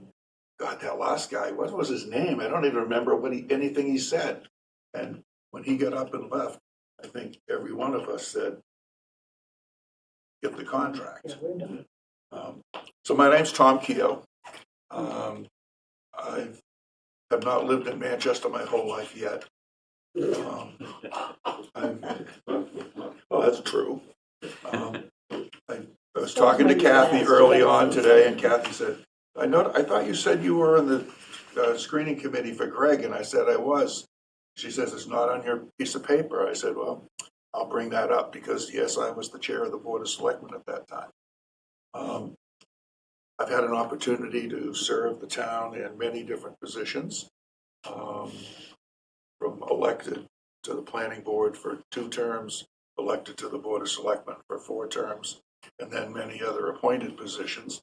God, that last guy, what was his name? I don't even remember anything he said. And when he got up and left, I think every one of us said, get the contract. Yeah, we're done. So my name's Tom Keogh. I have not lived in Manchester my whole life yet. Well, that's true. I was talking to Kathy early on today, and Kathy said, I thought you said you were in the screening committee for Greg, and I said I was. She says, it's not on your piece of paper. I said, well, I'll bring that up because, yes, I was the chair of the Board of Selectmen at that time. I've had an opportunity to serve the town in many different positions, from elected to the planning board for 2 terms, elected to the Board of Selectmen for 4 terms, and then many other appointed positions.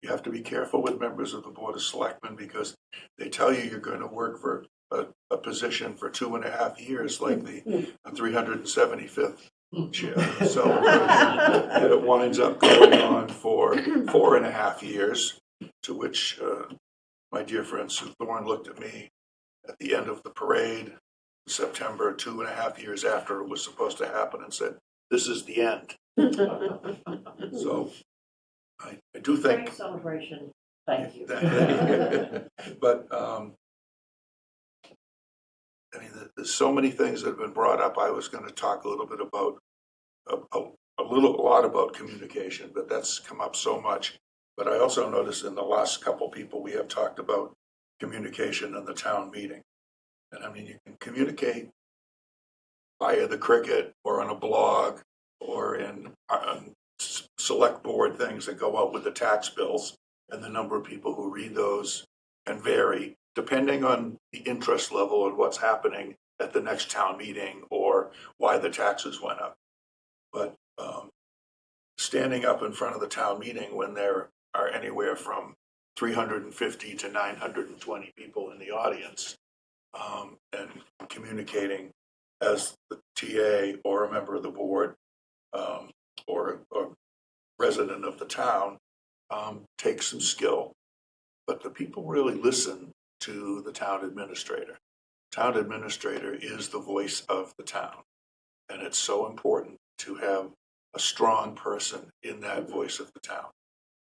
You have to be careful with members of the Board of Selectmen because they tell you you're going to work for a position for 2.5 years, like the 375th chair. So it winds up going on for 4.5 years, to which my dear friend Sue Thorne looked at me at the end of the parade in September, 2.5 years after it was supposed to happen, and said, this is the end. So I do think... Great celebration. Thank you. But, I mean, there's so many things that have been brought up. I was going to talk a little bit about, a lot about communication, but that's come up so much. But I also noticed in the last couple people we have talked about communication in the town meeting. And I mean, you can communicate via the cricket or on a blog or in select board things that go out with the tax bills, and the number of people who read those can vary depending on the interest level and what's happening at the next town meeting or why the taxes went up. But standing up in front of the town meeting when there are anywhere from 350 to 920 people in the audience, and communicating as the TA or a member of the board, or a resident of the town, takes some skill. But the people really listen to the town administrator. Town administrator is the voice of the town. And it's so important to have a strong person in that voice of the town.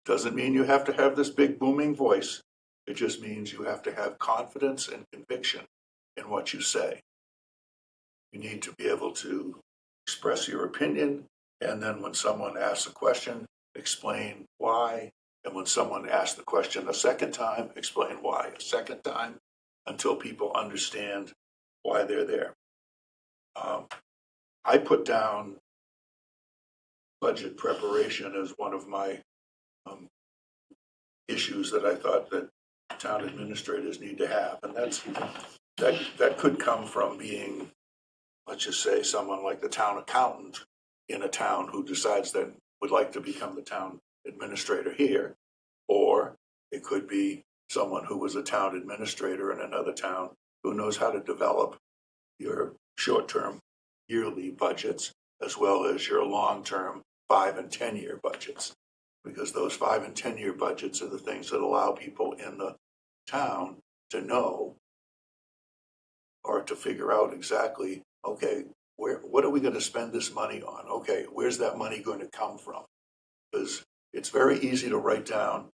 Doesn't mean you have to have this big booming voice. It just means you have to have confidence and conviction in what you say. You need to be able to express your opinion, and then when someone asks a question, explain why. And when someone asks the question a second time, explain why a second time, until people understand why they're there. I put down budget preparation as one of my issues that I thought that town administrators need to have, and that could come from being, let's just say, someone like the town accountant in a town who decides that would like to become the town administrator here, or It could be someone who was a town administrator in another town who knows how to develop your short-term yearly budgets as well as your long-term 5 and 10-year budgets. Because those 5 and 10-year budgets are the things that allow people in the town to know or to figure out exactly, okay, what are we going to spend this money on? Okay, where's that money going to come from? Because it's very easy to write down,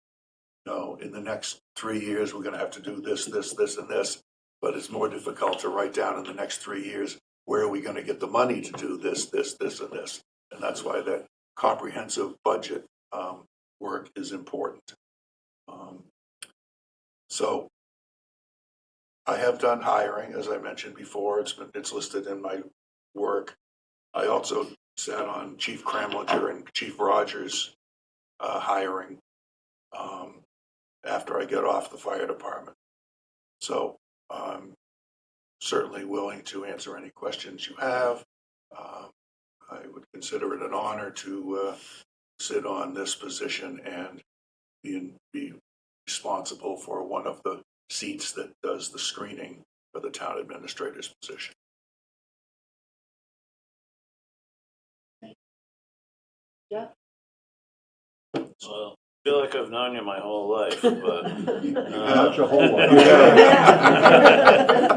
in the next 3 years, we're going to have to do this, this, this, and this. But it's more difficult to write down in the next 3 years, where are we going to get the money to do this, this, this, and this? And that's why that comprehensive budget work is important. So I have done hiring, as I mentioned before. It's listed in my work. I also sat on Chief Cramlinger and Chief Rogers hiring after I get off the fire department. So I'm certainly willing to answer any questions you have. I would consider it an honor to sit on this position and be responsible for one of the seats that does the screening for the town administrator's position. Jeff? Well, I feel like I've known you my whole life, but Not your whole life.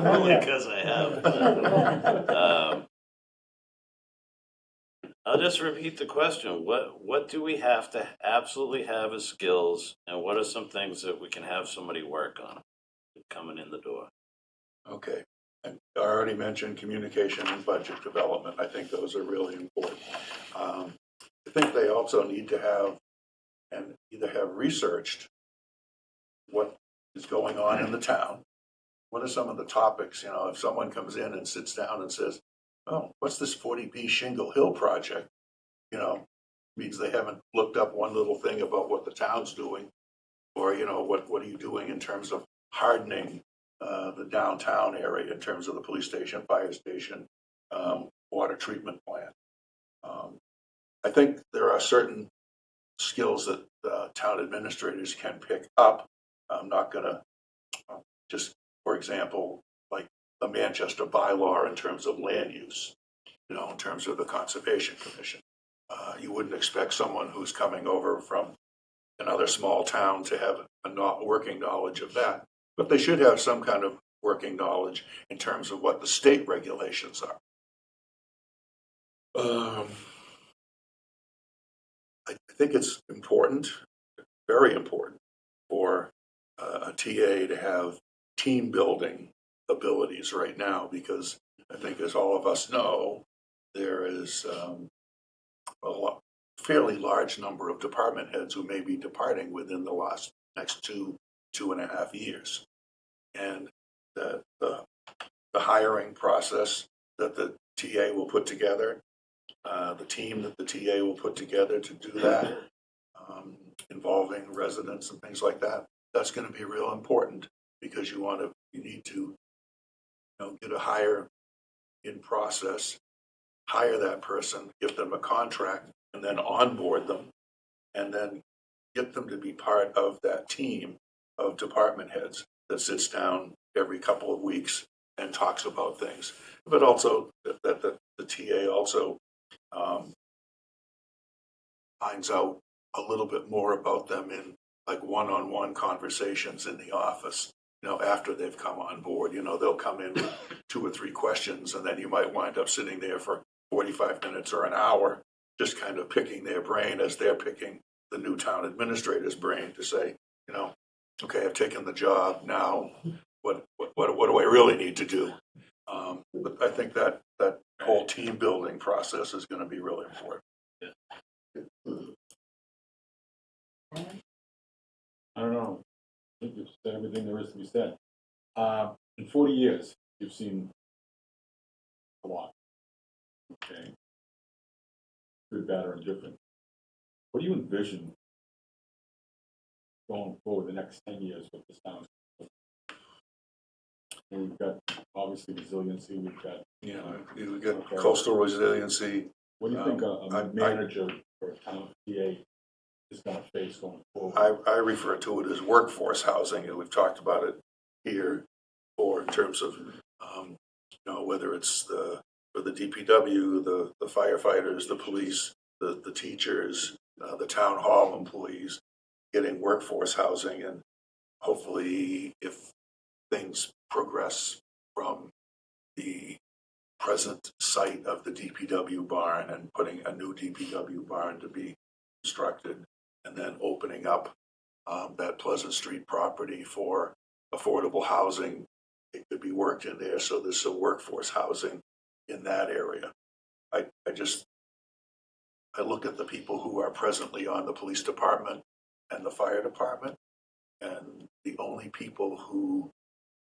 only because I have. I'll just repeat the question. What do we have to absolutely have as skills, and what are some things that we can have somebody work on coming in the door? Okay. And I already mentioned communication and budget development. I think those are really important. I think they also need to have and either have researched what is going on in the town. What are some of the topics? If someone comes in and sits down and says, oh, what's this 40B Shingle Hill project? Means they haven't looked up one little thing about what the town's doing, or, what are you doing in terms of hardening the downtown area in terms of the police station, fire station, water treatment plant. I think there are certain skills that town administrators can pick up. I'm not going to just, for example, like the Manchester bylaw in terms of land use, in terms of the Conservation Commission. You wouldn't expect someone who's coming over from another small town to have a working knowledge of that, but they should have some kind of working knowledge in terms of what the state regulations are. I think it's important, very important, for a TA to have team building abilities right now, because I think, as all of us know, there is fairly large number of department heads who may be departing within the next 2.5 years. And the hiring process that the TA will put together, the team that the TA will put together to do that, involving residents and things like that, that's going to be real important, because you need to get a hire in process, hire that person, give them a contract, and then onboard them, and then get them to be part of that team of department heads that sits down every couple of weeks and talks about things. But also that the TA also finds out a little bit more about them in like one-on-one conversations in the office, after they've come on board. They'll come in with 2 or 3 questions, and then you might wind up sitting there for 45 minutes or an hour, just kind of picking their brain as they're picking the new town administrator's brain to say, okay, I've taken the job, now what do I really need to do? But I think that whole team building process is going to be really important. I don't know. I think you've said everything there is to be said. In 40 years, you've seen a lot. Okay. Good, bad, or indifferent. What do you envision going forward the next 10 years with this town? We've got obviously resiliency. We've got we've got coastal resiliency. What do you think a manager for a town TA is gonna face going forward. I refer to it as workforce housing, and we've talked about it here, or in terms of, whether it's for the DPW, the firefighters, the police, the teachers, the town hall employees, getting workforce housing, and hopefully if things progress from the present site of the DPW barn and putting a new DPW barn to be constructed, and then opening up that Pleasant Street property for affordable housing, it could be worked in there, so there's some workforce housing in that area. I look at the people who are presently on the police department and the fire department, and the only people who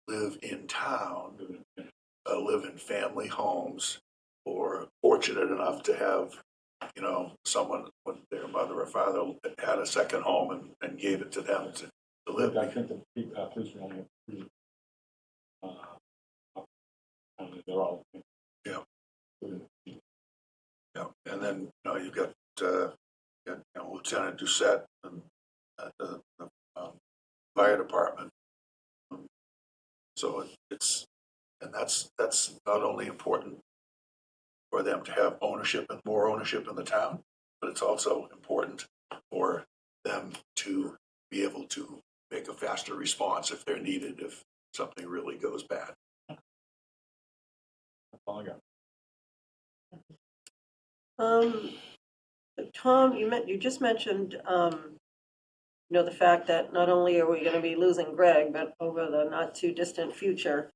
live in town live in family homes, or fortunate enough to have, someone with their mother or father had a second home and gave it to them to live. I think the police are only three. They're all. Yeah. Yeah, and then you've got Lieutenant Doucette and at the fire department. So that's not only important for them to have ownership and more ownership in the town, but it's also important for them to be able to make a faster response if they're needed, if something really goes bad. That's all I got. Tom, you just mentioned, the fact that not only are we going to be losing Greg, but over the not too distant future,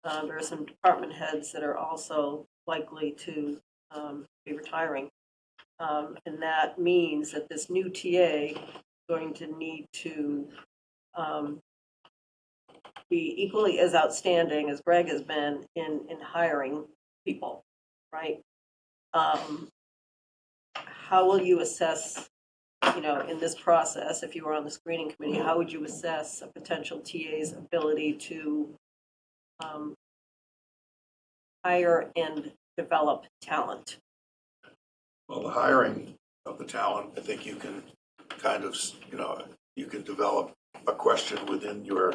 there are some department heads that are also likely to be retiring. And that means that this new TA is going to need to be equally as outstanding as Greg has been in hiring people, right? How will you assess, in this process, if you were on the screening committee, how would you assess a potential TA's ability to hire and develop talent? Well, the hiring of the talent, I think you can kind of, you can develop a question within your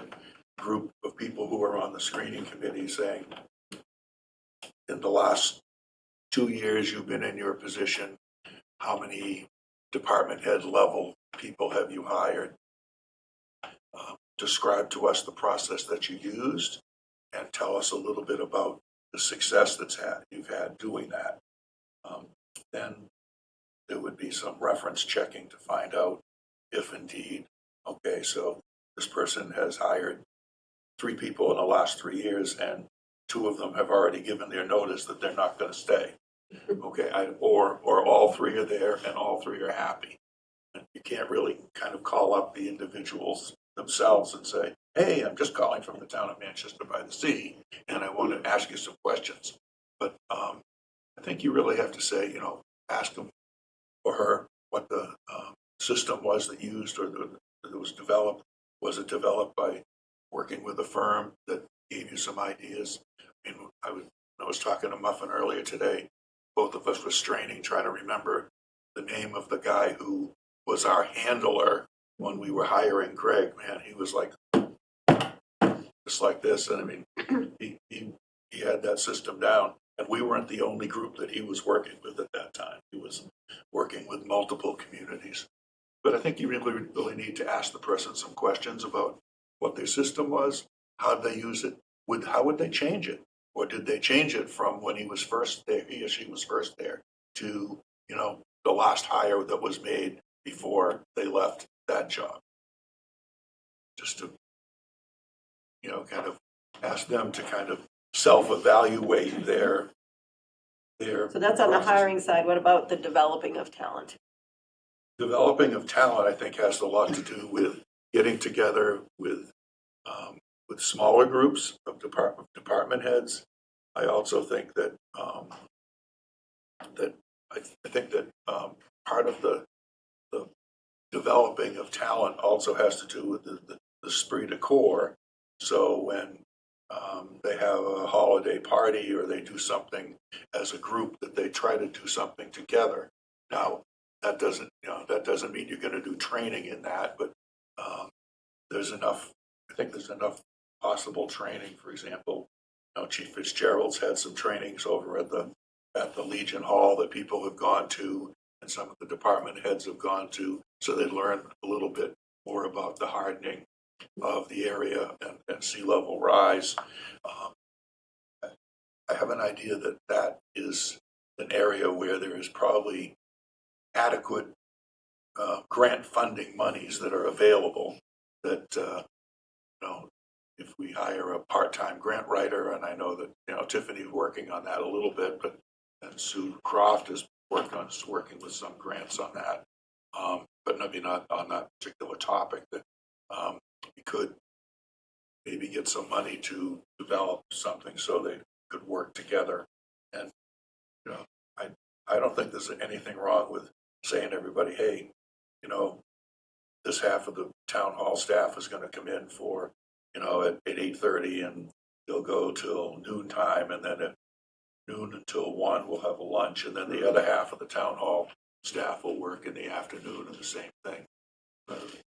group of people who are on the screening committee saying, in the last 2 years you've been in your position, how many department head level people have you hired? Describe to us the process that you used and tell us a little bit about the success you've had doing that. Then there would be some reference checking to find out if indeed, okay, so this person has hired 3 people in the last 3 years and 2 of them have already given their notice that they're not going to stay. Okay, or all 3 are there and all 3 are happy. And you can't really kind of call up the individuals themselves and say, hey, I'm just calling from the town of Manchester by the Sea and I want to ask you some questions. But I think you really have to say, ask them or her what the system was that used or that was developed. Was it developed by working with a firm that gave you some ideas? I mean, I was talking to Muffin earlier today. Both of us were straining, trying to remember the name of the guy who was our handler when we were hiring Greg. Man, he was like, just like this. And I mean, he had that system down. And we weren't the only group that he was working with at that time. He was working with multiple communities. But I think you really need to ask the person some questions about what their system was, how did they use it, how would they change it? Or did they change it from when he was first there, he or she was first there, to, the last hire that was made before they left that job? Just to, kind of ask them to kind of self-evaluate their So that's on the hiring side. What about the developing of talent? Developing of talent, I think, has a lot to do with getting together with smaller groups of department heads. I also think that part of the developing of talent also has to do with the esprit de corps. So when they have a holiday party or they do something as a group, that they try to do something together. Now, that doesn't, that doesn't mean you're gonna do training in that, but, there's enough, I think there's enough possible training. For example, Chief Fitzgerald's had some trainings over at the Legion Hall that people have gone to, and some of the department heads have gone to, so they learn a little bit more about the hardening of the area and sea level rise. I have an idea that that is an area where there is probably adequate grant funding monies that are available, that if we hire a part-time grant writer, and I know that Tiffany's working on that a little bit, but and Sue Croft is working with some grants on that, but maybe not on that particular topic, that we could maybe get some money to develop something so they could work together. And I don't think there's anything wrong with saying to everybody, hey, this half of the town hall staff is going to come in for at 8:30, and they'll go till noon time, and then at noon until 1 we'll have a lunch, and then the other half of the town hall staff will work in the afternoon, and the same thing.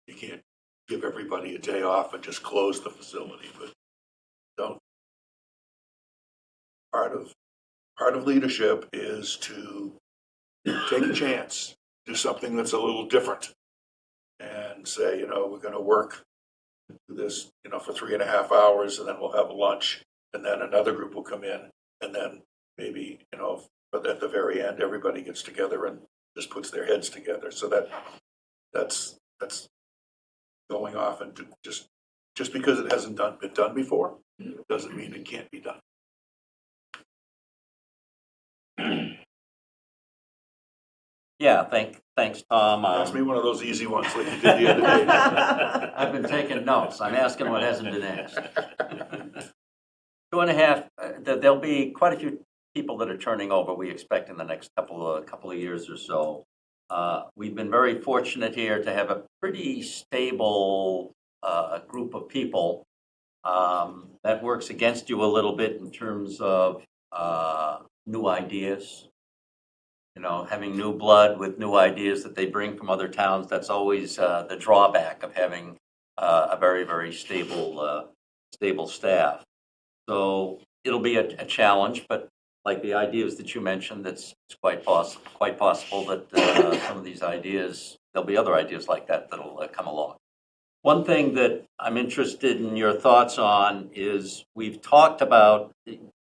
You can't give everybody a day off and just close the facility, but don't. Part of leadership is to take a chance, do something that's a little different, and say, we're going to work this, for 3.5 hours, and then we'll have a lunch, and then another group will come in, and then maybe, but at the very end, everybody gets together and just puts their heads together. So that's going off and just because it hasn't been done before, doesn't mean it can't be done. Yeah, thanks, Tom. Ask me one of those easy ones like you did the other day. I've been taking notes. I'm asking what hasn't been asked. 2.5, there'll be quite a few people that are turning over, we expect, in the next couple of years or so. We've been very fortunate here to have a pretty stable group of people. That works against you a little bit in terms of new ideas. Having new blood with new ideas that they bring from other towns, that's always the drawback of having a very, very stable staff. So it'll be a challenge, but like the ideas that you mentioned, it's quite possible that some of these ideas, there'll be other ideas like that'll come along. One thing that I'm interested in your thoughts on is we've talked about,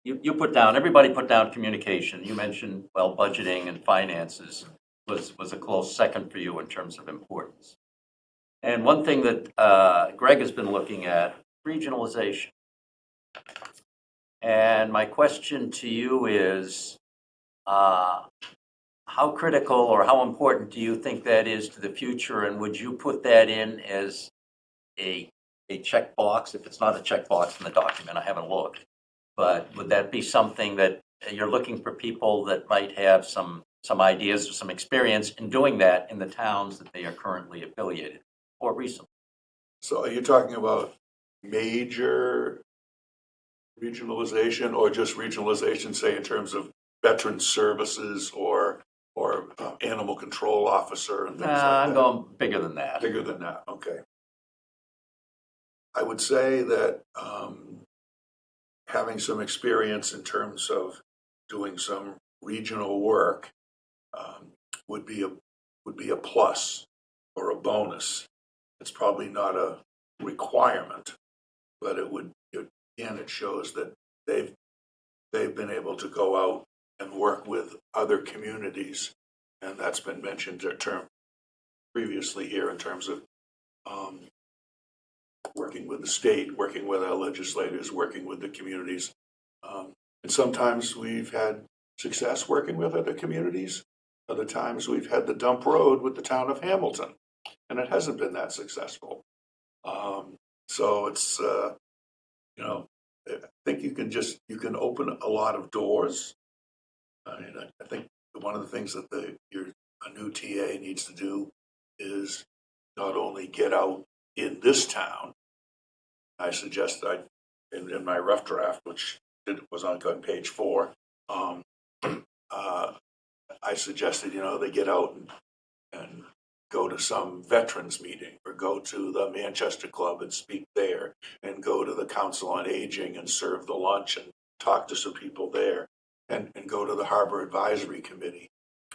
everybody put down communication. You mentioned, budgeting and finances was a close second for you in terms of importance. And one thing that Greg has been looking at, regionalization. And my question to you is, how critical or how important do you think that is to the future? And would you put that in as a checkbox? If it's not a checkbox in the document, I haven't looked. But would that be something that you're looking for people that might have some ideas or some experience in doing that in the towns that they are currently affiliated or recently? So are you talking about major regionalization, or just regionalization, say in terms of veteran services or animal control officer and things like that? I'm going bigger than that. Bigger than that, okay. I would say that having some experience in terms of doing some regional work would be a plus or a bonus. It's probably not a requirement, but it shows that they've been able to go out and work with other communities, and that's been mentioned previously here in terms of working with the state, working with our legislators, working with the communities. And sometimes we've had success working with other communities. Other times we've had the dump road with the town of Hamilton, and it hasn't been that successful. So it's, I think you can open a lot of doors. I mean, I think one of the things that a new TA needs to do is not only get out in this town. I suggest in my rough draft, which was on page 4, I suggested, they get out and and go to some veterans meeting, or go to the Manchester Club and speak there, and go to the Council on Aging and serve the lunch and talk to some people there, and go to the Harbor Advisory Committee.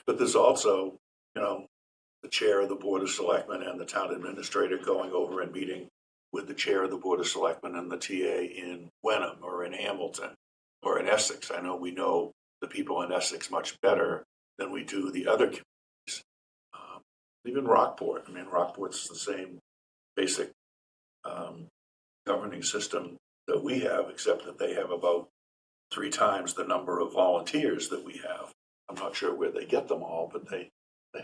But there's also, the chair of the Board of Selectmen and the town administrator going over and meeting with the chair of the Board of Selectmen and the TA in Wenham or in Hamilton or in Essex. I know we know the people in Essex much better than we do the other communities. Even Rockport. I mean, Rockport's the same basic governing system that we have, except that they have about 3 times the number of volunteers that we have. I'm not sure where they get them all, but they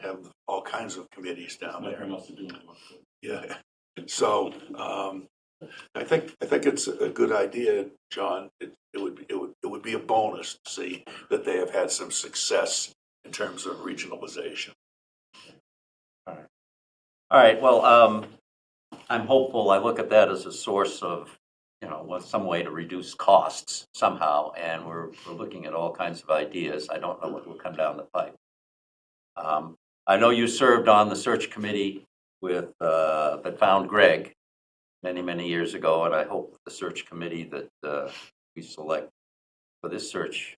have all kinds of committees down there. Nothing else to do in Rockport. Yeah. So I think it's a good idea, John. It would be a bonus to see that they have had some success in terms of regionalization. All right, well, I'm hopeful. I look at that as a source of, some way to reduce costs somehow, and we're looking at all kinds of ideas. I don't know what will come down the pipe. I know you served on the search committee that found Greg many, many years ago, and I hope the search committee that we select for this search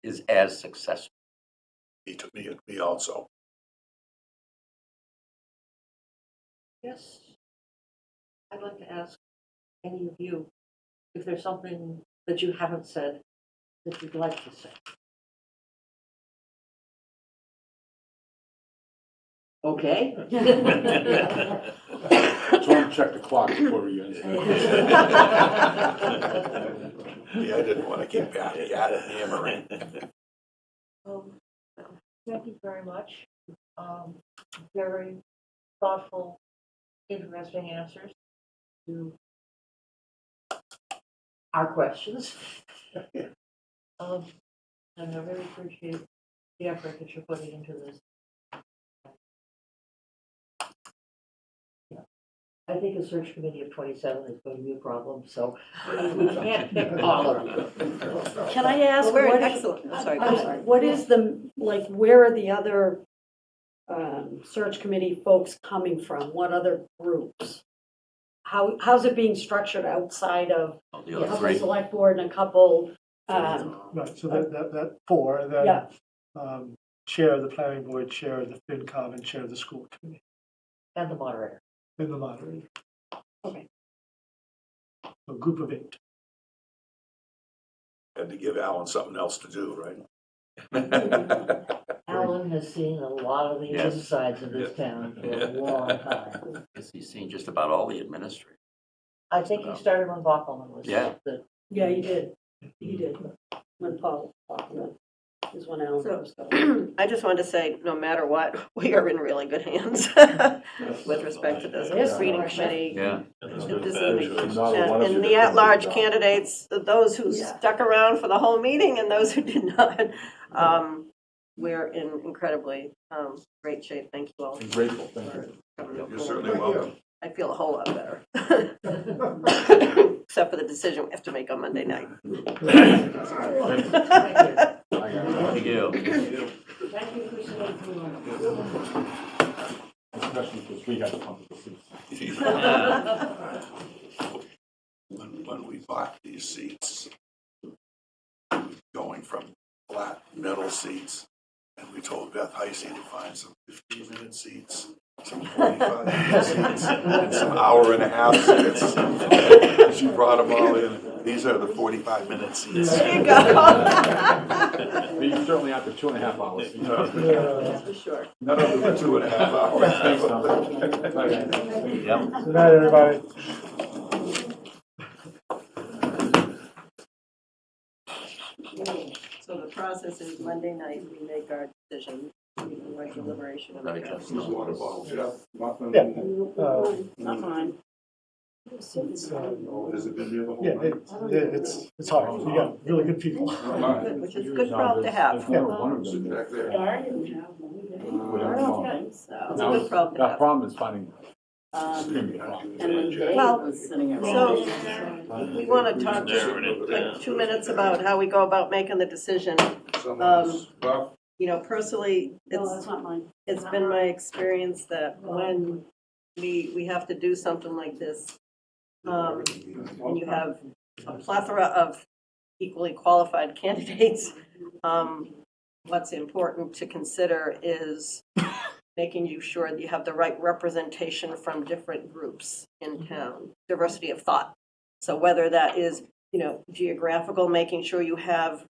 is as successful. Me also. Yes. I'd like to ask any of you if there's something that you haven't said that you'd like to say. Okay. Just want to check the clock before we end. Yeah, I didn't want to keep hammering. Thank you very much. Very thoughtful, interesting answers to our questions. And I really appreciate the effort that you're putting into this. I think a search committee of 27 is going to be a problem, so we can't pick all of them. Can I ask, We're what, excellent. I'm sorry. what is where are the other search committee folks coming from? What other groups? How's it being structured outside of The a other couple 3. select board and a couple? Right, so that 4, and then Yeah. Chair of the planning board, chair of the FinCom, and chair of the school committee, And the moderator. and the moderator. Okay. So a group of 8. Had to give Alan something else to do, right? Alan has seen a lot of the Yes. insides of this town for a long time. He's seen just about all the administrators. I think he started when Bachman was Yeah. Yeah, you did. You did. When Paul is when Alan So- was going. I just wanted to say, no matter what, we are in really good hands with respect to this Yes. screening committee. Yeah. And the at-large candidates, those who stuck around for the whole meeting and those who did not. We're in incredibly great shape. Thank you all. I'm grateful, thank you. You're certainly welcome. I feel a whole lot better. Except for the decision we have to make on Monday night. Thank you. Thank you for saying Especially because we had to come to the seats. When we bought these seats, going from flat metal seats, and we told Beth Heisey to find some 15-minute seats, some 45-minute seats, and some hour-and-a-half seats. She brought them all in. These are the 45-minute seats. There you go. These certainly after 2.5 hours. That's for sure. None of them are 2.5 hours. Thanks, Tom. Yep. Good night, everybody. So the process is Monday night, we make our decision, we can write deliberation of the Digest. Water bottle, Jeff. Not mine. Has it been here the whole Yeah, night? it's hard. You got really good people. Which is a good problem to have. One of them. Back there. I didn't have one. I don't think so. It's a good problem to That have. problem is finding And then Dave Well, was sitting at. So, we want to talk There it just is. like 2 minutes about how we go about making the decision. Someone's rough. personally, No, it's, that's not mine. it's been my experience that when we have to do something like this, and you have a plethora of equally qualified candidates, what's important to consider is making you sure that you have the right representation from different groups in town, diversity of thought. So whether that is, geographical, making sure you have,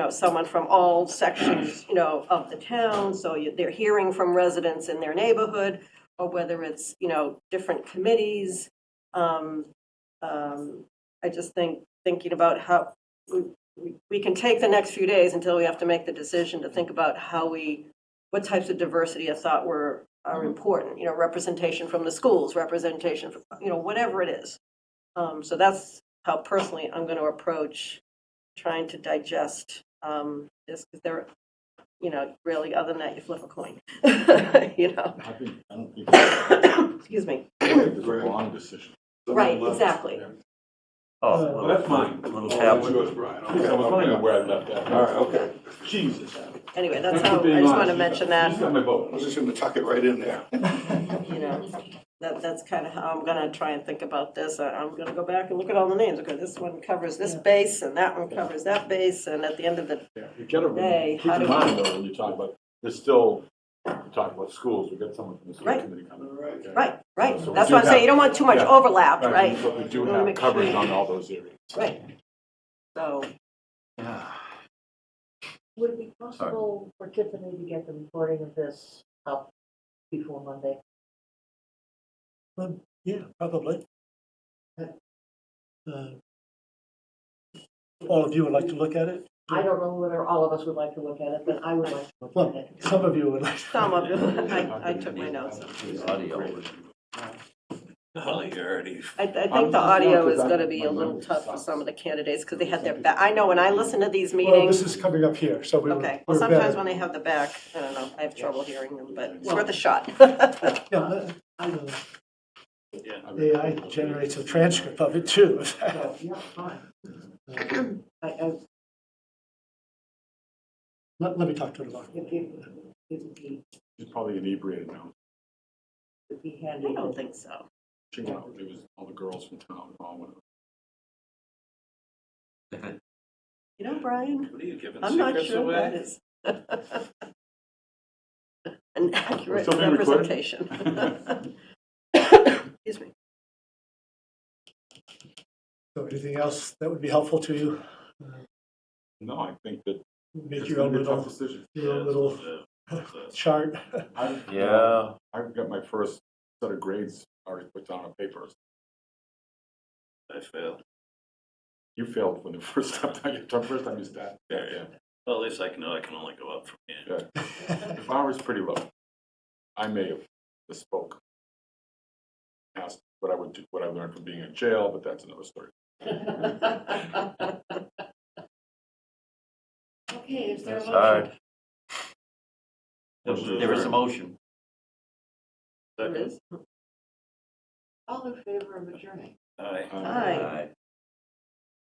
someone from all sections, of the town, so they're hearing from residents in their neighborhood, or whether it's, different committees. I just thinking about how we can take the next few days until we have to make the decision to think about what types of diversity of thought are important, representation from the schools, representation from, whatever it is. So that's how personally I'm going to approach trying to digest this, because there, really, other than that, you flip a coin, I don't think Excuse me. it's a very long decision. Right, exactly. Oh, Well, that's mine. Little That tablet. was Brian. Okay, so I'm finding out where I left that. All right, okay. Jesus. Anyway, that's Thanks how, for being I just honest. want to mention You that, got my vote. I was just gonna tuck it right in there. that's kind of how I'm going to try and think about this. I'm going to go back and look at all the names. Okay, this one covers this base, and that one covers that base, and at the end of the Yeah, you gotta Hey, keep how in do mind though, when you talk about, there's still, you talk about schools, we got someone from the school Right. committee coming. Okay? Right. So we That's do what I'm saying. have- You don't want too much yeah. overlap, right? But we do You wanna have make coverage sure- on all those areas. Right. So, Would it be possible for Tiffany to get the recording of this up before Monday? Yeah, probably. All of you would like to look at it? I don't know whether all of us would like to look at it, but I would like to look Well, at it. some of you would like. some of you, I took my notes. Audio. Oh, you already. I think the audio is going to be a little tough for some of the candidates because they had their back. I know when I listen to these Well, meetings. this is coming up here, so we were. Okay, we're well, sometimes better. when they have the back, I don't know, I have trouble hearing them, but it's Well- worth a shot. Yeah, I know. Yeah. AI generates a transcript of it too. So, yeah, fine. Let me talk to her about it. It would be, She's probably inebriated now. it'd be I handy. don't think so. She went out, it was all the girls from town, all went out. You know, Brian, What are you giving I'm not secrets sure away? that is an accurate still being recorded? representation. Excuse me. So anything else that would be helpful to you? No, I think that Make it's your gonna own be a tough little, decision. your own little chart. Yeah. I've got my first set of grades already put down on papers. I failed. You failed when the first time you started. Yeah. Well, at least I know I can only go up from here. Yeah. The bar was pretty low. I may have misspoke. Asked what I learned from being in jail, but that's another story. Okay, is there a That's motion? hard. There is a motion. There is. All in favor of adjourning? Aye. Aye. Aye.